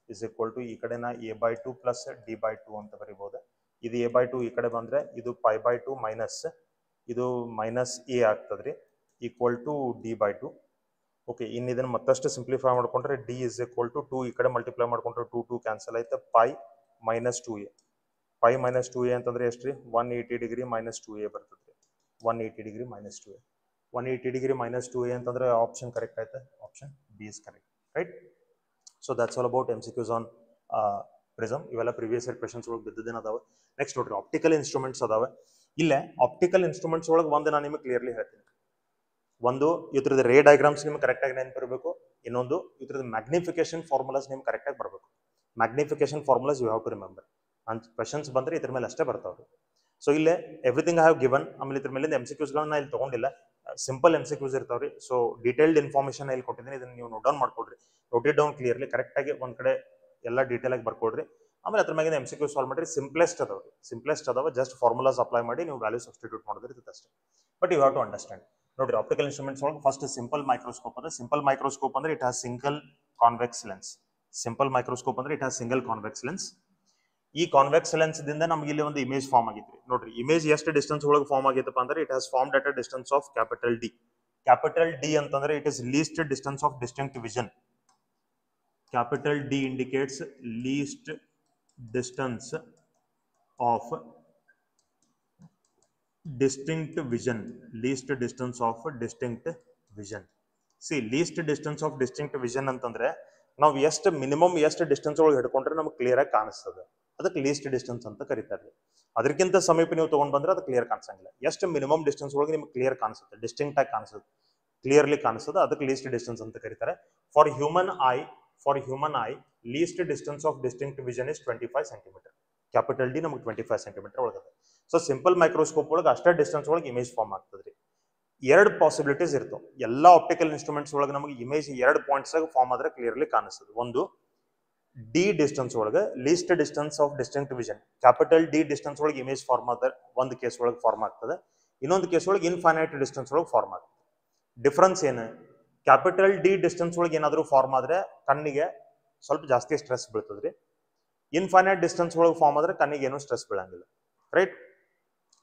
is equal to ಈ ಕಡೆ ನಾ A by two plus D by two ಅಂತ ಬರಿಬೋದು. ಇದು ಎ ಬೈ ಟು ಈ ಕಡೆ ಬಂದರೆ ಇದು ಪೈ ಬೈ ಟು ಮೈನಸ್ ಇದು ಮೈನಸ್ ಎ ಆಗ್ತದ್ರಿ, equal to D by two. Okay, ಇನ್ನು ಇದನ್ನು ಮತ್ತಷ್ಟು ಸಿಂಪ್ಲಿಫೈ ಮಾಡ್ಕೊಂಡ್ರೆ ಡಿ ಇಸ್ ಈಕ್ವಲ್ ಟು 2 ಈ ಕಡೆ ಮಲ್ಟಿಪ್ಲೈ ಮಾಡ್ಕೊಂಡ್ರೆ 2 ಕ್ಯಾನ್ಸಲ್ ಆಯ್ತು, pi minus 2a. Pi minus 2a ಅಂತಂದ್ರೆ ಎಷ್ಟು ರೀ? 180 ಡಿಗ್ರಿ ಮೈನಸ್ 2a ಬರ್ತದೆ ರೀ. 180 degree minus 2a. 180 degree minus 2a ಅಂತಂದ್ರೆ ಆಪ್ಷನ್ ಕರೆಕ್ಟ್ ಆಯ್ತು, option B is correct, right? So that's all about MCQs on prism. ಇವೆಲ್ಲ ಪ್ರಿವಿಯಸ್ ಇಯರ್ ಕ್ವೆಶನ್ಸ್ ಒಳಗೆ ಬಿದ್ದದೇನು ಅದಾವೆ. ನೆಕ್ಸ್ಟ್ ನೋಡ್ರಿ, ಆಪ್ಟಿಕಲ್ ಇನ್ಸ್ಟ್ರೂಮೆಂಟ್ಸ್ ಅದಾವೆ. ಇಲ್ಲೇ ಆಪ್ಟಿಕಲ್ ಇನ್ಸ್ಟ್ರೂಮೆಂಟ್ಸ್ ಒಳಗೆ ಒಂದು ನಾನು ನಿಮಗೆ ಕ್ಲಿಯರ್ಲಿ ಹೇಳ್ತೀನಿ. ಒಂದು ಇದ್ರದ್ದು ರೇ ಡಯಾಗ್ರಾಮ್ಸ್ ನಿಮ್ಗೆ ಕರೆಕ್ಟಾಗಿ ನೆನಪಿರಬೇಕು. ಇನ್ನೊಂದು ಇದ್ರದ್ದು ಮ್ಯಾಗ್ನಿಫಿಕೇಶನ್ ಫಾರ್ಮುಲಾಸ್ ನಿಮ್ಗೆ ಕರೆಕ್ಟಾಗಿ ಬರಬೇಕು. Magnification formulas you have to remember. And questions ಬಂದರೆ ಇದ್ರ ಮೇಲೆ ಅಷ್ಟೇ ಬರ್ತಾವ್ರಿ. ಸೊ ಇಲ್ಲೇ ಎವ್ರಿಥಿಂಗ್ ಐ ಹ್ಯಾವ್ ಗಿವನ್. ಆಮೇಲೆ ಇದ್ರ ಮೇಲಿಂದ MCQsಗಳನ್ನ ಇಲ್ಲಿ ತೊಗೊಂಡಿಲ್ಲ, ಸಿಂಪಲ್ MCQs ಇರ್ತಾವ್ರಿ. ಸೊ ಡೀಟೇಲ್ಡ್ ಇನ್ಫಾರ್ಮೇಷನ್ ಇಲ್ಲಿ ಕೊಟ್ಟಿದ್ದೀನಿ, ಇದನ್ನ ನೀವು ನೋಟ್ ಡೌನ್ ಮಾಡ್ಕೊಡ್ರಿ. ನೋಟ್ ಇಟ್ ಡೌನ್ ಕ್ಲಿಯರ್ಲಿ, ಕರೆಕ್ಟಾಗಿ ಒಂದು ಕಡೆ ಎಲ್ಲ ಡೀಟೇಲ್ ಆಗಿ ಬರ್ಕೊಡ್ರಿ. ಆಮೇಲೆ ಅದ್ರ ಮ್ಯಾಗಿನ MCQ ಸಾಲ್ವ್ ಮಾಡಿರಿ. ಸಿಂಪ್ಲೆಸ್ಟ್ ಅದಾವ್ರಿ, ಸಿಂಪ್ಲೆಸ್ಟ್ ಅದಾವ. ಜಸ್ಟ್ ಫಾರ್ಮುಲಾಸ್ ಅಪ್ಲೈ ಮಾಡಿ ನೀವು ವ್ಯಾಲ್ಯೂ ಸಬ್ಸ್ಟಿಟ್ಯೂಟ್ ಮಾಡೋದ್ರಿ ಅಷ್ಟೇ. But you have to understand. ನೋಡ್ರಿ, ಆಪ್ಟಿಕಲ್ ಇನ್ಸ್ಟ್ರೂಮೆಂಟ್ಸ್ ಒಳಗೆ ಫಸ್ಟ್ ಸಿಂಪಲ್ ಮೈಕ್ರೋಸ್ಕೋಪ್ ಅಂದ್ರೆ, ಸಿಂಪಲ್ ಮೈಕ್ರೋಸ್ಕೋಪ್ ಅಂದ್ರೆ it has single convex lens. Simple microscope ಅಂದ್ರೆ it has single convex lens. ಈ ಕಾನ್ವೆಕ್ಸ್ ಲೆನ್ಸ್ ದಿಂದ ನಮಗೆ ಇಲ್ಲಿ ಒಂದು ಇಮೇಜ್ ಫಾರ್ಮ್ ಆಗಿತ್ತು. ನೋಡ್ರಿ, ಇಮೇಜ್ ಎಷ್ಟು ಡಿಸ್ಟೆನ್ಸ್ ಒಳಗೆ ಫಾರ್ಮ್ ಆಗಿತ್ತಪ್ಪ ಅಂದ್ರೆ it has formed at a distance of capital D. Capital D ಅಂತಂದ್ರೆ it is least distance of distinct vision. Capital D indicates least distance of distinct vision. Least distance of distinct vision. See, least distance of distinct vision ಅಂತಂದ್ರೆ ನಾವು ಎಷ್ಟು ಮಿನಿಮಮ್ ಎಷ್ಟು ಡಿಸ್ಟೆನ್ಸ್ ಒಳಗೆ ಹಿಡ್ಕೊಂಡ್ರೆ ನಮಗೆ ಕ್ಲಿಯರ್ ಆಗಿ ಕಾಣಿಸ್ತದೆ, ಅದಕ್ಕೆ ಲೀಸ್ಟ್ ಡಿಸ್ಟೆನ್ಸ್ ಅಂತ ಕರೀತಾರೆ. ಅದಕ್ಕಿಂತ ಸಮೀಪ ನೀವು ತಗೊಂಡ್ ಬಂದ್ರೆ ಅದು ಕ್ಲಿಯರ್ ಕಾಣಿಸಂಗಿಲ್ಲ. ಎಷ್ಟು ಮಿನಿಮಮ್ ಡಿಸ್ಟೆನ್ಸ್ ಒಳಗೆ ನಿಮ್ಗೆ ಕ್ಲಿಯರ್ ಕಾಣಿಸುತ್ತೆ, ಡಿಸ್ಟಿಂಕ್ಟ್ ಆಗಿ ಕಾಣಿಸುತ್ತೆ, ಕ್ಲಿಯರ್ಲಿ ಕಾಣಿಸ್ತದೆ, ಅದಕ್ಕೆ ಲೀಸ್ಟ್ ಡಿಸ್ಟೆನ್ಸ್ ಅಂತ ಕರೀತಾರೆ. For human eye least distance of distinct vision is 25 centimetre. Capital D ನಮಗೆ 25 ಸೆಂಟಿಮೀಟರ್ ಒಳಗದೆ. ಸೊ ಸಿಂಪಲ್ ಮೈಕ್ರೋಸ್ಕೋಪ್ ಒಳಗೆ ಅಷ್ಟೇ ಡಿಸ್ಟೆನ್ಸ್ ಒಳಗೆ ಇಮೇಜ್ ಫಾರ್ಮ್ ಆಗ್ತದ್ರಿ. ಎರಡು ಪಾಸಿಬಿಲಿಟೀಸ್ ಇರ್ತವೆ. ಎಲ್ಲ ಆಪ್ಟಿಕಲ್ ಇನ್ಸ್ಟ್ರೂಮೆಂಟ್ಸ್ ಒಳಗೆ ನಮಗೆ ಇಮೇಜ್ ಎರಡು ಪಾಯಿಂಟ್ಸ್ ಆಗಿ ಫಾರ್ಮ್ ಆದ್ರೆ ಕ್ಲಿಯರ್ಲಿ ಕಾಣಿಸ್ತದೆ. ಒಂದು ಡಿ ಡಿಸ್ಟೆನ್ಸ್ ಒಳಗೆ least distance of distinct vision, capital D distance ಒಳಗೆ ಇಮೇಜ್ ಫಾರ್ಮ್ ಆದ್ರೆ ಒಂದು ಕೇಸ್ ಒಳಗೆ ಫಾರ್ಮ್ ಆಗ್ತದೆ. ಇನ್ನೊಂದು ಕೇಸ್ ಒಳಗೆ ಇನ್ಫೈನೈಟ್ ಡಿಸ್ಟೆನ್ಸ್ ಒಳಗೆ ಫಾರ್ಮ್ ಆಗ್ತದೆ. ಡಿಫ್ರೆನ್ಸ್ ಏನು? ಕ್ಯಾಪಿಟಲ್ ಡಿ ಡಿಸ್ಟೆನ್ಸ್ ಒಳಗೆ ಏನಾದರೂ ಫಾರ್ಮ್ ಆದ್ರೆ ಕಣ್ಣಿಗೆ ಸ್ವಲ್ಪ ಜಾಸ್ತಿ ಸ್ಟ್ರೆಸ್ ಬೀಳ್ತದ್ರಿ. ಇನ್ಫೈನೈಟ್ ಡಿಸ್ಟೆನ್ಸ್ ಒಳಗೆ ಫಾರ್ಮ್ ಆದ್ರೆ ಕಣ್ಣಿಗೆ ಏನೂ ಸ್ಟ್ರೆಸ್ ಬೀಳಂಗಿಲ್ಲ, ರೈಟ್?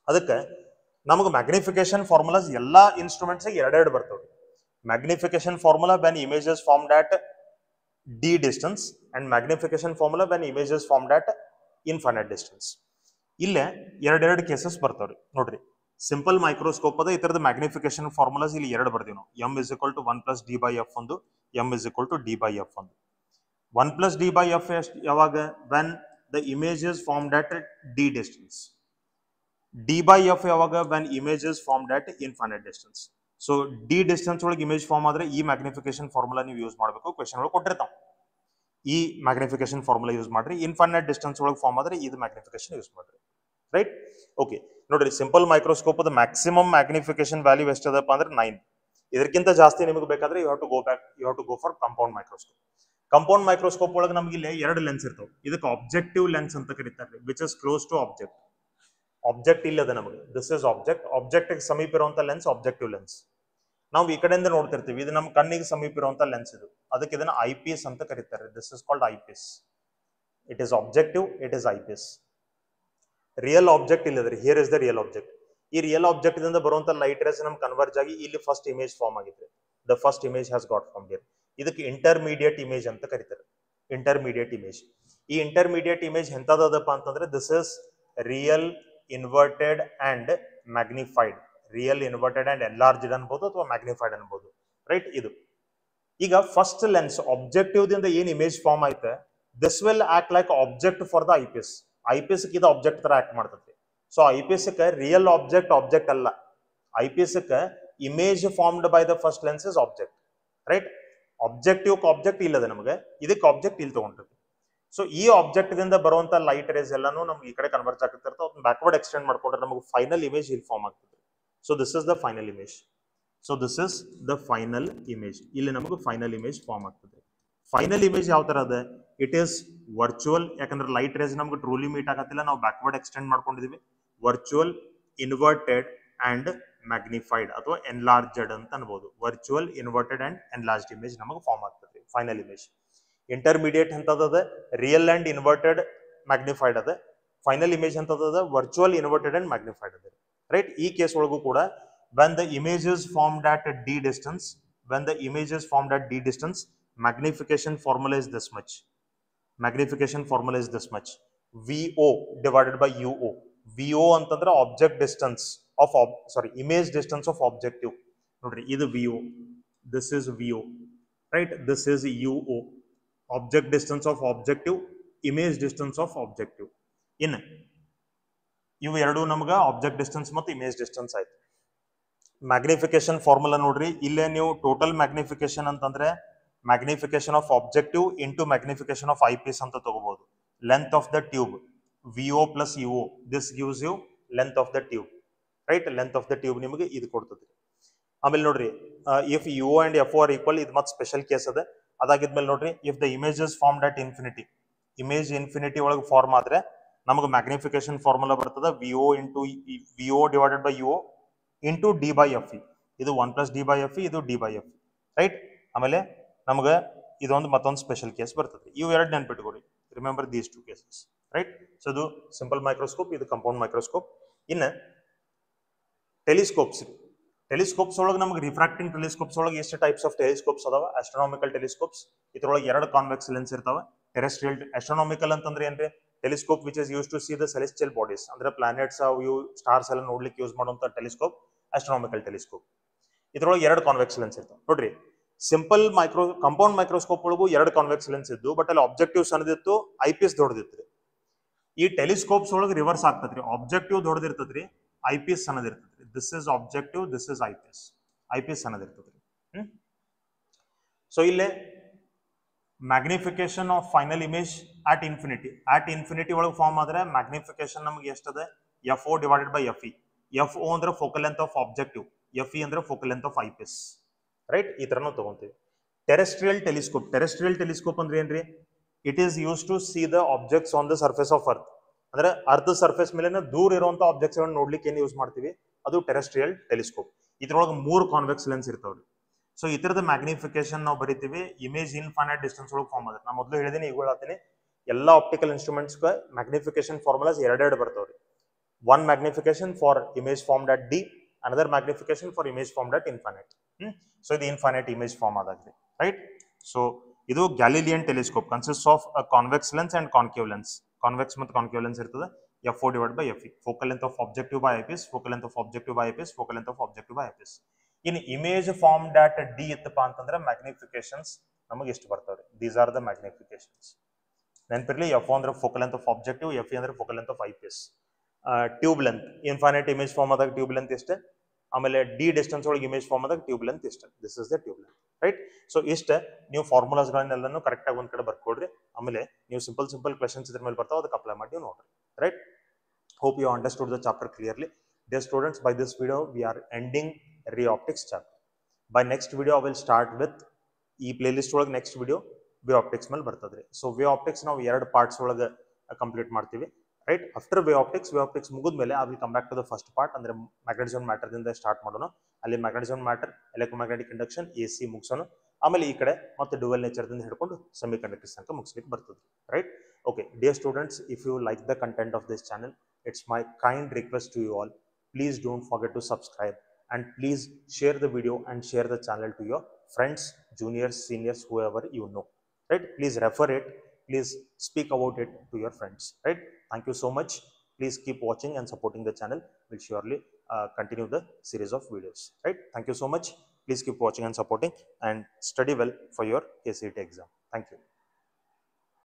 ಅದಕ್ಕೆ ನಮಗೆ ಮ್ಯಾಗ್ನಿಫಿಕೇಶನ್ ಫಾರ್ಮುಲಾಸ್ ಎಲ್ಲಾ ಇನ್ಸ್ಟ್ರೂಮೆಂಟ್ಸ್ ಎರಡೆರಡು ಬರ್ತವೆ. Magnification formula when image is formed at d distance and magnification formula when image is formed at infinite distance. ಇಲ್ಲೇ ಎರಡೆರಡು ಕೇಸಸ್ ಬರ್ತಾವ್ರಿ. ನೋಡ್ರಿ, ಸಿಂಪಲ್ ಮೈಕ್ರೋಸ್ಕೋಪ್ ಅದ, ಇದರದ ಮ್ಯಾಗ್ನಿಫಿಕೇಶನ್ ಫಾರ್ಮುಲಾಸ್ ಇಲ್ಲಿ ಎರಡು ಬರ್ತೀವಿ ನಾವು. m is equal to 1 plus d by f ಒಂದು, m is equal to d by f ಒಂದು. 1 plus d by f ಯಾವಾಗ? when the image is formed at d distance. d by f ಯಾವಾಗ? when image is formed at infinite distance. So the distance ಒಳಗೆ ಇಮೇಜ್ ಫಾರ್ಮ್ ಆದ್ರೆ ಈ ಮ್ಯಾಗ್ನಿಫಿಕೇಶನ್ ಫಾರ್ಮುಲಾ ನೀವು ಯೂಸ್ ಮಾಡಬೇಕು. ಕ್ವೆಶ್ಚನ್ ಒಳಗೆ ಕೊಟ್ಟಿರ್ತಾವ, ಈ ಮ್ಯಾಗ್ನಿಫಿಕೇಶನ್ ಫಾರ್ಮುಲಾ ಯೂಸ್ ಮಾಡ್ರಿ. ಇನ್ಫೈನೈಟ್ ಡಿಸ್ಟೆನ್ಸ್ ಒಳಗೆ ಫಾರ್ಮ್ ಆದ್ರೆ ಇದು ಮ್ಯಾಗ್ನಿಫಿಕೇಶನ್ ಯೂಸ್ ಮಾಡ್ರಿ, ರೈಟ್? ಓಕೆ, ನೋಡ್ರಿ, simple microscope maximum magnification value ಎಷ್ಟದಪ್ಪ ಅಂದ್ರೆ 9. ಇದಕ್ಕಿಂತ ಜಾಸ್ತಿ ನಿಮಗೆ ಬೇಕಾದ್ರೆ you have to go for compound microscope. Compound microscope ಒಳಗೆ ನಮ್ಗೆ ಇಲ್ಲಿ ಎರಡು ಲೆನ್ಸ್ ಇರ್ತಾವೆ. ಇದಕ್ಕೆ ಆಬ್ಜೆಕ್ಟಿವ್ ಲೆನ್ಸ್ ಅಂತ ಕರೀತಾರೆ, which is close to object. Object ಇಲ್ಲದ ನಮಗೆ, ದಿಸ್ ಇಸ್ ಆಬ್ಜೆಕ್ಟ್. ಆಬ್ಜೆಕ್ಟ್ ಸಮೀಪ ಇರುವಂತ ಲೆನ್ಸ್ ಆಬ್ಜೆಕ್ಟಿವ್ ಲೆನ್ಸ್. ನಾವು ಈ ಕಡೆಯಿಂದ ನೋಡ್ತಿರ್ತೀವಿ, ಇದು ನಮ್ಮ ಕಣ್ಣಿಗೆ ಸಮೀಪ ಇರುವಂತ ಲೆನ್ಸ್ ಇದು, ಅದಕ್ಕೆ ಇದನ್ನ ಐ ಪೀಸ್ ಅಂತ ಕರೀತಾರೆ. This is called eyepiece. It is objective, it is eyepiece. Real object ಇಲ್ಲದ್ರಿ, here is the real object. ಈ ರಿಯಲ್ ಆಬ್ಜೆಕ್ಟ್ ದಿಂದ ಬರುವಂತ ಲೈಟ್ ರೇಸ್ ನಮ್ ಕನ್ವರ್ಜ್ ಆಗಿ ಇಲ್ಲಿ ಫಸ್ಟ್ ಇಮೇಜ್ ಫಾರ್ಮ್ ಆಗಿದ್ರೆ, the first image has got from here. ಇದಕ್ಕೆ ಇಂಟರ್ಮೀಡಿಯೇಟ್ ಇಮೇಜ್ ಅಂತ ಕರೀತಾರೆ, ಇಂಟರ್ಮೀಡಿಯೇಟ್ ಇಮೇಜ್. ಈ ಇಂಟರ್ಮೀಡಿಯೇಟ್ ಇಮೇಜ್ ಎಂತದಪ್ಪ ಅಂತಂದ್ರೆ this is real inverted and magnified. Real inverted and enlarged ಅನ್ಬೋದು ಅಥವಾ ಮ್ಯಾಗ್ನಿಫೈಡ್ ಅನ್ಬೋದು, ರೈಟ್? ಇದು ಈಗ ಫಸ್ಟ್ ಲೆನ್ಸ್ ಆಬ್ಜೆಕ್ಟಿವ್ ದಿಂದ ಏನ್ ಇಮೇಜ್ ಫಾರ್ಮ್ ಐತೆ, this will act like object for the eyepiece. Eyepiece ಇದು ಆಬ್ಜೆಕ್ಟ್ ತರ ಆಕ್ಟ್ ಮಾಡ್ತೈತಿ. ಸೊ ಐಪಿಎಸ್ ರಿಯಲ್ ಆಬ್ಜೆಕ್ಟ್ ಅಲ್ಲ. Eyepiece image formed by the first lens is object, right? Object ಇಲ್ಲದ ನಮಗೆ, ಇದಕ್ಕೆ ಆಬ್ಜೆಕ್ಟ್ ಇಲ್ಲಿ ತಗೊಂಡಿರ್ತೀವಿ. ಸೊ ಈ ಆಬ್ಜೆಕ್ಟ್ ದಿಂದ ಬರುವಂತ ಲೈಟ್ ರೇಸ್ ಎಲ್ಲಾನು ನಮ್ಗೆ ಈ ಕಡೆ ಕನ್ವರ್ಟ್ ಆಗ್ತಿರ್ತಾವ. ಬ್ಯಾಕ್ವರ್ಡ್ ಎಕ್ಸ್ಟೆಂಡ್ ಮಾಡ್ಕೊಂಡ್ರೆ ನಮಗೆ ಫೈನಲ್ ಇಮೇಜ್ ಇಲ್ಲಿ ಫಾರ್ಮ್ ಆಗ್ತದೆ. So this is the final image. So this is the final image. ಇಲ್ಲಿ ನಮಗೆ ಫೈನಲ್ ಇಮೇಜ್ ಫಾರ್ಮ್ ಆಗ್ತದೆ. ಫೈನಲ್ ಇಮೇಜ್ ಯಾವ ತರ ಅದ, ಇಟ್ ಈಸ್ ವರ್ಚುವಲ್. ಯಾಕಂದ್ರೆ ಲೈಟ್ ರೇಸ್ ನಮ್ಗೆ ಟ್ರೂಲಿ ಮೀಟ್ ಆಗತ್ತಿಲ್ಲ, ನಾವು ಬ್ಯಾಕ್ವರ್ಡ್ ಎಕ್ಸ್ಟೆಂಡ್ ಮಾಡ್ಕೊಂಡಿದೀವಿ. ವರ್ಚುವಲ್, ಇನ್ವರ್ಟೆಡ್ ಅಂಡ್ ಮ್ಯಾಗ್ನಿಫೈಡ್ ಅಥವಾ ಎನ್ಲಾರ್ಜಡ್ ಅಂತ ಅನ್ಬೋದು. Virtual, inverted and enlarged image ನಮಗೆ ಫಾರ್ಮ್ ಆಗ್ತದೆ ಫೈನಲ್ ಇಮೇಜ್. ಇಂಟರ್ಮೀಡಿಯೇಟ್ ಅಂತದ ರಿಯಲ್ ಅಂಡ್ ಇನ್ವರ್ಟೆಡ್ ಮ್ಯಾಗ್ನಿಫೈಡ್ ಅದ. ಫೈನಲ್ ಇಮೇಜ್ ಅಂತದ ವರ್ಚುವಲ್, ಇನ್ವರ್ಟೆಡ್ ಅಂಡ್ ಮ್ಯಾಗ್ನಿಫೈಡ್ ಅದ. ರೈಟ್, ಈ ಕೇಸ್ ಒಳಗೂ ಕೂಡ when the image is formed at d distance, when the image is formed at d distance, magnification formula is this much. Magnification formula is this much. VO divided by UO. VO ಅಂತಂದ್ರೆ object distance of image distance of objective. ನೋಡ್ರಿ, ಇದು VO, this is VO, right? This is UO, object distance of objective, image distance of objective. ಇನ್ನು ಇವು ಎರಡು ನಮ್ಗೆ ಆಬ್ಜೆಕ್ಟ್ ಡಿಸ್ಟೆನ್ಸ್ ಮತ್ತು ಇಮೇಜ್ ಡಿಸ್ಟೆನ್ಸ್ ಆಯ್ತು. ಮ್ಯಾಗ್ನಿಫಿಕೇಶನ್ ಫಾರ್ಮುಲಾ ನೋಡ್ರಿ, ಇಲ್ಲೇ ನೀವು ಟೋಟಲ್ ಮ್ಯಾಗ್ನಿಫಿಕೇಶನ್ ಅಂತಂದ್ರೆ magnification of objective into magnification of eyepiece ಅಂತ ತಗೋಬಹುದು. Length of the tube VO plus UO, this gives you length of the tube, right? Length of the tube ನಿಮಗೆ ಇದು ಕೊಡ್ತದೆ. ಆಮೇಲೆ ನೋಡ್ರಿ, if UO and FO are equal, ಇದು ಮತ್ತೆ ಸ್ಪೆಷಲ್ ಕೇಸ್ ಅದ. ಅದಾಗಿದ್ಮೇಲೆ ನೋಡ್ರಿ, if the image is formed at infinity, image infinity ಒಳಗೆ ಫಾರ್ಮ್ ಆದ್ರೆ ನಮಗೆ ಮ್ಯಾಗ್ನಿಫಿಕೇಶನ್ ಫಾರ್ಮುಲಾ ಬರ್ತದೆ VO divided by UO into D by FE. ಇದು 1 ಪ್ಲಸ್ D by FE, ಇದು D by FE, ರೈಟ್? ಆಮೇಲೆ ನಮಗೆ ಇದೊಂದು ಮತ್ತೊಂದು ಸ್ಪೆಷಲ್ ಕೇಸ್ ಬರ್ತದೆ. ಇವು ಎರಡು ನೆನ್ಪಿಟ್ಕೊಡಿ, remember these two cases, right? So ಇದು ಸಿಂಪಲ್ ಮೈಕ್ರೋಸ್ಕೋಪ್, ಇದು ಕಂಪೌಂಡ್ ಮೈಕ್ರೋಸ್ಕೋಪ್. ಇನ್ನು ಟೆಲಿಸ್ಕೋಪ್ಸ್, ಟೆಲಿಸ್ಕೋಪ್ಸ್ ಒಳಗೆ ನಮಗೆ ರಿಫ್ರಾಕ್ಟಿಂಗ್ ಟೆಲಿಸ್ಕೋಪ್ಸ್ ಒಳಗೆ ಎಷ್ಟು ಟೈಪ್ಸ್ ಆಫ್ ಟೆಲಿಸ್ಕೋಪ್ಸ್ ಅದಾವ? ಆಸ್ಟ್ರೋನಾಮಿಕಲ್ ಟೆಲಿಸ್ಕೋಪ್ಸ್, ಇದ್ರೊಳಗೆ ಎರಡು ಕಾನ್ವೆಕ್ಸ್ ಲೆನ್ಸ್ ಇರ್ತಾವೆ. ಟೆರೆಸ್ಟ್ರಿಯಲ್ ಆಸ್ಟ್ರೋನಾಮಿಕಲ್ ಅಂತಂದ್ರೆ ಏನ್ರಿ? Telescope which is use to see the celestial bodies, ಅಂದ್ರೆ ಪ್ಲಾನೆಟ್ಸ್, ಇವು ಸ್ಟಾರ್ಸ್ ಎಲ್ಲ ನೋಡ್ಲಿಕ್ಕೆ ಯೂಸ್ ಮಾಡುವಂತ ಟೆಲಿಸ್ಕೋಪ್ ಆಸ್ಟ್ರೋನಾಮಿಕಲ್ ಟೆಲಿಸ್ಕೋಪ್. ಇದ್ರೊಳಗೆ ಎರಡು ಕಾನ್ವೆಕ್ಸ್ ಲೆನ್ಸ್ ಇರ್ತಾವೆ. ನೋಡ್ರಿ, ಸಿಂಪಲ್ ಕಂಪೌಂಡ್ ಮೈಕ್ರೋಸ್ಕೋಪ್ ಒಳಗೂ ಎರಡು ಕಾನ್ವೆಕ್ಸ್ ಲೆನ್ಸ್ ಇದ್ದು, ಬಟ್ ಅಲ್ಲಿ ಆಬ್ಜೆಕ್ಟಿವ್ ಸಣ್ಣದಿತ್ತು, ಐ ಪೀಸ್ ದೊಡ್ಡದಿತ್ತು. ಈ ಟೆಲಿಸ್ಕೋಪ್ಸ್ ಒಳಗೆ ರಿವರ್ಸ್ ಆಗ್ತದ್ರಿ, ಆಬ್ಜೆಕ್ಟಿವ್ ದೊಡ್ಡದಿರ್ತದ್ರಿ, ಐ ಪೀಸ್ ಸಣ್ಣದಿರ್ತದ್ರಿ. This is objective, this is eyepiece. Eyepiece ಸಣ್ಣದಿರ್ತದ್ರಿ. ಸೊ ಇಲ್ಲೇ magnification of final image at infinity ಒಳಗೆ ಫಾರ್ಮ್ ಆದ್ರೆ ಮ್ಯಾಗ್ನಿಫಿಕೇಶನ್ ನಮಗೆ ಎಷ್ಟದೆ? FO divided by FE. FO ಅಂದ್ರೆ focal length of objective, FE ಅಂದ್ರೆ focal length of eyepiece, right? ಈ ತರ ನಾವು ತಗೊಂತೀವಿ. ಟೆರೆಸ್ಟ್ರಿಯಲ್ ಟೆಲಿಸ್ಕೋಪ್ ಅಂದ್ರೆ ಏನ್ರಿ? It is use to see the objects on the surface of earth, ಅಂದ್ರೆ ಅರ್ತ್ ಸರ್ಫೇಸ್ ಮೇಲೆ ದೂರ ಇರುವಂತ ಆಬ್ಜೆಕ್ಟ್ಸ್ ಗಳನ್ನ ನೋಡ್ಲಿಕ್ಕೆ ಏನ್ ಯೂಸ್ ಮಾಡ್ತೀವಿ? ಅದು ಟೆರೆಸ್ಟ್ರಿಯಲ್ ಟೆಲಿಸ್ಕೋಪ್. ಇದ್ರೊಳಗೆ 3 ಕಾನ್ವೆಕ್ಸ್ ಲೆನ್ಸ್ ಇರ್ತಾವ್ರಿ. ಸೊ ಈ ತರದ ಮ್ಯಾಗ್ನಿಫಿಕೇಶನ್ ನಾವು ಬರಿತೀವಿ ಇಮೇಜ್ ಇನ್ಫೈನೈಟ್ ಡಿಸ್ಟೆನ್ಸ್ ಒಳಗೆ ಫಾರ್ಮ್ ಆಗುತ್ತೆ. ನಾನು ಮೊದಲು ಹೇಳಿದೀನಿ, ಈಗ ಹೇಳ್ತೀನಿ, ಎಲ್ಲಾ ಆಪ್ಟಿಕಲ್ ಇನ್ಸ್ಟ್ರೂಮೆಂಟ್ಸ್ ಮ್ಯಾಗ್ನಿಫಿಕೇಶನ್ ಫಾರ್ಮುಲಾಸ್ ಎರಡೆರಡು ಬರ್ತಾವ್ರಿ. One magnification for image formed at D, another magnification for image formed at infinite. So the infinite image form adagre, right? So idu Galilean telescope consists of a convex lens and concave lens. Convex ಮತ್ತು concave lens ಇರ್ತದೆ. FO divided by FE. Focal length of objective by eyepiece, focal length of objective by eyepiece, focal length of objective by eyepiece. In image formed at D ಇತ್ತಪ್ಪ ಅಂತಂದ್ರೆ magnifications ನಮಗೆ ಎಷ್ಟು ಬರ್ತಾವ್ರಿ? These are the magnifications. ನೆನಪಿರ್ಲಿ, FO ಅಂದ್ರೆ focal length of objective, FE ಅಂದ್ರೆ focal length of eyepiece. Tube length, infinite image form ಆದಾಗ ಟ್ಯೂಬ್ ಲೆಂತ್ ಇಷ್ಟೇ. ಆಮೇಲೆ D ಡಿಸ್ಟೆನ್ಸ್ ಒಳಗೆ ಇಮೇಜ್ ಫಾರ್ಮ್ ಆದಾಗ ಟ್ಯೂಬ್ ಲೆಂತ್ ಇಷ್ಟೇ. This is the tube length, right? So ಇಷ್ಟೇ. ನೀವು ಫಾರ್ಮುಲಾಸ್ಗಳನ್ನೆಲ್ಲನೂ ಕರೆಕ್ಟ್ ಆಗಿ ಒಂದ್ ಕಡೆ ಬರ್ಕೊಡ್ರಿ. ಆಮೇಲೆ ನೀವು ಸಿಂಪಲ್ ಕ್ವೆಶನ್ಸ್ ಇದ್ರ ಮೇಲೆ ಬರ್ತಾವ, ಅದಕ್ಕೆ ಅಪ್ಲೈ ಮಾಡಿ ನೋಡ್ರಿ, right? Hope you understood the chapter clearly. Dear students, by this video we are ending ray optics chapter. By next video I will start with ಈ ಪ್ಲೇ ಲಿಸ್ಟ್ ಒಳಗೆ ನೆಕ್ಸ್ಟ್ ವಿಡಿಯೋ ವೇ ಆಪ್ಟಿಕ್ಸ್ ಮೇಲೆ ಬರ್ತದ್ರಿ. ಸೊ ವೇ ಆಪ್ಟಿಕ್ಸ್ ನಾವು 2 ಪಾರ್ಟ್ಸ್ ಒಳಗೆ ಕಂಪ್ಲೀಟ್ ಮಾಡ್ತೀವಿ, ರೈಟ್? ಆಫ್ಟರ್ ವೇ ಆಪ್ಟಿಕ್ಸ್ ಮುಗಿದ್ಮೇಲೆ I will come back to the first part, ಅಂದ್ರೆ ಮ್ಯಾಗ್ನೆಟಿಸಮ್ ಮ್ಯಾಟರ್ ದಿಂದ ಸ್ಟಾರ್ಟ್ ಮಾಡೋಣ. ಅಲ್ಲಿ magnetism matter, electromagnetic induction, AC ಮುಗಿಸೋಣ. ಆಮೇಲೆ ಈ ಕಡೆ ಮತ್ತೆ ಡ್ಯುಯಲ್ ನೇಚರ್ ದಿಂದ ಹಿಡ್ಕೊಂಡು ಸೆಮಿ ಕಂಡಕ್ಟರ್ಸ್ ತನಕ ಮುಗಿಸ್ಲಿಕ್ಕೆ ಬರ್ತದೆ, right? Okay, dear students, if you like the content of this channel, it's my kind request to you all, please don't forget to subscribe and please share the video and share the channel to your friends, juniors, seniors, whoever you know, right? Please refer it, please speak about it to your friends, right? Thank you so much. Please keep watching and supporting the channel. We'll surely continue the series of videos, right? Thank you so much. Please keep watching and supporting and study well for your KCET exam. Thank you.